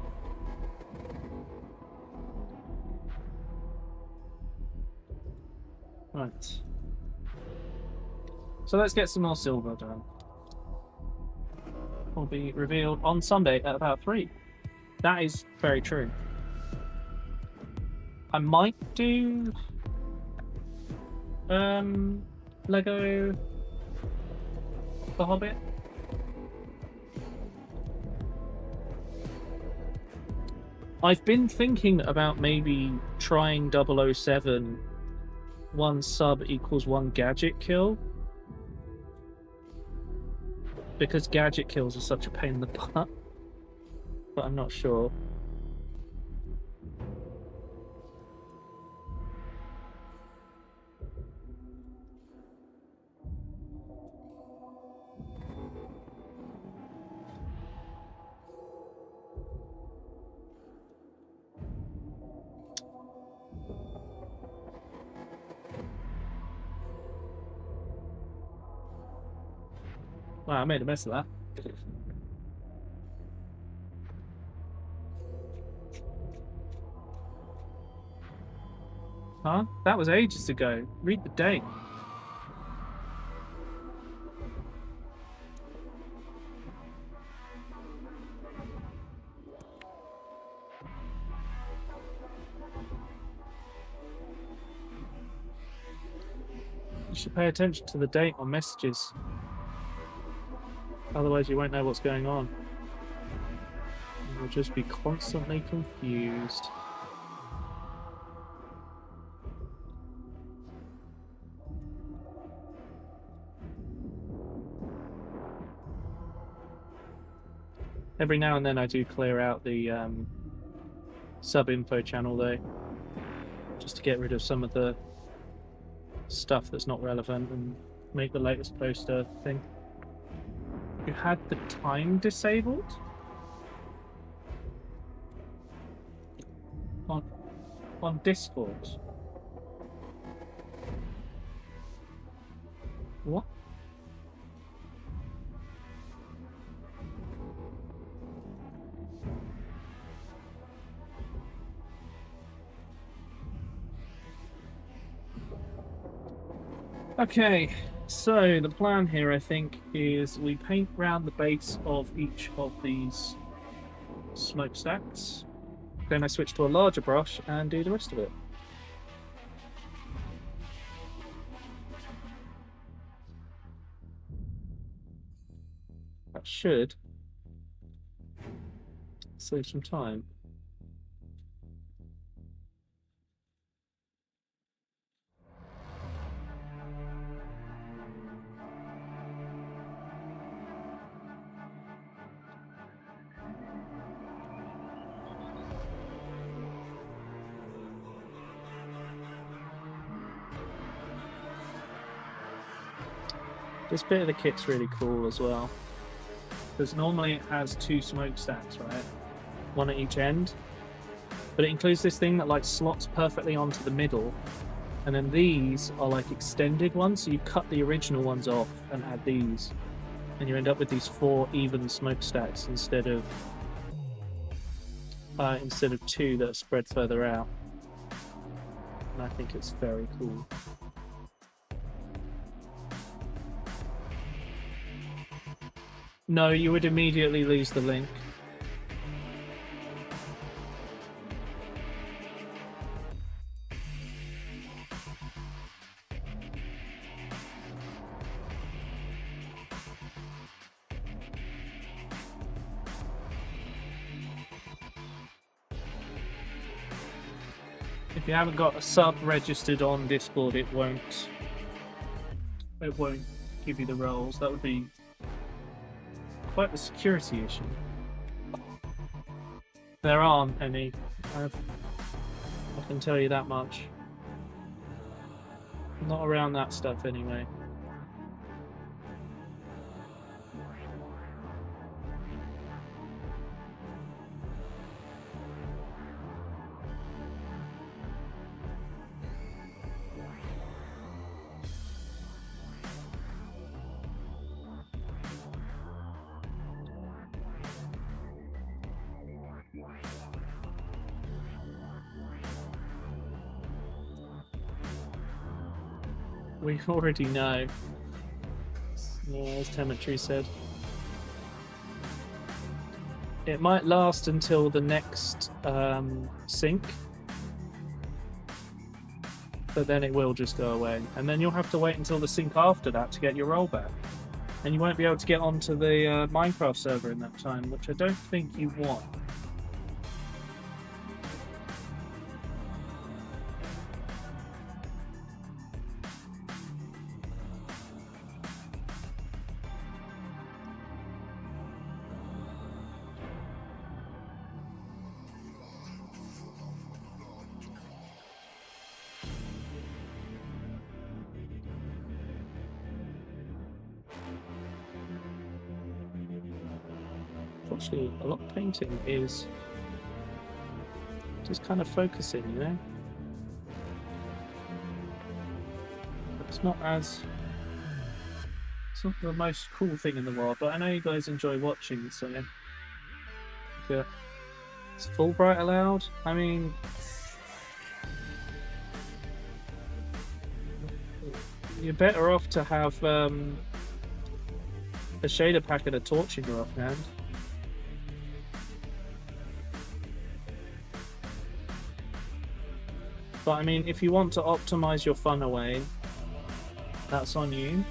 Right. So let's get some more silver done. Will be revealed on Sunday at about 3. That is very true. I might do Lego The Hobbit. I've been thinking about maybe trying 007 1 sub equals 1 gadget kill. Because gadget kills are such a pain in the butt. But I'm not sure. Wow, I made a mess of that. Huh? That was ages ago. Read the date. You should pay attention to the date on messages. Otherwise you won't know what's going on. You'll just be constantly confused. Every now and then I do clear out the sub-info channel though, just to get rid of some of the stuff that's not relevant and make the latest poster thing. You had the time disabled? On Discord? What? Okay, so the plan here, I think, is we paint round the base of each of these smokestacks. Then I switch to a larger brush and do the rest of it. That should save some time. This bit of the kit's really cool as well, because normally it has 2 smokestacks, right? 1 at each end, but it includes this thing that like slots perfectly onto the middle, and then these are like extended ones, so you cut the original ones off and add these, and you end up with these 4 even smokestacks instead of 2 that are spread further out. And I think it's very cool. No, you would immediately lose the link. If you haven't got a sub registered on Discord, it won't give you the roles. That would be quite the security issue. There aren't any. I can tell you that much. Not around that stuff anyway. We already know. Yeah, as Temetry said. It might last until the next sync, but then it will just go away. And then you'll have to wait until the sync after that to get your roll back. And you won't be able to get onto the Minecraft server in that time, which I don't think you want. Unfortunately, a lot of painting is just kind of focusing, you know? It's not it's not the most cool thing in the world, but I know you guys enjoy watching, so yeah. Is Fulbright allowed? I mean, you're better off to have a shader pack and a torch in your offhand. But I mean, if you want to optimize your fun away, that's on you.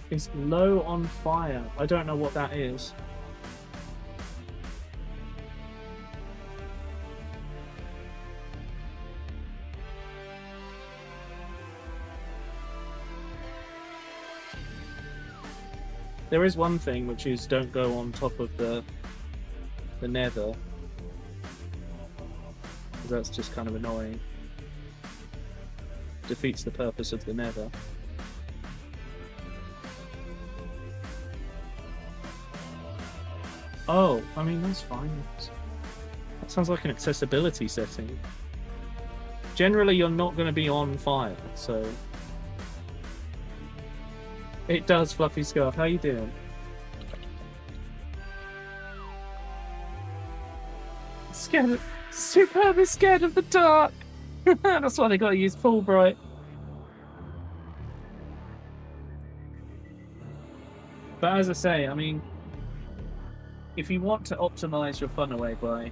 It's low on fire. I don't know what that is. There is one thing, which is don't go on top of the nether. That's just kind of annoying. Defeats the purpose of the nether. Oh, I mean, that's fine. That sounds like an accessibility setting. Generally, you're not going to be on fire, so... It does, Fluffy Scarf. How you doing? Scared of... Superb is scared of the dark! That's why they gotta use Fulbright. But as I say, I mean, if you want to optimize your fun away by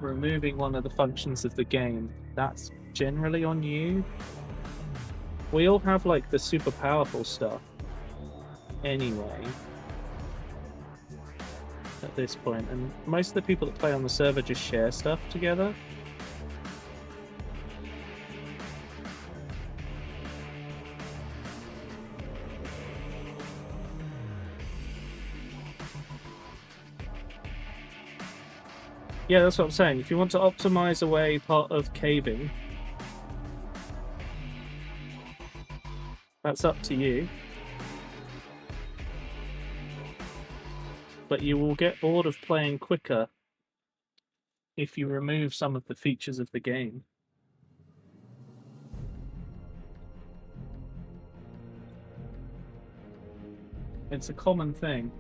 removing one of the functions of the game, that's generally on you. We all have, like, the super powerful stuff anyway at this point, and most of the people that play on the server just share stuff together. Yeah, that's what I'm saying. If you want to optimize away part of caving, that's up to you. But you will get bored of playing quicker if you remove some of the features of the game. It's a common thing.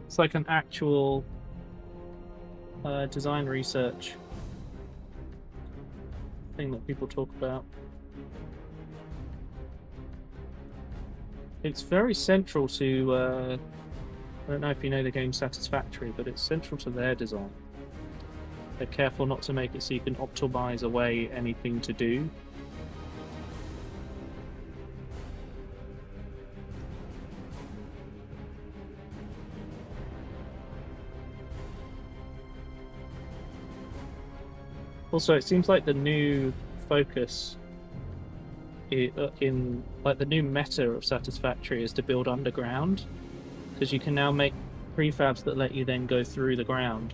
It's like an actual design research thing that people talk about. It's very central to I don't know if you know the game Satisfactory, but it's central to their design. They're careful not to make it so you can optimize away anything to do. Also, it seems like the new focus in like the new meta of Satisfactory is to build underground. Because you can now make prefabs that let you then go through the ground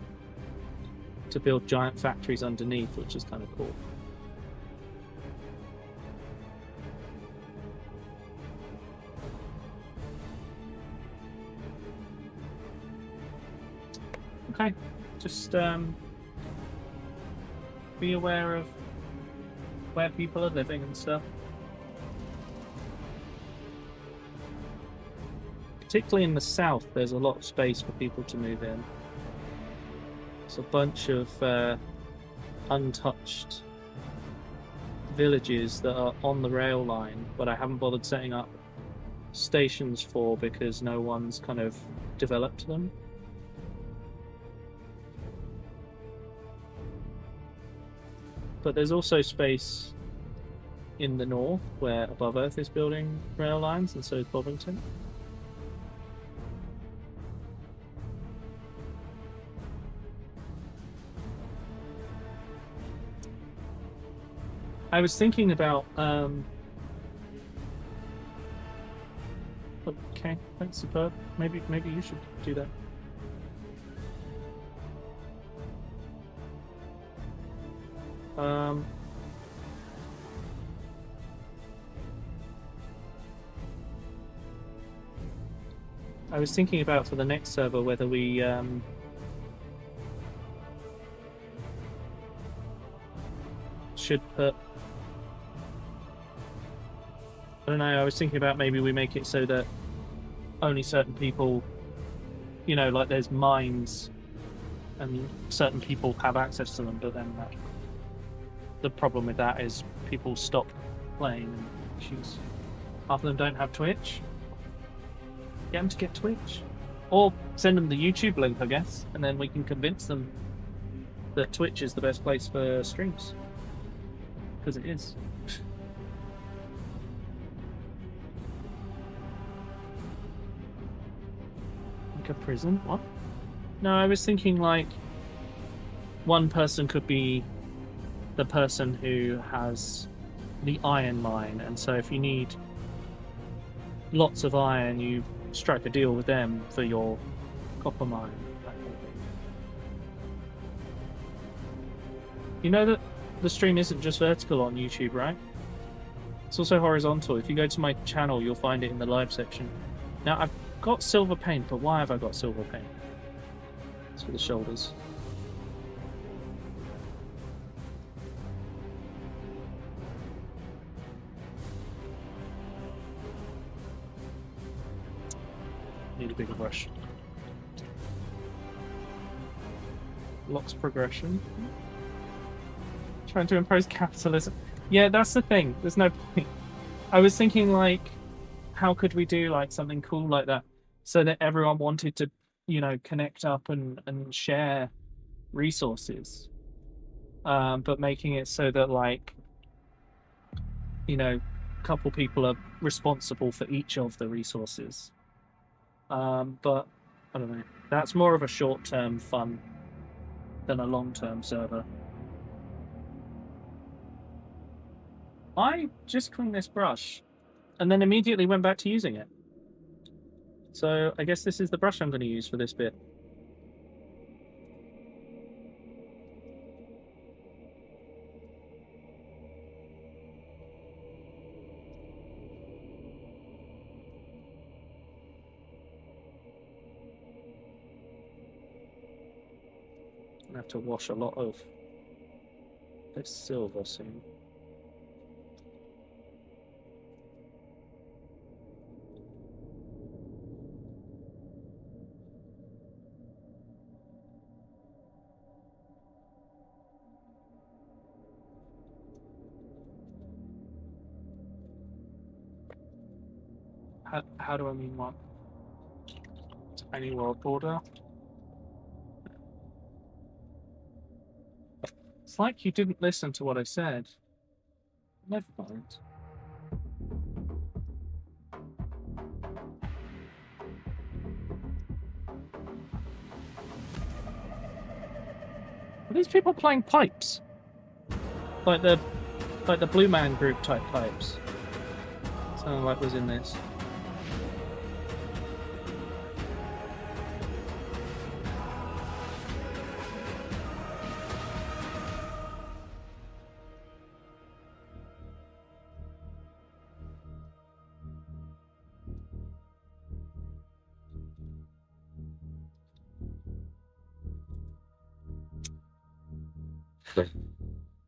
to build giant factories underneath, which is kind of cool. Okay, just be aware of where people are living and stuff. Particularly in the south, there's a lot of space for people to move in. It's a bunch of untouched villages that are on the rail line, but I haven't bothered setting up stations for because no one's kind of developed them. but there's also space in the north where Above Earth is building rail lines, and so is Bovington. I was thinking about okay, thanks, Superb. Maybe you should do that. I was thinking about for the next server whether we should put. I don't know. I was thinking about maybe we make it so that only certain people, you know, like there's mines, and certain people have access to them. But then the problem with that is people stop playing and choose. Half of them don't have Twitch. Get them to get Twitch, or send them the YouTube link, I guess, and then we can convince them that Twitch is the best place for streams, because it is. Like a prison? What? No, I was thinking like one person could be the person who has the iron mine, and so if you need lots of iron, you strike a deal with them for your copper mine. That kind of thing. You know that the stream isn't just vertical on YouTube, right? It's also horizontal. If you go to my channel, you'll find it in the live section. Now, I've got silver paint, but why have I got silver paint? It's for the shoulders. Need a bigger brush. Locks progression. Trying to impose capitalism. Yeah, that's the thing. There's no point. I was thinking, like, how could we do like something cool like that so that everyone wanted to, you know, connect up and share resources, but making it so that, like, you know, a couple people are responsible for each of the resources. But I don't know. That's more of a short-term fun than a long-term server. I just cleaned this brush and then immediately went back to using it. So I guess this is the brush I'm going to use for this bit. I have to wash a lot of this silver soon. How do I mean what? Tiny world border. It's like you didn't listen to what I said. Never mind. Are these people playing pipes? Like the Blue Man Group type pipes. Sounded like was in this.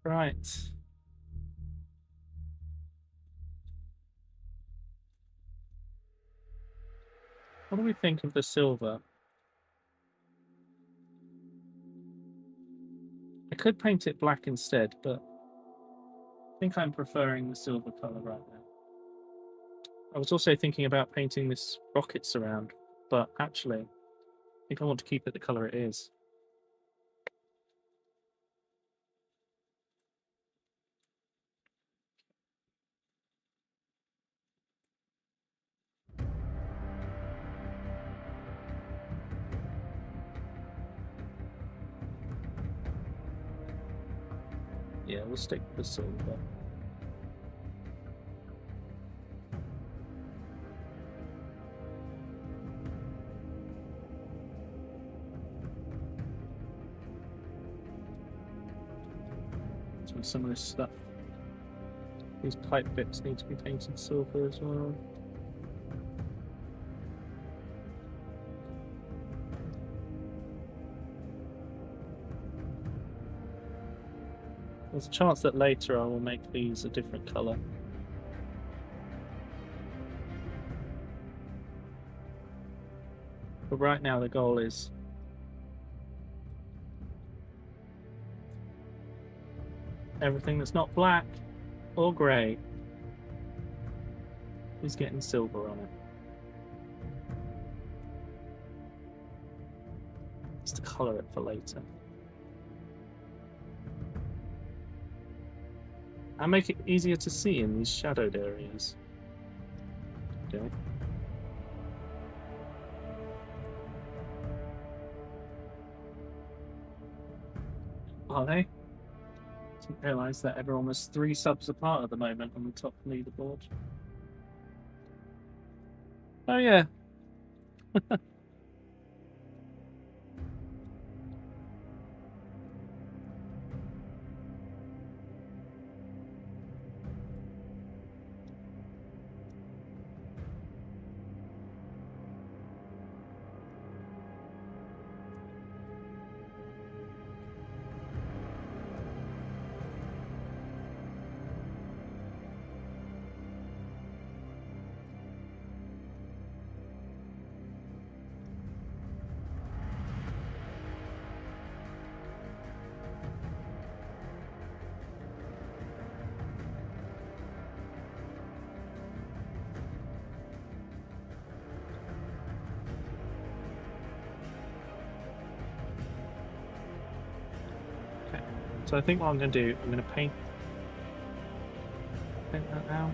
Right. What do we think of the silver? I could paint it black instead, but I think I'm preferring the silver color right now. I was also thinking about painting this rocket surround, but actually, I think I want to keep it the color it is. Yeah, we'll stick with the silver. So some of this stuff, these pipe bits need to be painted silver as well. There's a chance that later I will make these a different colour. But right now the goal is everything that's not black or grey is getting silver on it. Just to colour it for later. And make it easier to see in these shadowed areas. Okay. Are they? Didn't realise that everyone was 3 subs apart at the moment on the top leaderboard. Oh yeah. So I think what I'm going to do, I'm going to paint that now.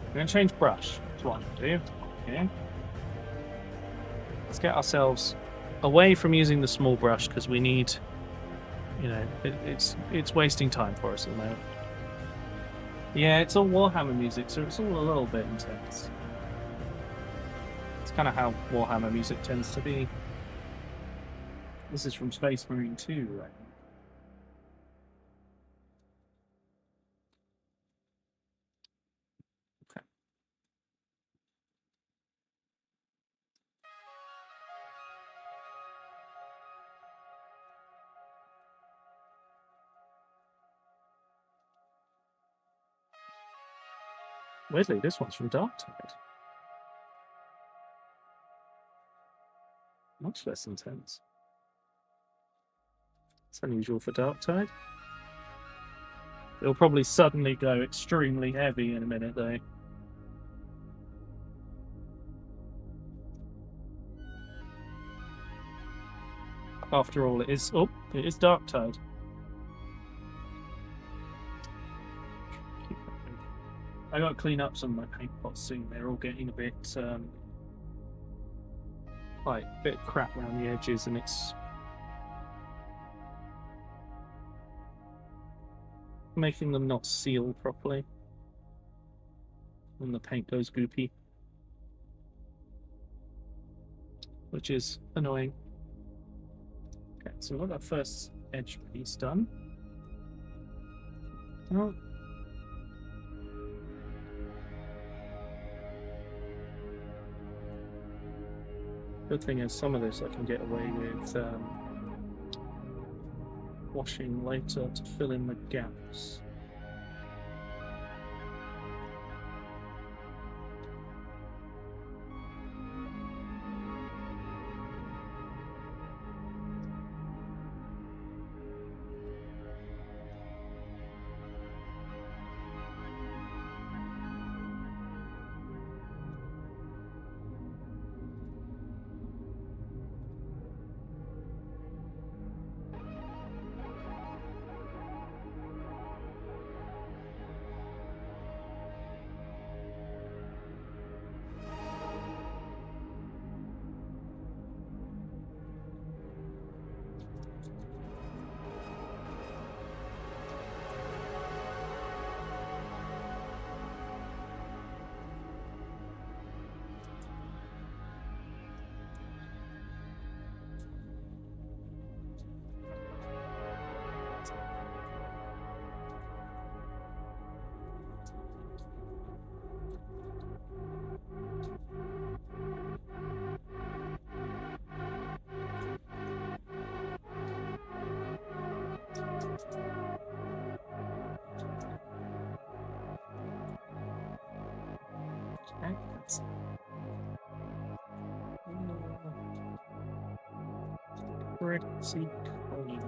I'm going to change brush. That's what I'm going to do. Okay. Let's get ourselves away from using the small brush because we need, you know, it's wasting time for us at the moment. Yeah, it's all Warhammer music, so it's all a little bit intense. It's kind of how Warhammer music tends to be. This is from Space Marine 2, right? Weirdly, this one's from Darktide. Much less intense. It's unusual for Darktide. It'll probably suddenly go extremely heavy in a minute, though. After all, it is Darktide. I got to clean up some of my paint pots soon. They're all getting a bit, like, a bit crap around the edges, and it's making them not seal properly. And the paint goes goopy, which is annoying. Okay, so we've got that first edge piece done. Oh. Good thing is some of this I can get away with washing later to fill in the gaps. Okay, that's pretty clean.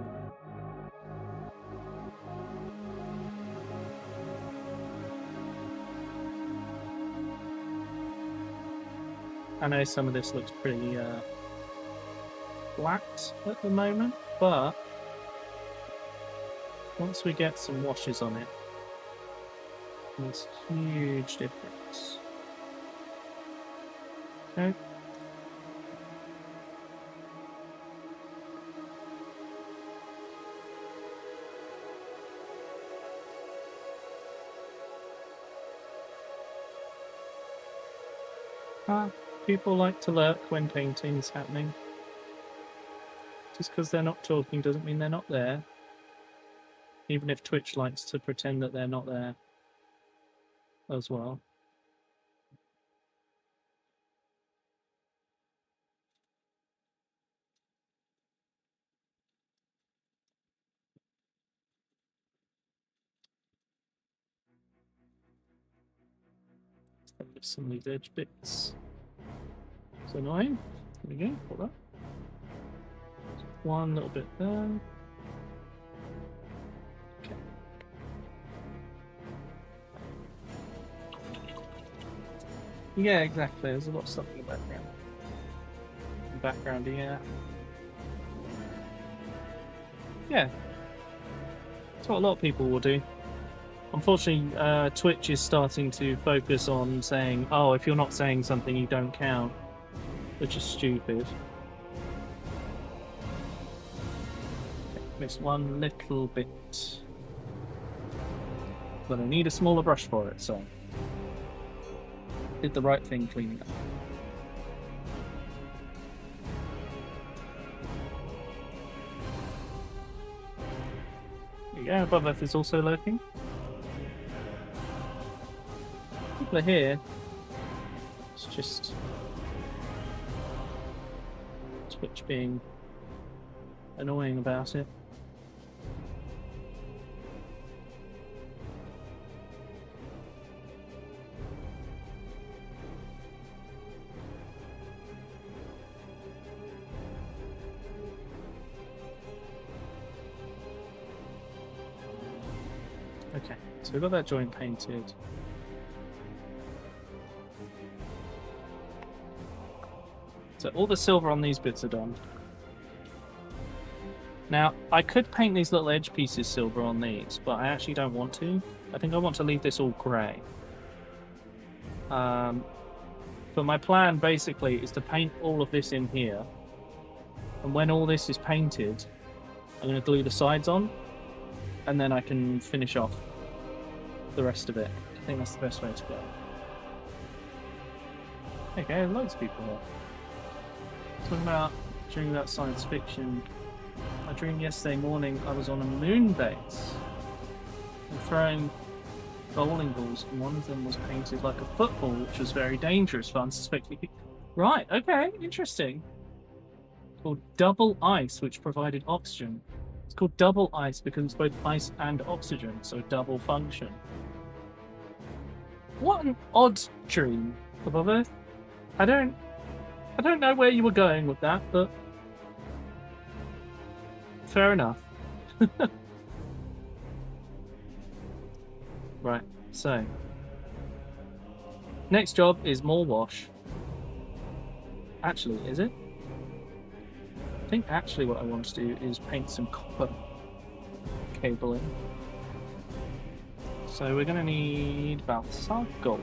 I know some of this looks pretty flat at the moment, but once we get some washes on it, there's a huge difference. Okay. People like to lurk when painting's happening. Just because they're not talking doesn't mean they're not there. Even if Twitch likes to pretend that they're not there as well. Some of these edge bits. It's annoying. There we go, hold up. One little bit there. Okay. Yeah, exactly. There's a lot of stuff in the background. Yeah. Yeah. That's what a lot of people will do. Unfortunately, Twitch is starting to focus on saying, oh, if you're not saying something, you don't count. Which is stupid. Missed one little bit. But I need a smaller brush for it, so... did the right thing cleaning up. There you go, above Earth is also lurking. People are here. It's just... Twitch being annoying about it. Okay, so we've got that joint painted. So all the silver on these bits are done. Now, I could paint these little edge pieces silver on these, but I actually don't want to. I think I want to leave this all grey. But my plan basically is to paint all of this in here. And when all this is painted, I'm going to glue the sides on. And then I can finish off the rest of it. I think that's the best way to go. Okay, loads of people here. Talking about dreaming about science fiction. I dreamed yesterday morning I was on a moon base and throwing bowling balls, and one of them was painted like a football, which was very dangerous for unsuspecting people. Right, okay, interesting. It's called double ice, which provided oxygen. It's called double ice because it's both ice and oxygen, so double function. What an odd dream, above Earth. I don't know where you were going with that, but fair enough. Right, so next job is more wash. Actually, is it? I think actually what I want to do is paint some copper cabling. So we're going to need Balthasar gold.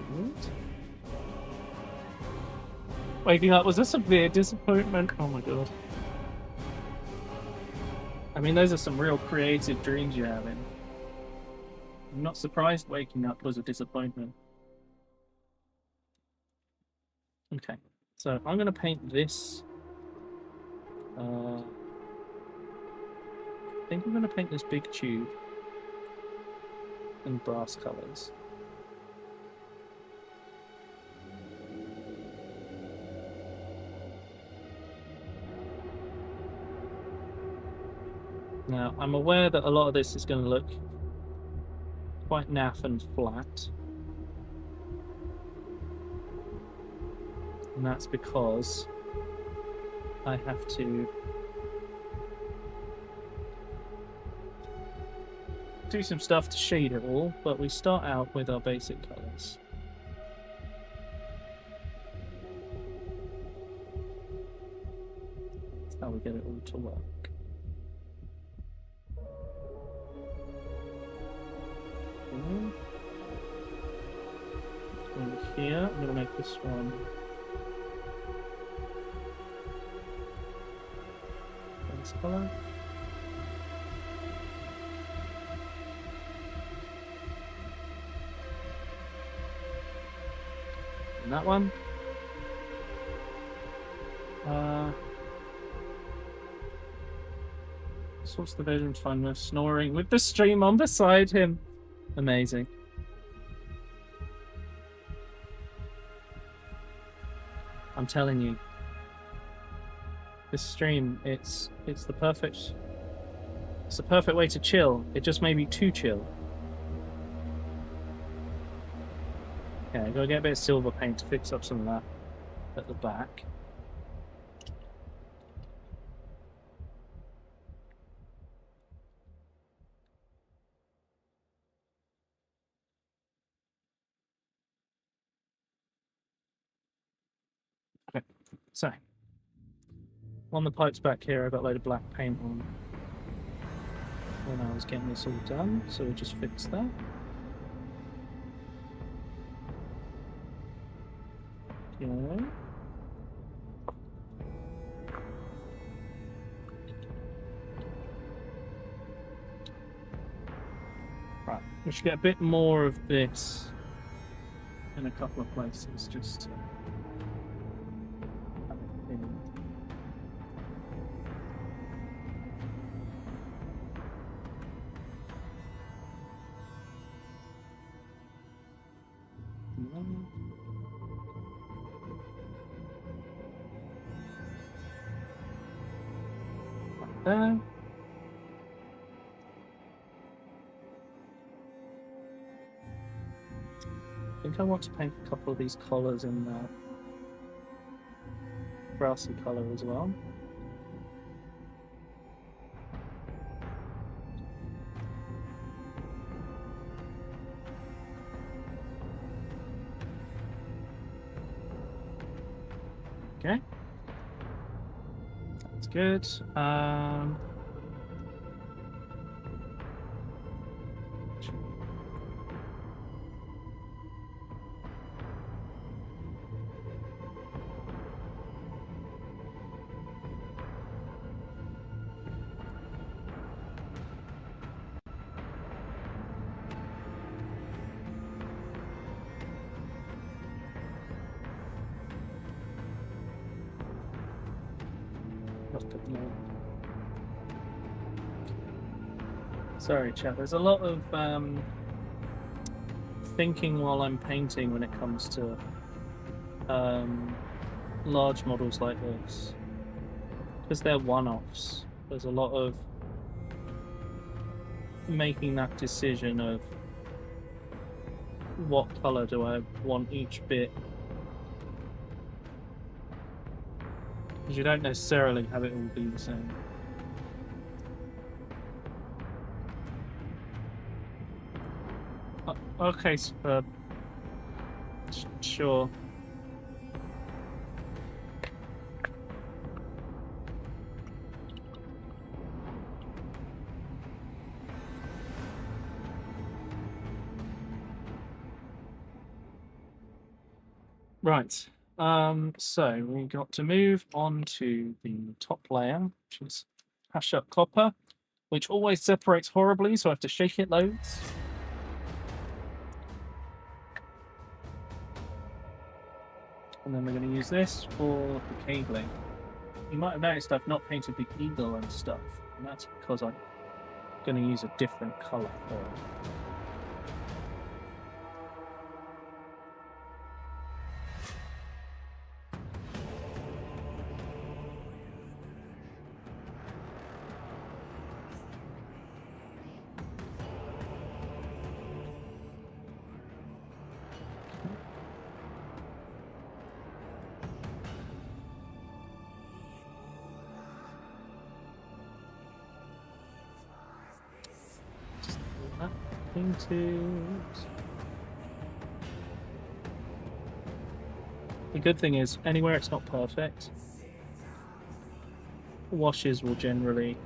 Waking up was a severe disappointment. Oh my god. I mean, those are some real creative dreams you're having. I'm not surprised waking up was a disappointment. Okay, so I'm going to paint this. I think I'm going to paint this big tube in brass colours. Now, I'm aware that a lot of this is going to look quite naff and flat. And that's because I have to do some stuff to shade it all, but we start out with our basic colours. That's how we get it all to work. Okay. Over here, I'm going to make this one this colour. And that one. So what's the vision fun with snoring with the stream on beside him? Amazing. I'm telling you, this stream, it's the perfect way to chill. It just made me too chill. Okay, I gotta get a bit of silver paint to fix up some of that at the back. Okay, so on the pipes back here, I got a load of black paint on when I was getting this all done, so we'll just fix that. Okay. Right, we should get a bit more of this in a couple of places, just to have it in. Right there. I think I want to paint a couple of these collars in that grassy colour as well. Okay. That's good. Sorry, chat. There's a lot of thinking while I'm painting when it comes to large models like this. Because they're one-offs. There's a lot of making that decision of what colour do I want each bit. Because you don't necessarily have it all be the same. Okay, sure. Right. So we got to move on to the top layer, which is hash up copper, which always separates horribly, so I have to shake it loads. And then we're going to use this for the cabling. You might have noticed I've not painted the eagle and stuff, and that's because I'm going to use a different colour for it. Painted. The good thing is, anywhere it's not perfect, washes will generally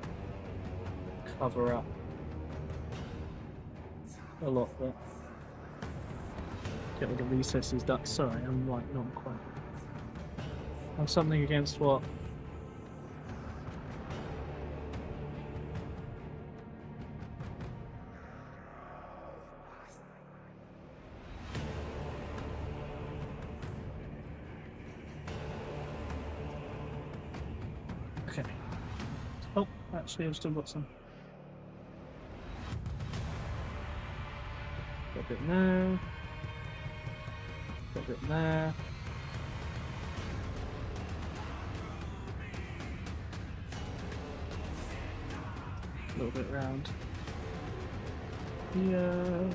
cover up a lot of it. Get all the recesses done. Sorry, I'm like not quite. I have something against what? Okay. Oh, actually, I've still got some. Got a bit there. Got a bit there. A little bit round. Yeah.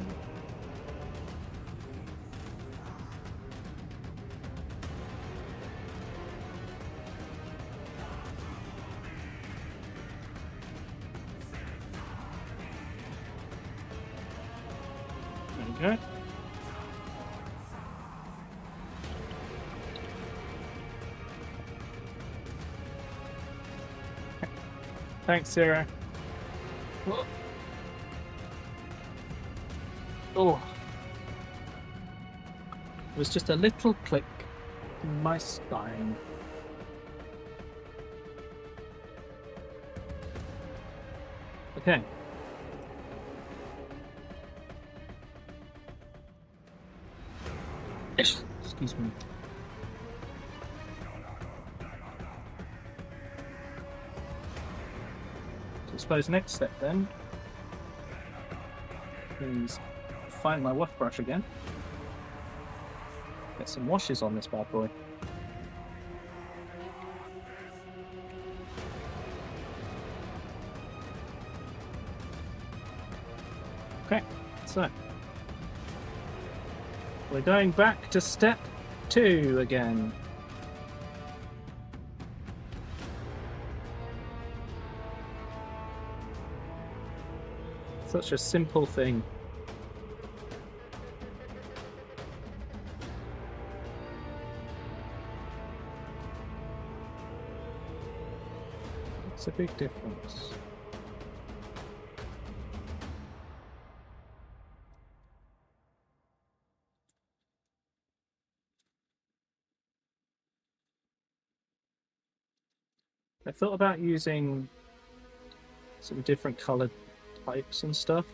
There we go. Thanks, Sarah. Oh. It was just a little click in my spine. Okay. Excuse me. So I suppose next step then is find my wash brush again. Get some washes on this bad boy. Okay, so we're going back to step 2 again. Such a simple thing. It's a big difference. I thought about using some different colored types and stuff,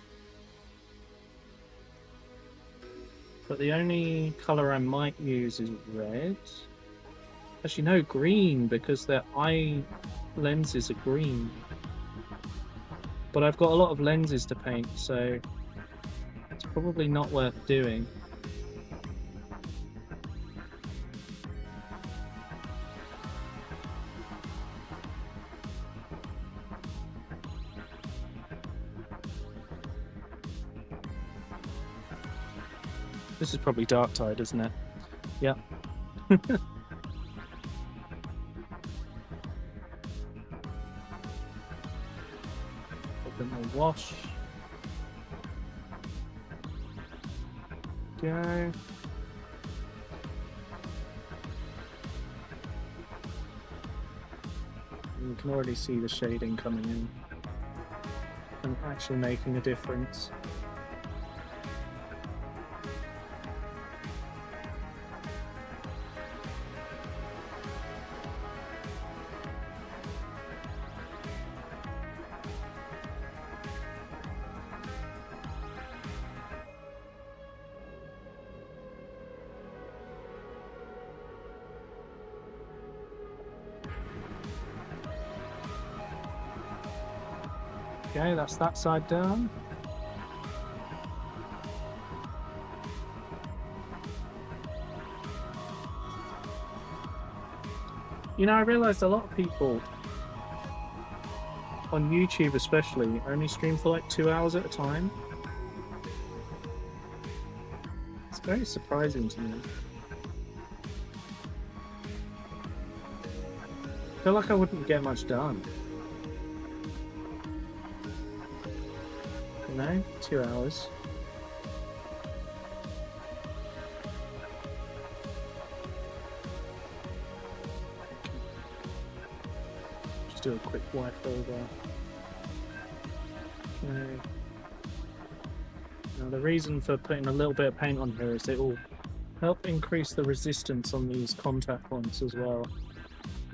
but the only color I might use is red. Actually, no, green, because their eye lenses are green. But I've got a lot of lenses to paint, so it's probably not worth doing. This is probably dark tide, isn't it? Yeah. Open the wash. Go. You can already see the shading coming in and actually making a difference. Okay, that's that side done. You know, I realised a lot of people on YouTube especially only stream for like 2 hours at a time. It's very surprising to me. I feel like I feel like I wouldn't get much done. know, 2 hours. Just do a quick wipe over. Okay. Now the reason for putting a little bit of paint on here is it will help increase the resistance on these contact points as well,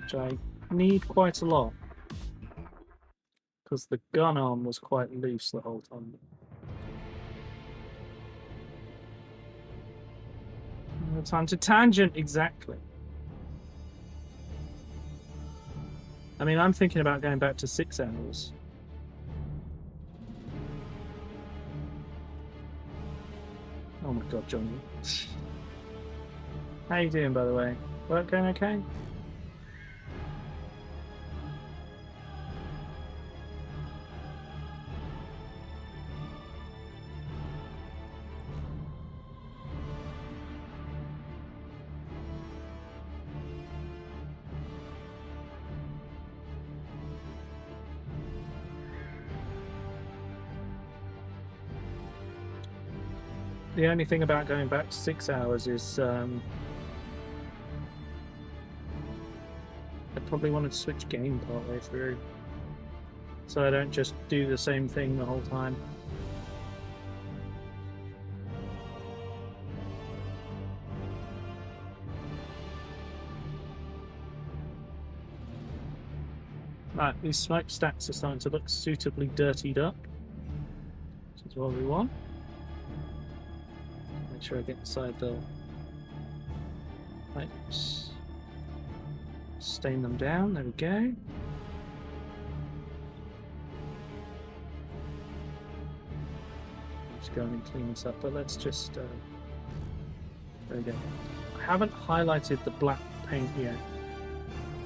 which I need quite a lot because the gun arm was quite loose the whole time. Time to tangent, exactly. I mean, I'm thinking about going back to 6 hours. Oh my god, Johnny. How you doing, by the way? Work going okay? The only thing about going back to 6 hours is I probably wanted to switch game partway through, so I don't just do the same thing the whole time. Right, these smokestacks are starting to look suitably dirtied up, which is what we want. Make sure I get inside the pipes. Stain them down, there we go. Let's go and clean this up, but let's just there we go. I haven't highlighted the black paint yet.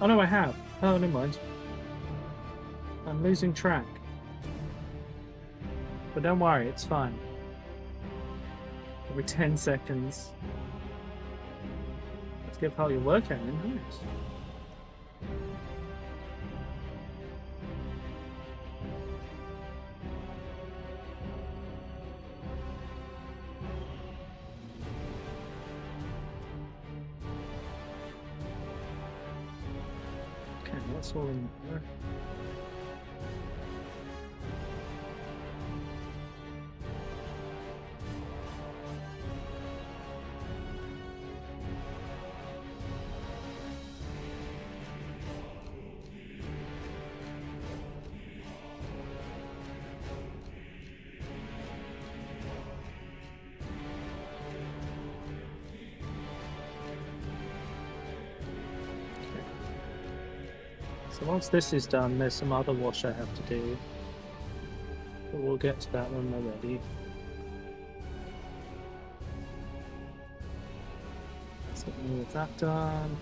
Oh no, I have. Oh, never mind. I'm losing track. But don't worry, it's fine. Every 10 seconds. Let's get part of your workout in. Nice. Okay, that's all in there. So once this is done, there's some other wash I have to do. But we'll get to that when we're ready. Let's get all of that done.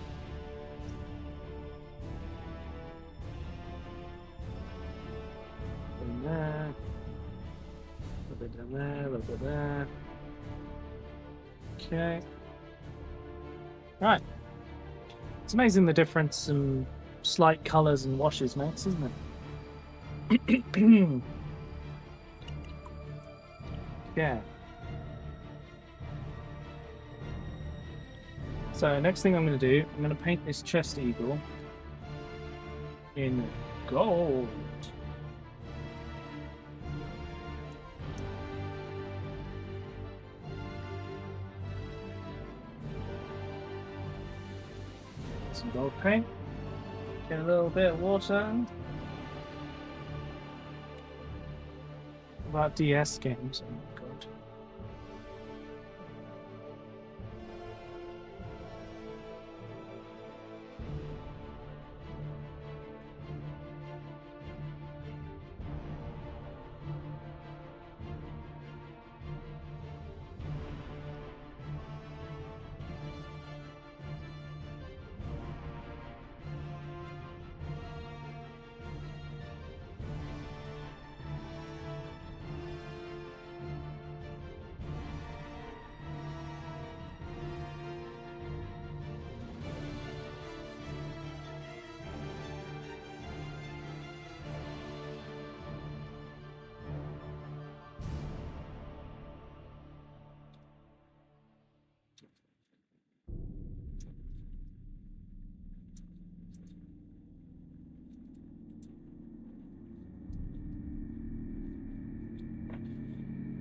In there. A little bit down there, a little bit there. Okay. Right. It's amazing the difference in slight colours and washes makes, isn't it? Yeah. So next thing I'm going to do, I'm going to paint this chest eagle in gold. Some gold paint. Get a little bit of water. What about DS games? Oh my god.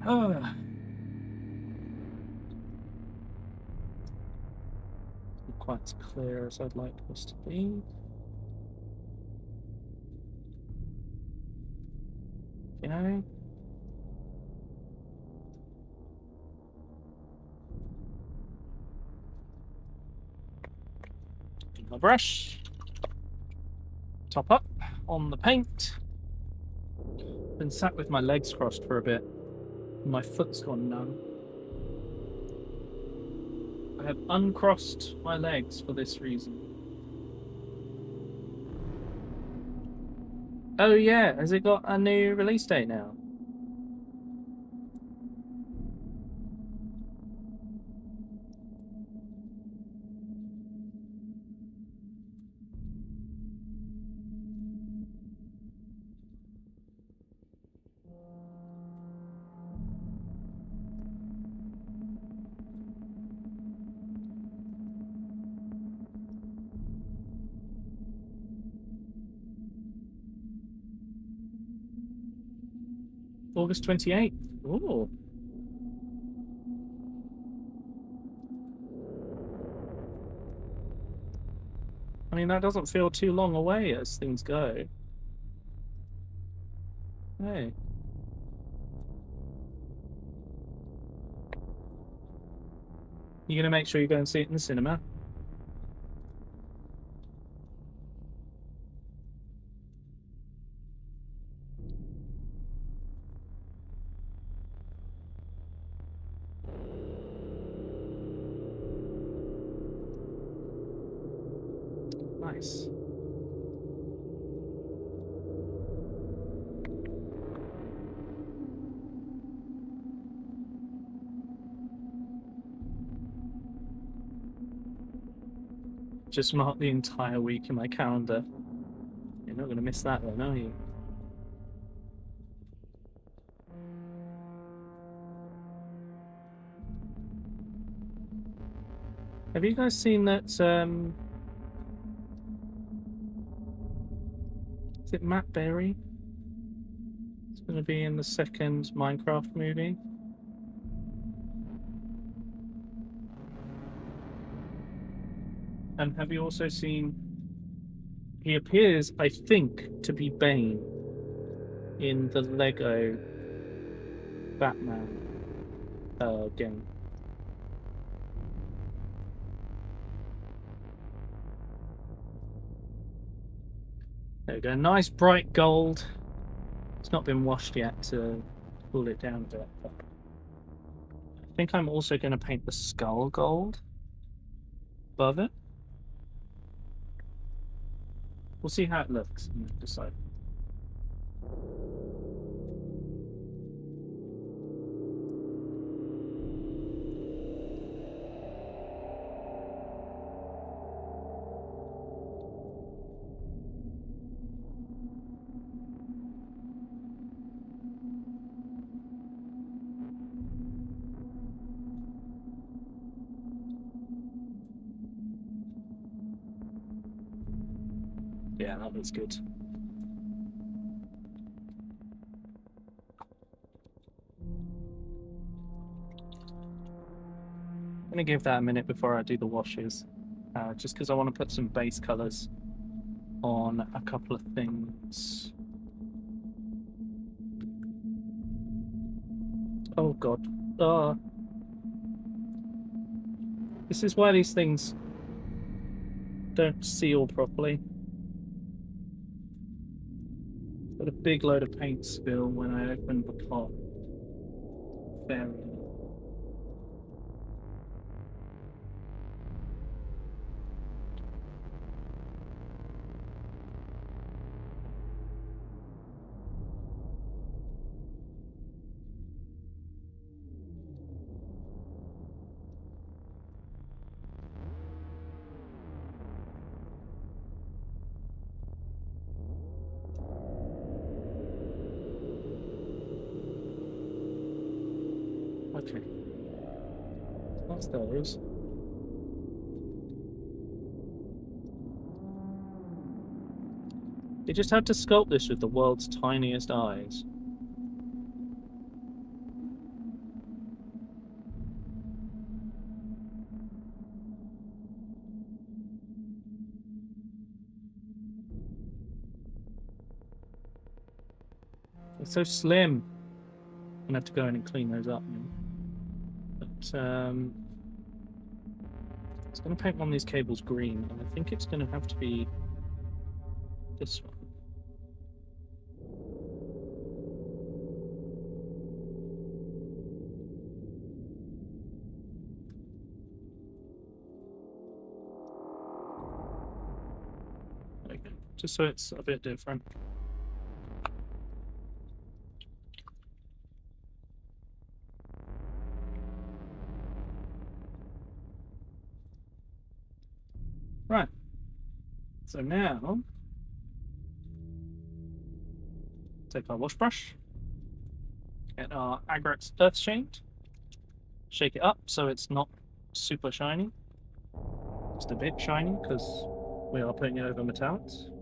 Not quite as clear as I'd like this to be. Okay. My brush. Top up on the paint. Been sat with my legs crossed for a bit. My foot's gone numb. I have uncrossed my legs for this reason. Oh yeah, has it got a new release date now? August 28th. Ooh. I mean, that doesn't feel too long away as things go. Hey. You gonna make sure you go and see it in the cinema? Nice. Just mark the entire week in my calendar. You're not going to miss that one, are you? Have you guys seen that, is it Matt Berry? It's going to be in the second Minecraft movie. And have you also seen... He appears, I think, to be Bane in the Lego Batman game. There we go, nice bright gold. It's not been washed yet to cool it down a bit. But I think I'm also going to paint the skull gold above it. We'll see how it looks and decide. Yeah, that looks good. I'm gonna give that a minute before I do the washes, just because I want to put some base colors on a couple of things. Oh god. This is why these things don't seal properly. Got a big load of paint spill when I opened the pot. Very. Okay. That's those. You just had to sculpt this with the world's tiniest eyes. They're so slim. I'm gonna have to go in and clean those up now. But it's gonna paint one of these cables green, and I think it's gonna have to be this one. There we go. Just so it's a bit different. Right. So now, take our wash brush, get our Agrex Earth Shade, shake it up so it's not super shiny, just a bit shiny because we are putting it over metallics.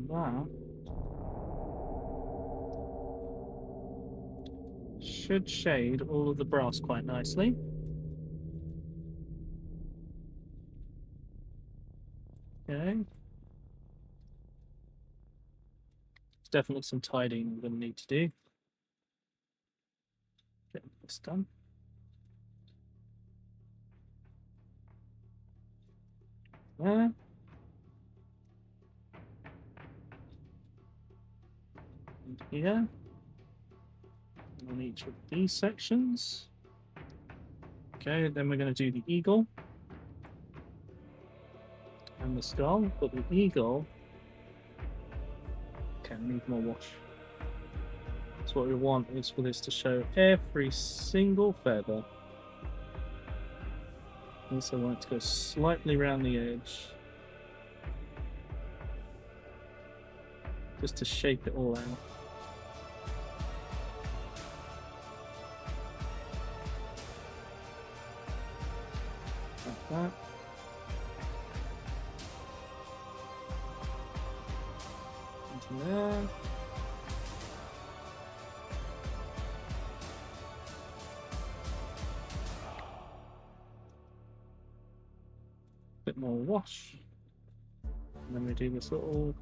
That should shade all of the brass quite nicely. Okay. There's definitely some tidying we're going to need to do. Get this done. There. And here. And on each of these sections. Okay, then we're going to do the eagle. And the skull, but the eagle can need more wash. So what we want is for this to show every single feather. Also want it to go slightly around the edge. Just to shape it all out. Like that. Into there. Bit more wash. And then we do this little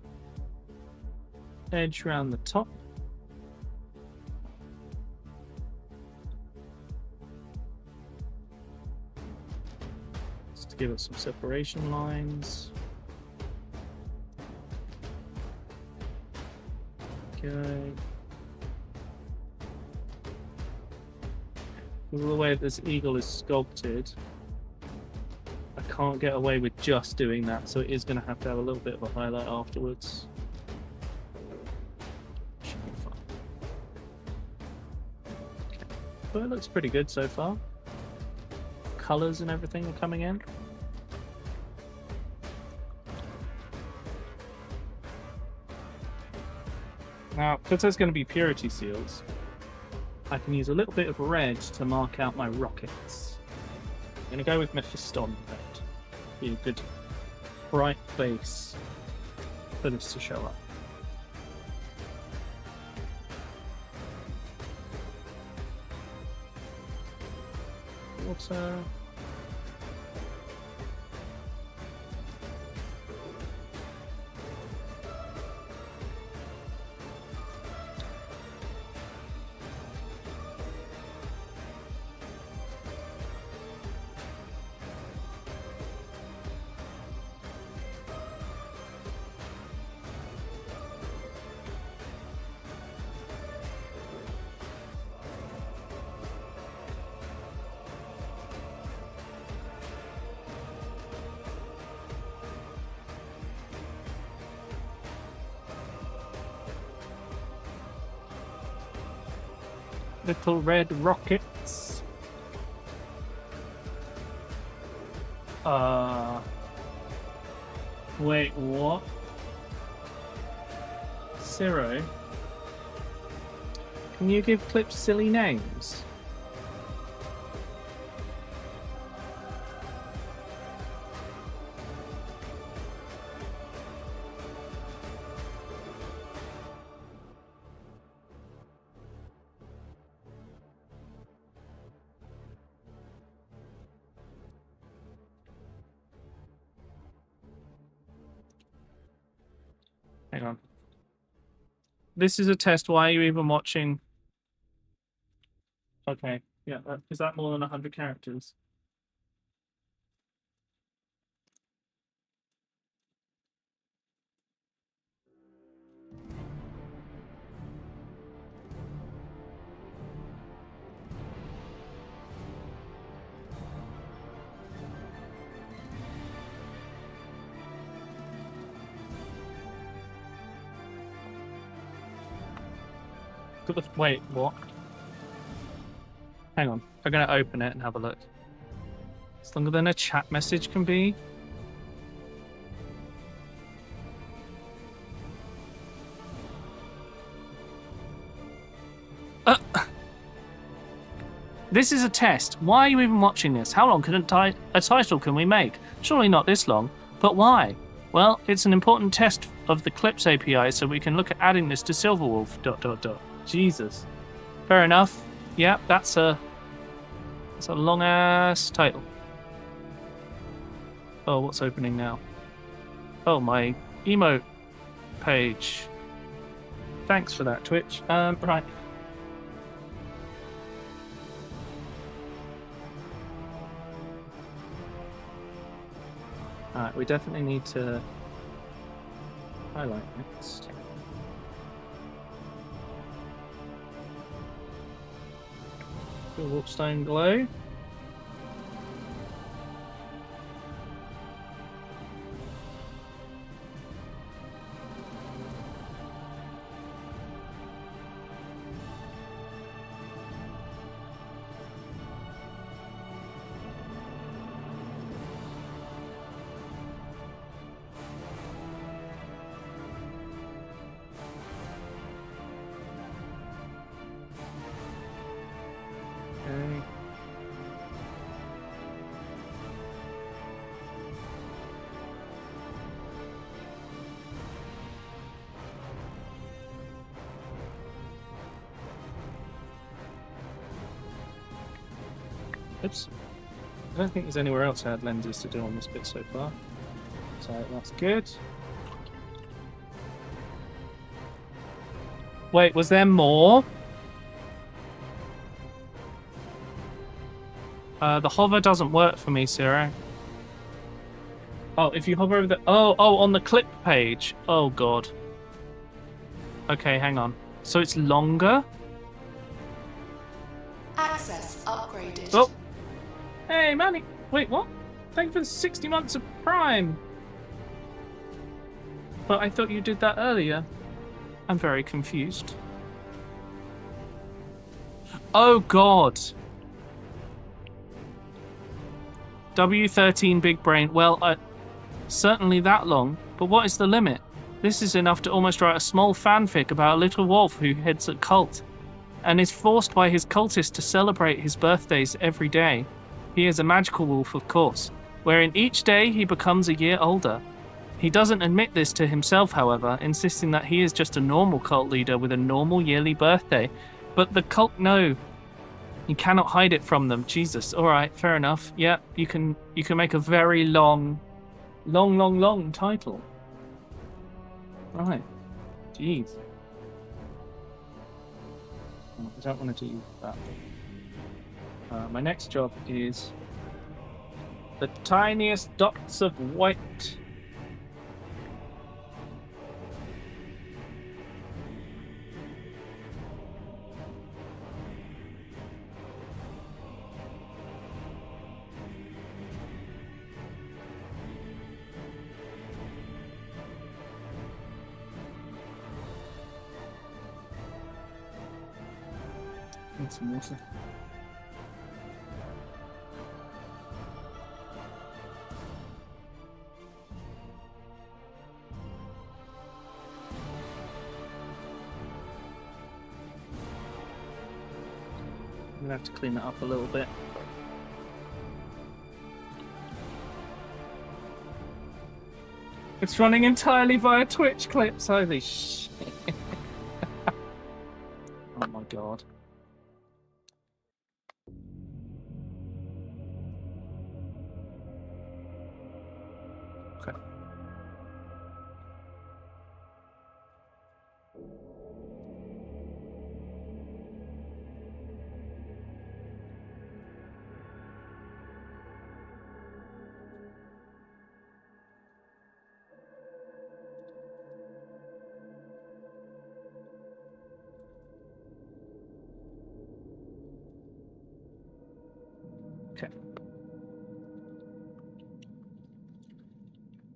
edge around the top. Just to give it some separation lines. Okay. Because of the way this eagle is sculpted, I can't get away with just doing that, so it is going to have a little bit of a highlight afterwards. Should be fine. Okay. But it looks pretty good so far. Colours and everything are coming in. Now, because there's going to be purity seals, I can use a little bit of red to mark out my rockets. I'm going to go with Mephiston red. Be a good bright base for this to show up. Water. Little red rockets. Wait, what? Zero? Can you give clips silly names? Hang on. This is a test. Why are you even watching? Okay. Yeah. Is that more than 100 characters? Wait, what? Hang on. I'm going to open it and have a look. It's longer than a chat message can be. This is a test. Why are you even watching this? How long can a title can we make? Surely not this long. But why? Well, it's an important test of the Clips API, so we can look at adding this to Silverwolf. ... Jesus. Fair enough. Yeah, that's a long ass title. Oh, what's opening now? Oh, my emote page. Thanks for that, Twitch. Right. Alright, we definitely need to highlight next. Warpstone glow. Okay. Oops. I don't think there's anywhere else I had lenses to do on this bit so far. So that's good. Wait, was there more? The hover doesn't work for me, Sarah. Oh, if you hover over the... Oh, on the clip page. Oh, God. Okay, hang on. So it's longer? Access upgraded. Oh. Hey, Manny. Wait, what? Thank you for the 60 months of Prime. But I thought you did that earlier. I'm very confused. Oh, God. W13 Big Brain. Well, certainly that long. But what is the limit? This is enough to almost write a small fanfic about a little wolf who heads a cult and is forced by his cultists to celebrate his birthdays every day. He is a magical wolf, of course, wherein each day he becomes a year older. He doesn't admit this to himself, however, insisting that he is just a normal cult leader with a normal yearly birthday. But the cult know. You cannot hide it from them. Jesus. All right, fair enough. Yeah, you can make a very long title. Right. Jeez. Oh, I don't want to do that. My next job is the tiniest dots of white. Need some water. I'm gonna have to clean that up a little bit. It's running entirely via Twitch clips. Holy shit. Oh my god. Okay.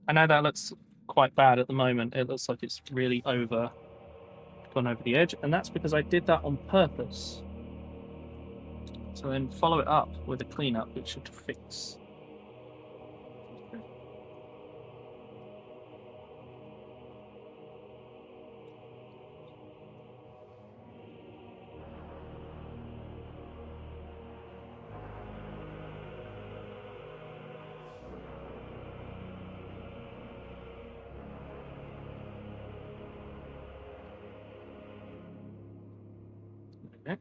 I know that looks quite bad at the moment. It looks like it's really gone over the edge, and that's because I did that on purpose. So then follow it up with a cleanup, which should fix. Okay. Okay.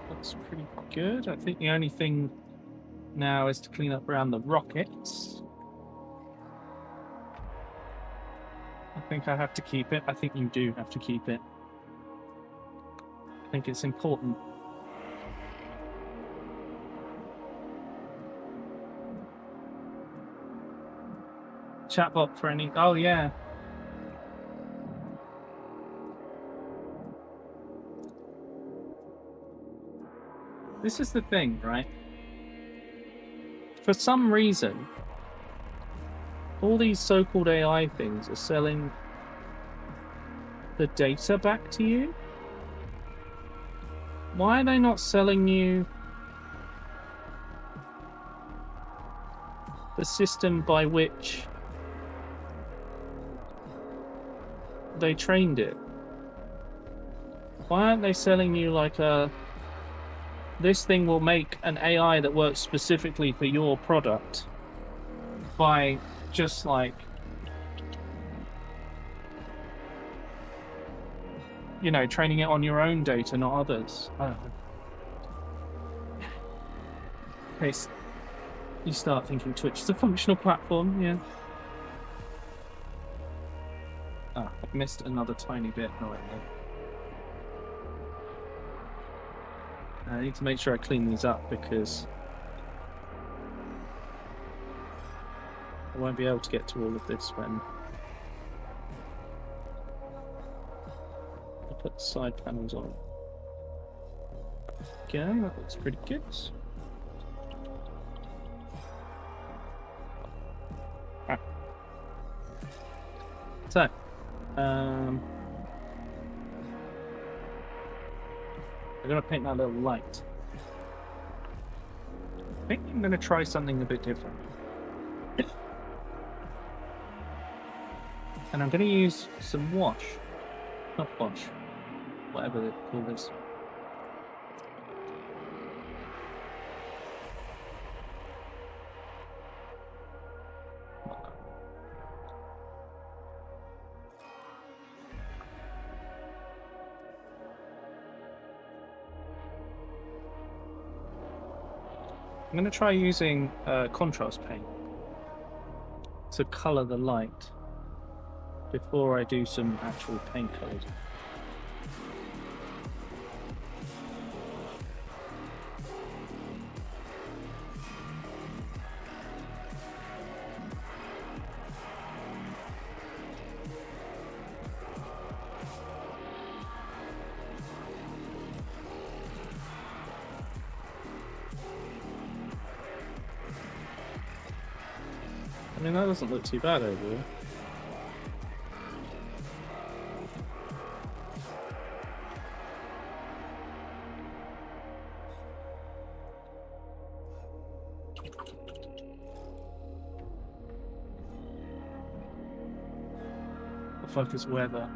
Looks pretty good. I think the only thing now is to clean up around the rockets. I think I have to keep it. I think you do have to keep it. I think it's important. Chatbot for any... Oh, yeah. This is the thing, right? For some reason, all these so-called AI things are selling the data back to you. Why are they not selling you the system by which they trained it? Why aren't they selling you like a... This thing will make an AI that works specifically for your product by just like, you know, training it on your own data, not others. I don't know. Okay, you start thinking Twitch is a functional platform, yeah. Ah, I've missed another tiny bit. Oh, I need to make sure I clean these up because I won't be able to get to all of this when I put the side panels on. Okay, that looks pretty good. Ah. So, I'm gonna paint that little light. I think I'm gonna try something a bit different. And I'm gonna use some wash. Not wash. Whatever they call this. I'm going to try using contrast paint to colour the light before I do some actual paint colours. I mean, that doesn't look too bad overall. fuck is weather?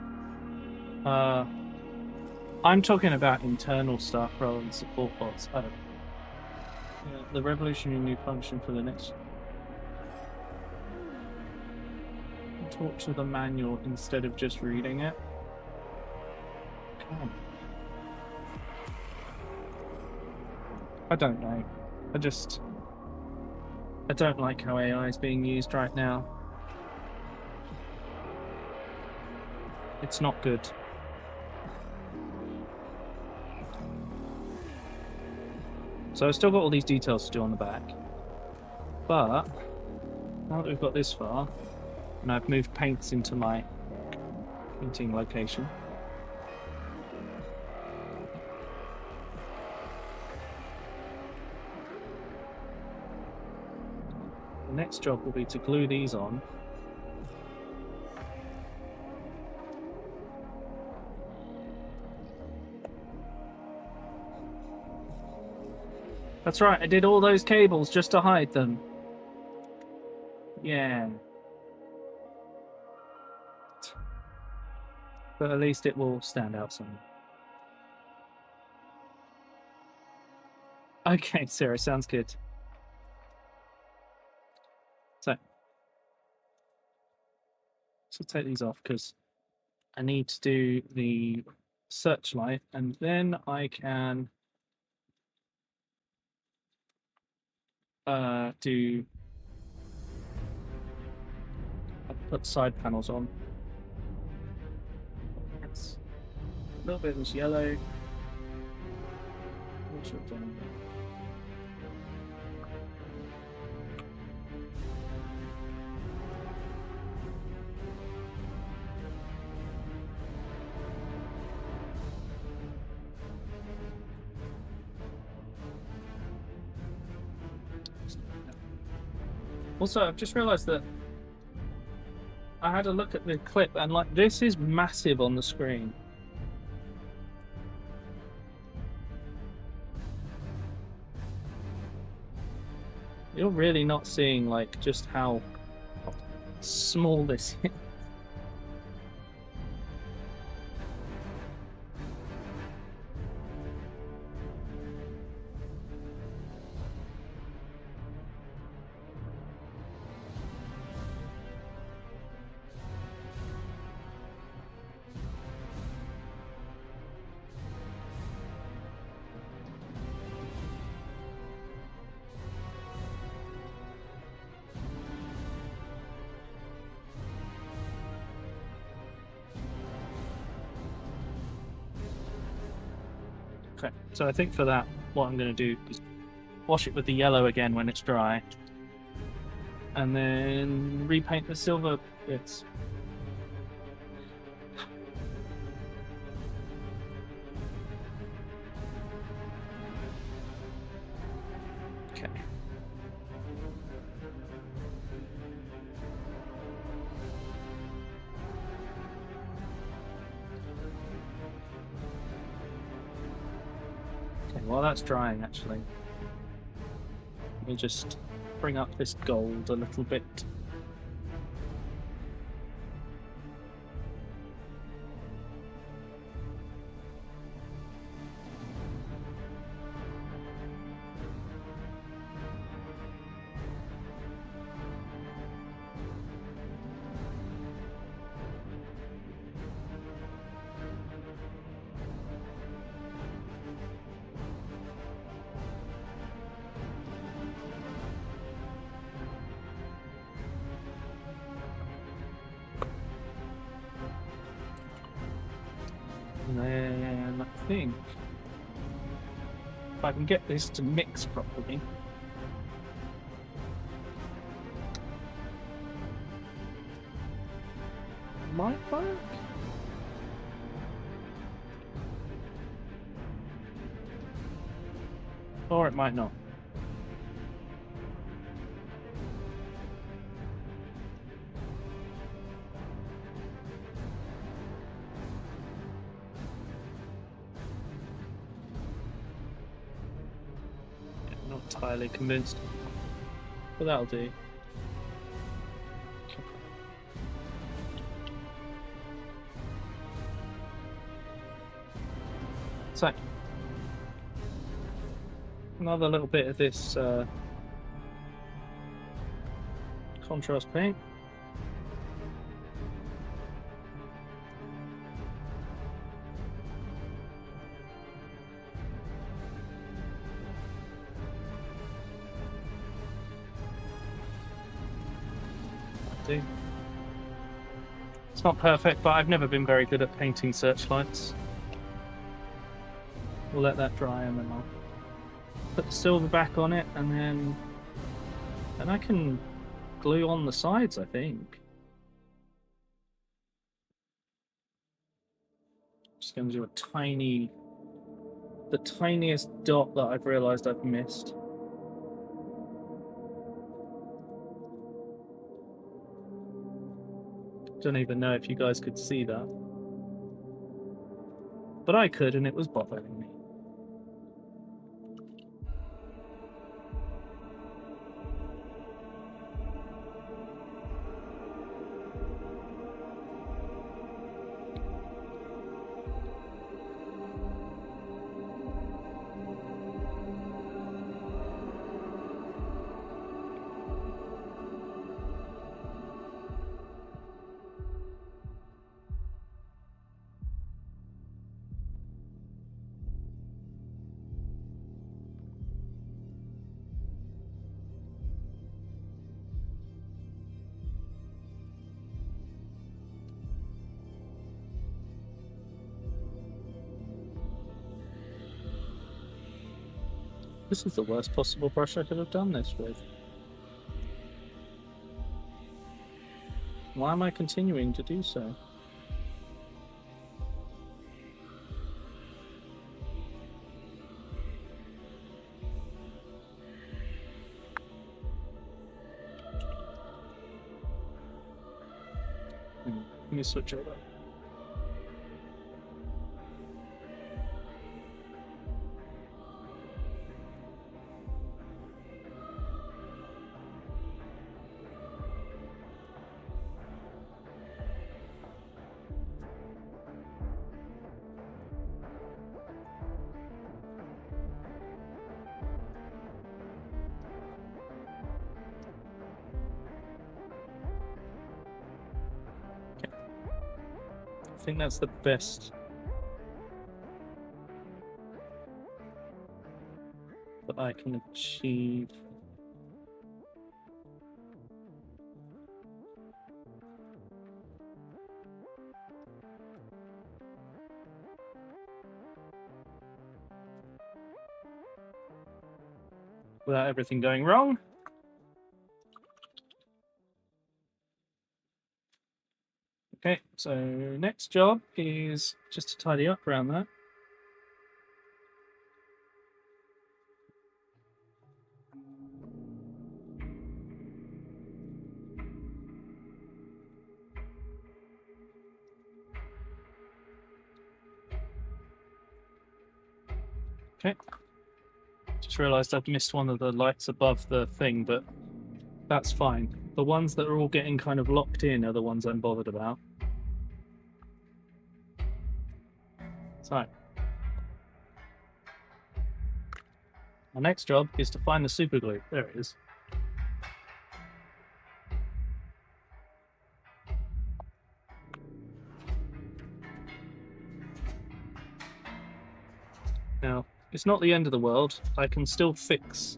I'm talking about internal stuff rather than support bots. I don't know. Yeah, the revolutionary new function for the next. Talk to the manual instead of just reading it. Okay. I don't know. I don't like how AI is being used right now. It's not good. So I've still got all these details to do on the back. But now that we've got this far, and I've moved paints into my painting location. The next job will be to glue these on. That's right, I did all those cables just to hide them. Yeah. But at least it will stand out somewhere. Okay, Sarah, sounds good. So take these off because I need to do the searchlight and then I can I'll put side panels on. It's a little bit of this yellow. What's it down there? Also, I've just realised that I had a look at the clip and like this is massive on the screen. You're really not seeing like just how small this is. Okay, so I think for that, what I'm going to do is wash it with the yellow again when it's dry, and then repaint the silver bits. Okay. While that's drying, actually, let me just bring up this gold a little bit. And then I think if I can get this to mix properly. Might work? Or it might not. Not entirely convinced, but that'll do. So, another little bit of this contrast paint. It's not perfect, but I've never been very good at painting searchlights. We'll let that dry and then I'll put the silver back on it, and then I can glue on the sides, I think. Just going to do the tiniest dot that I've realised I've missed. Don't even know if you guys could see that. But I could, and it was bothering me. This is the worst possible brush I could have done this with. Why am I continuing to do so? Let me switch over. I think that's the best that I can achieve. Without everything going wrong. Okay, so next job is just to tidy up around that. Okay. Just realised I've missed one of the lights above the thing, but that's fine. The ones that are all getting kind of locked in are the ones I'm bothered about. So, our next job is to find the super glue. There it is. Now, it's not the end of the world. I can still fix,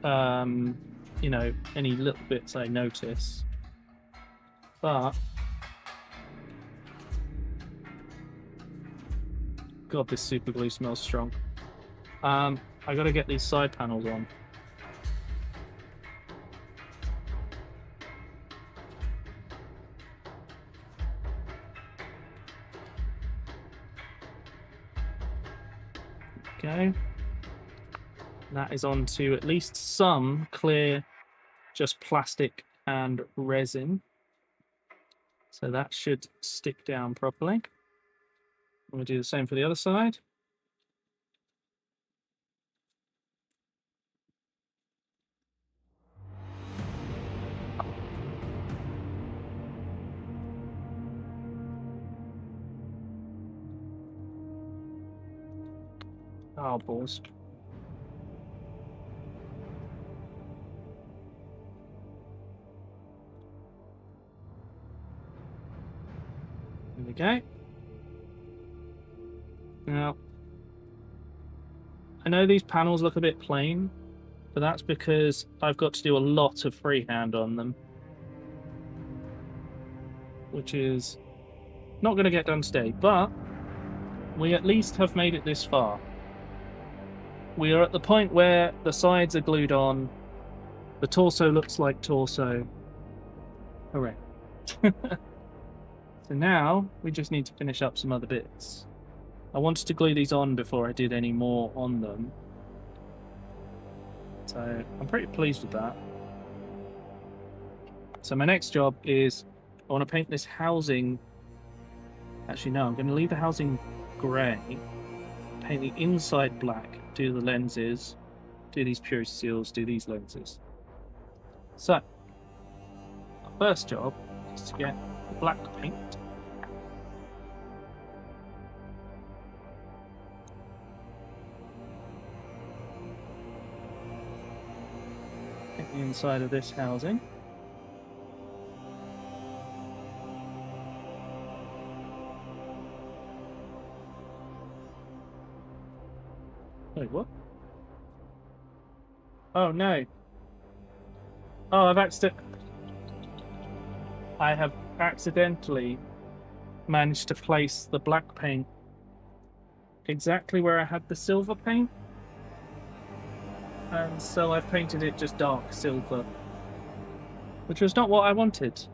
you know, any little bits I notice. But God, this super glue smells strong. I gotta get these side panels on. Okay. That is on to at least some clear, just plastic and resin. So that should stick down properly. I'm going to do the same for the other side. Oh, balls. There we go. Now, I know these panels look a bit plain, but that's because I've got to do a lot of freehand on them, which is not going to get done today, but we at least have made it this far. We are at the point where the sides are glued on, the torso looks like torso. Hooray. So now we just need to finish up some other bits. I wanted to glue these on before I did any more on them. So I'm pretty pleased with that. So my next job is I want to paint this housing. Actually, no, I'm going to leave the housing grey, paint the inside black, do the lenses, do these purity seals, do these lenses. So, our first job is to get the black paint. Paint the inside of this housing. Wait, what? Oh no. Oh, I have accidentally managed to place the black paint exactly where I had the silver paint. And so I've painted it just dark silver, which was not what I wanted.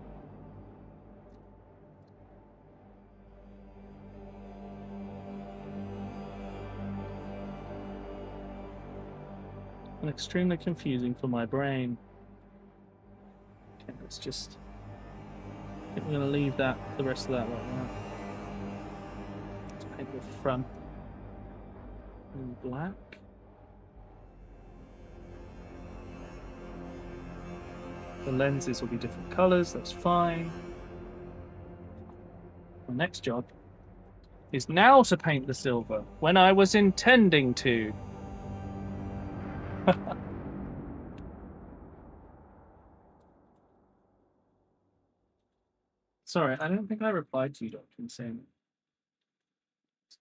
And extremely confusing for my brain. Okay, let's just... I think we're going to leave that, the rest of that like that. Let's paint the front in black. The lenses will be different colours, that's fine. The next job is now to paint the silver, when I was intending to. Sorry, I don't think I replied to you, Dr. Insane.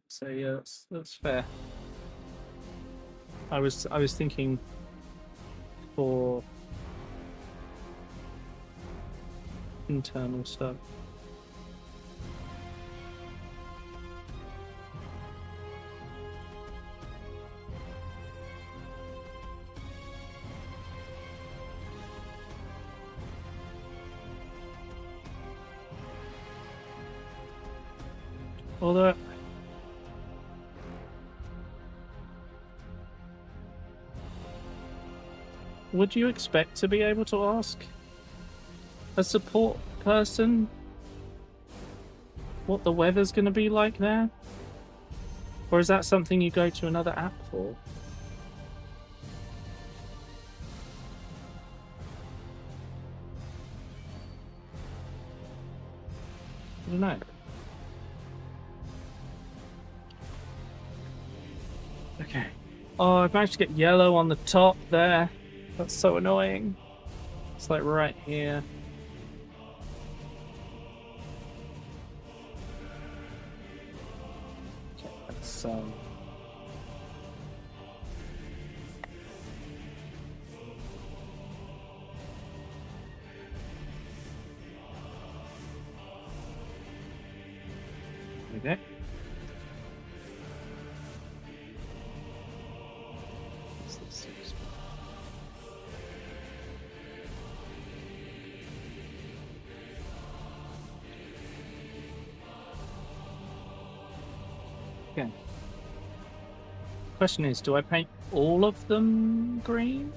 So yeah, that's fair. I was thinking for internal stuff. Although would you expect to be able to ask a support person what the weather's going to be like there? Or is that something you go to another app for? I don't know. Okay. Oh, I've managed to get yellow on the top there. That's so annoying. It's like right here. Okay, that's okay. Okay. Question is, do I paint all of them green?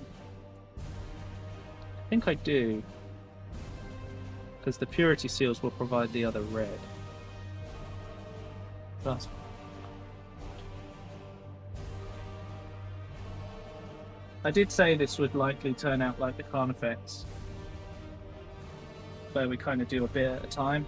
I think I do. Because the purity seals will provide the other red. That's I did say this would likely turn out like the Carnifex, where we kind of do a bit at a time.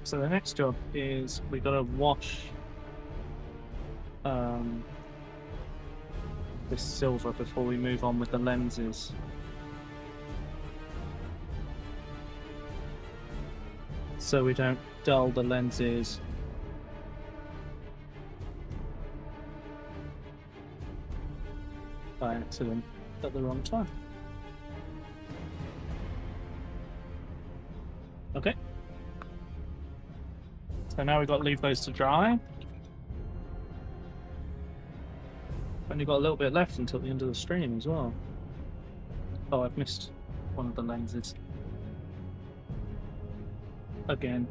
So the next job is we gotta wash this silver before we move on with the lenses. So we don't dull the lenses by accident at the wrong time. Okay. So now we've got to leave those to dry. Only got a little bit left until the end of the stream as well. Oh, I've missed one of the lenses. Again,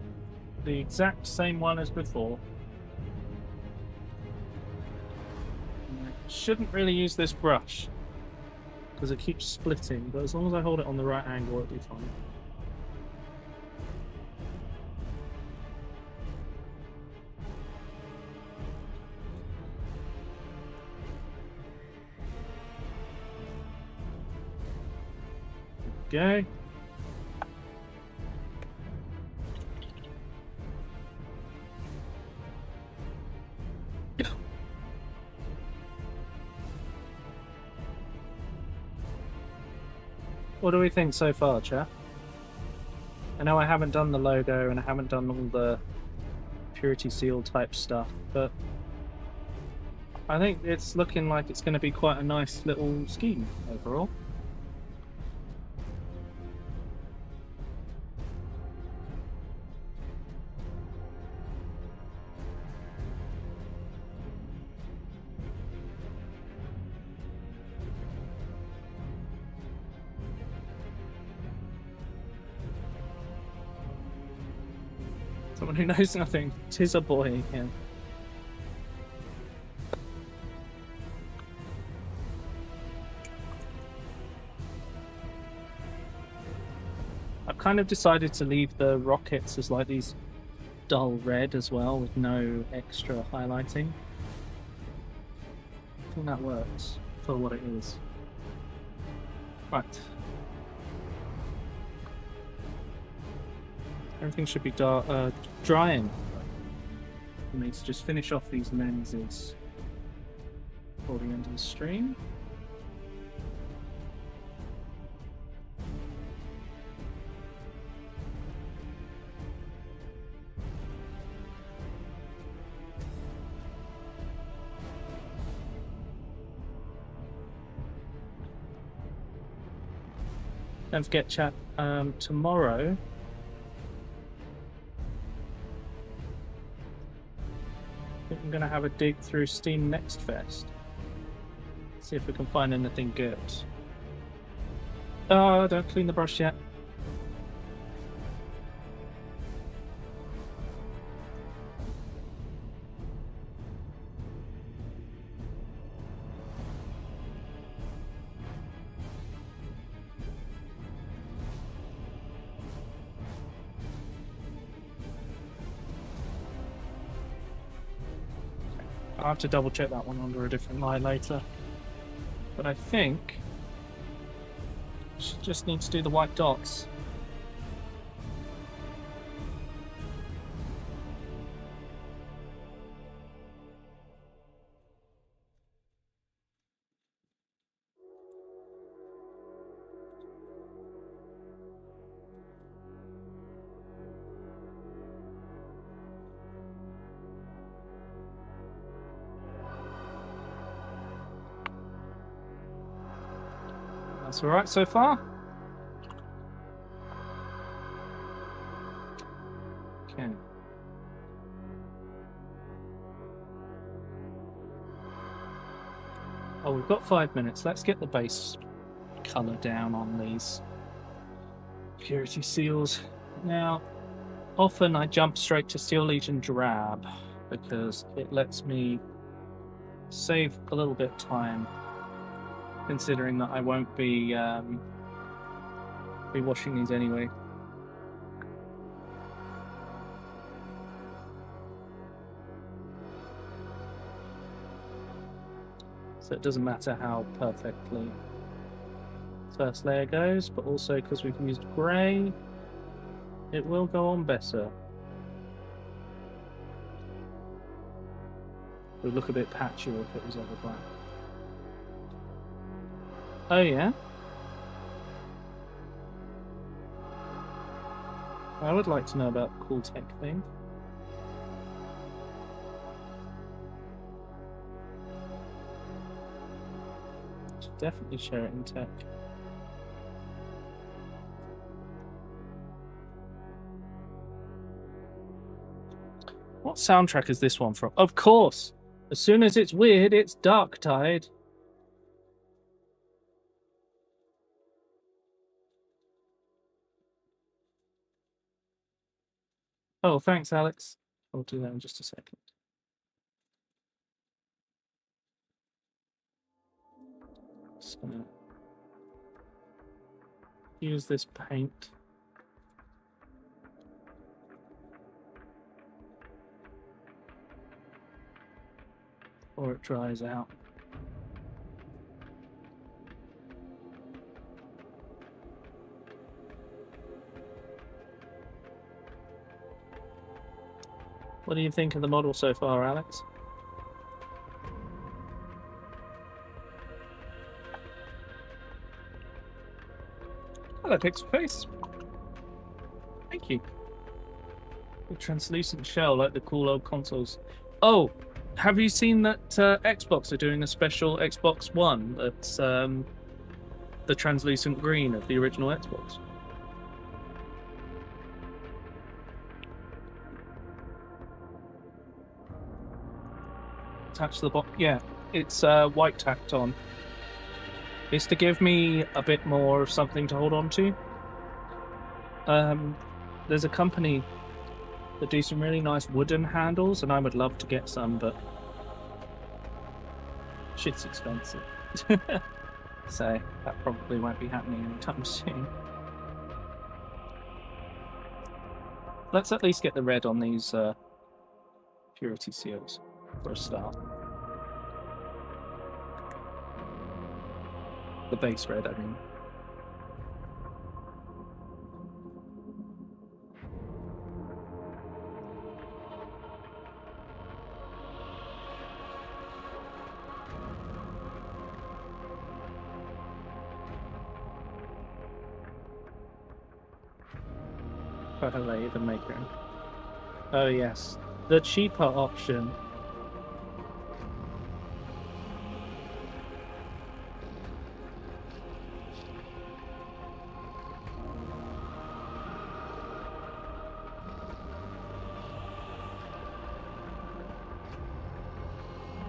the exact same one as before. Shouldn't really use this brush because it keeps splitting, but as long as I hold it on the right angle, it'll be fine. Okay. What do we think so far, chat? I know I haven't done the logo and I haven't done all the purity seal type stuff, but I think it's looking like it's going to be quite a nice little scheme overall. Someone who knows nothing. 'Tis a boy, yeah. I've kind of decided to leave the rockets as like these dull red as well, with no extra highlighting. I think that works for what it is. Right. Everything should be drying. I need to just finish off these lenses before the end of the stream. Don't forget, chat, tomorrow I think I'm going to have a dig through Steam Next Fest. See if we can find anything good. Oh, don't clean the brush yet. I'll have to double check that one under a different light later. But I think she just needs to do the white dots. That's all right so far. Okay. Oh, we've got 5 minutes. Let's get the base color down on these purity seals. Now, often I jump straight to Steel Legion Drab because it lets me save a little bit of time, considering that I won't be washing these anyway. So it doesn't matter how perfectly first layer goes, but also because we've used grey, it will go on better. It would look a bit patchier if it was ever black. Oh yeah? I would like to know about the cool tech thing. Should definitely share it in tech. What soundtrack is this one from? Of course! As soon as it's weird, it's Dark Tide. Oh, thanks, Alex. I'll do that in just a second. Just gonna use this paint. Before it dries out. What do you think of the model so far, Alex? Hello, Pixel Face. Thank you. The translucent shell, like the cool old consoles. Oh, have you seen that Xbox are doing a special Xbox One that's the translucent green of the original Xbox? Attached to the box. Yeah, it's white tacked on. It's to give me a bit more of something to hold on to. There's a company that do some really nice wooden handles, and I would love to get some, but shit's expensive. So that probably won't be happening anytime soon. Let's at least get the red on these purity seals for a start. The base red, I mean. Quite a lathe and maker. Oh yes, the cheaper option.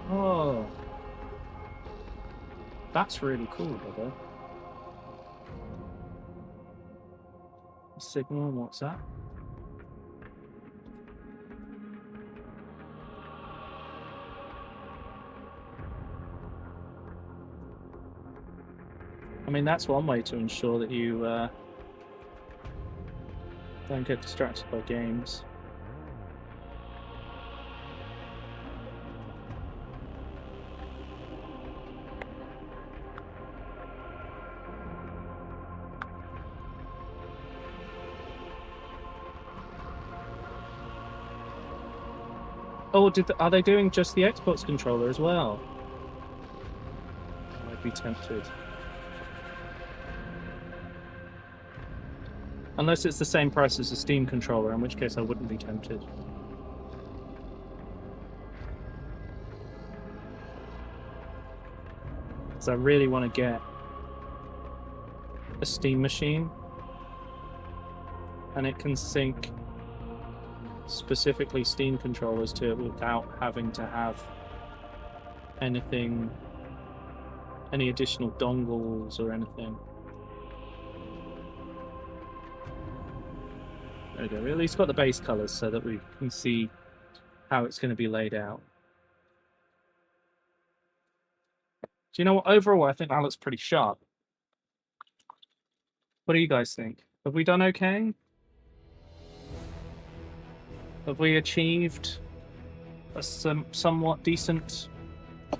Oh, that's really cool, brother. Signal, what's that? I mean, that's one way to ensure that you don't get distracted by games. Oh, are they doing just the Xbox controller as well? I'd be tempted. Unless it's the same price as a Steam controller, in which case I wouldn't be tempted. Because I really want to get a Steam machine, and it can sync specifically Steam controllers to it without having to have any additional dongles or anything. There we go. We at least got the base colors so that we can see how it's going to be laid out. Do you know what? Overall, I think that looks pretty sharp. What do you guys think? Have we done okay? Have we achieved a somewhat decent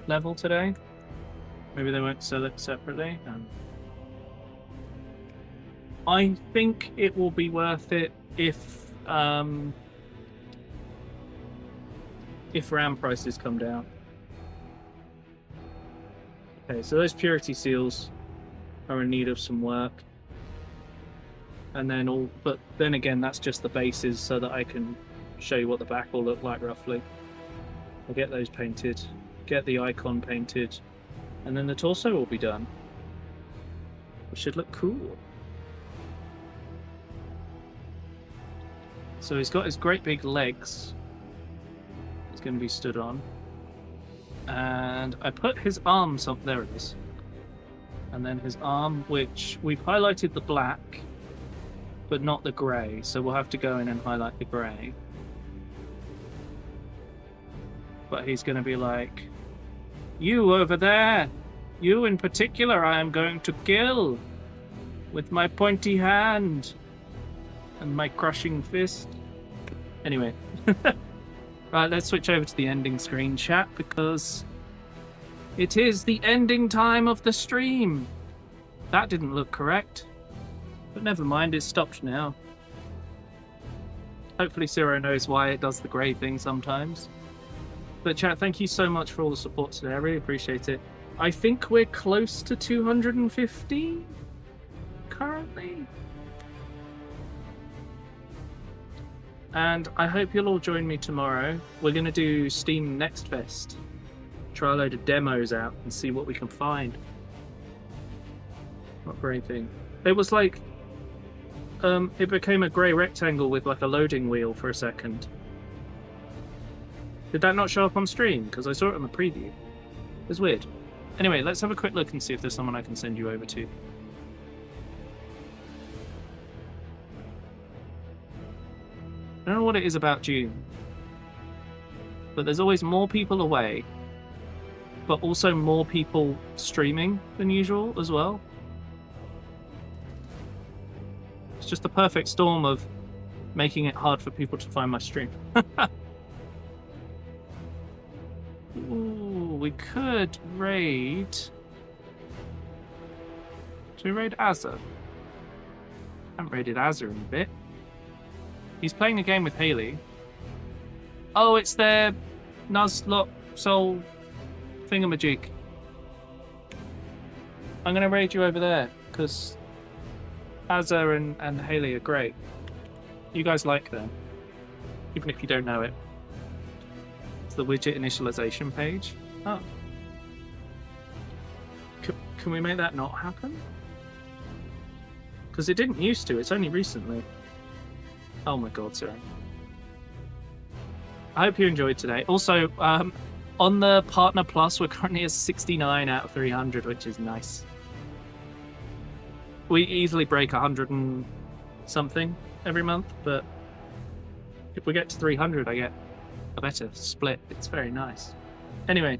level today? Maybe they won't sell it separately. I think it will be worth it if RAM prices come down. Okay, so those purity seals are in need of some work. And then but then again, that's just the bases so that I can show you what the back will look like roughly. I'll get those painted, get the icon painted, and then the torso will be done. It should look cool. So he's got his great big legs. He's going to be stood on. And I put his arms up, there it is. And then his arm, which we've highlighted the black, but not the grey, so we'll have to go in and highlight the grey. But he's going to be like, you over there, you in particular I am going to kill with my pointy hand and my crushing fist. Anyway, right, let's switch over to the ending screen, chat, because it is the ending time of the stream. That didn't look correct. But never mind, it's stopped now. Hopefully Ciro knows why it does the grey thing sometimes. But chat, thank you so much for all the support today. I really appreciate it. I think we're close to 250 currently. And I hope you'll all join me tomorrow. We're going to do Steam Next Fest. Try a load of demos out and see what we can find. Not for anything. It was like... it became a grey rectangle with like a loading wheel for a second. Did that not show up on stream? Because I saw it on the preview. It was weird. Anyway, let's have a quick look and see if there's someone I can send you over to. I don't know what it is about June, but there's always more people away, but also more people streaming than usual as well. It's just the perfect storm of making it hard for people to find my stream. Ooh, we could raid... Do we raid Azza? I haven't raided Azza in a bit. He's playing a game with Haley. Oh, it's their Nuzlocke Soul thingamajig. I'm going to raid you over there, because Azza and Haley are great. You guys like them, even if you don't know it. It's the widget initialization page. Oh. Can we make that not happen? Because it didn't used to, it's only recently. Oh my god, sorry. I hope you enjoyed today. Also, on the Partner Plus, we're currently at 69 out of 300, which is nice. We easily break 100 and something every month, but if we get to 300, I get a better split. It's very nice. Anyway,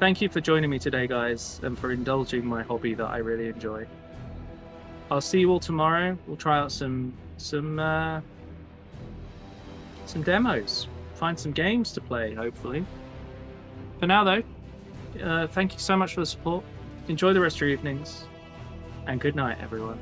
thank you for joining me today, guys, and for indulging my hobby that I really enjoy. I'll see you all tomorrow. We'll try out some demos, find some games to play, hopefully. For now, though, thank you so much for the support. Enjoy the rest of your evenings, and good night, everyone.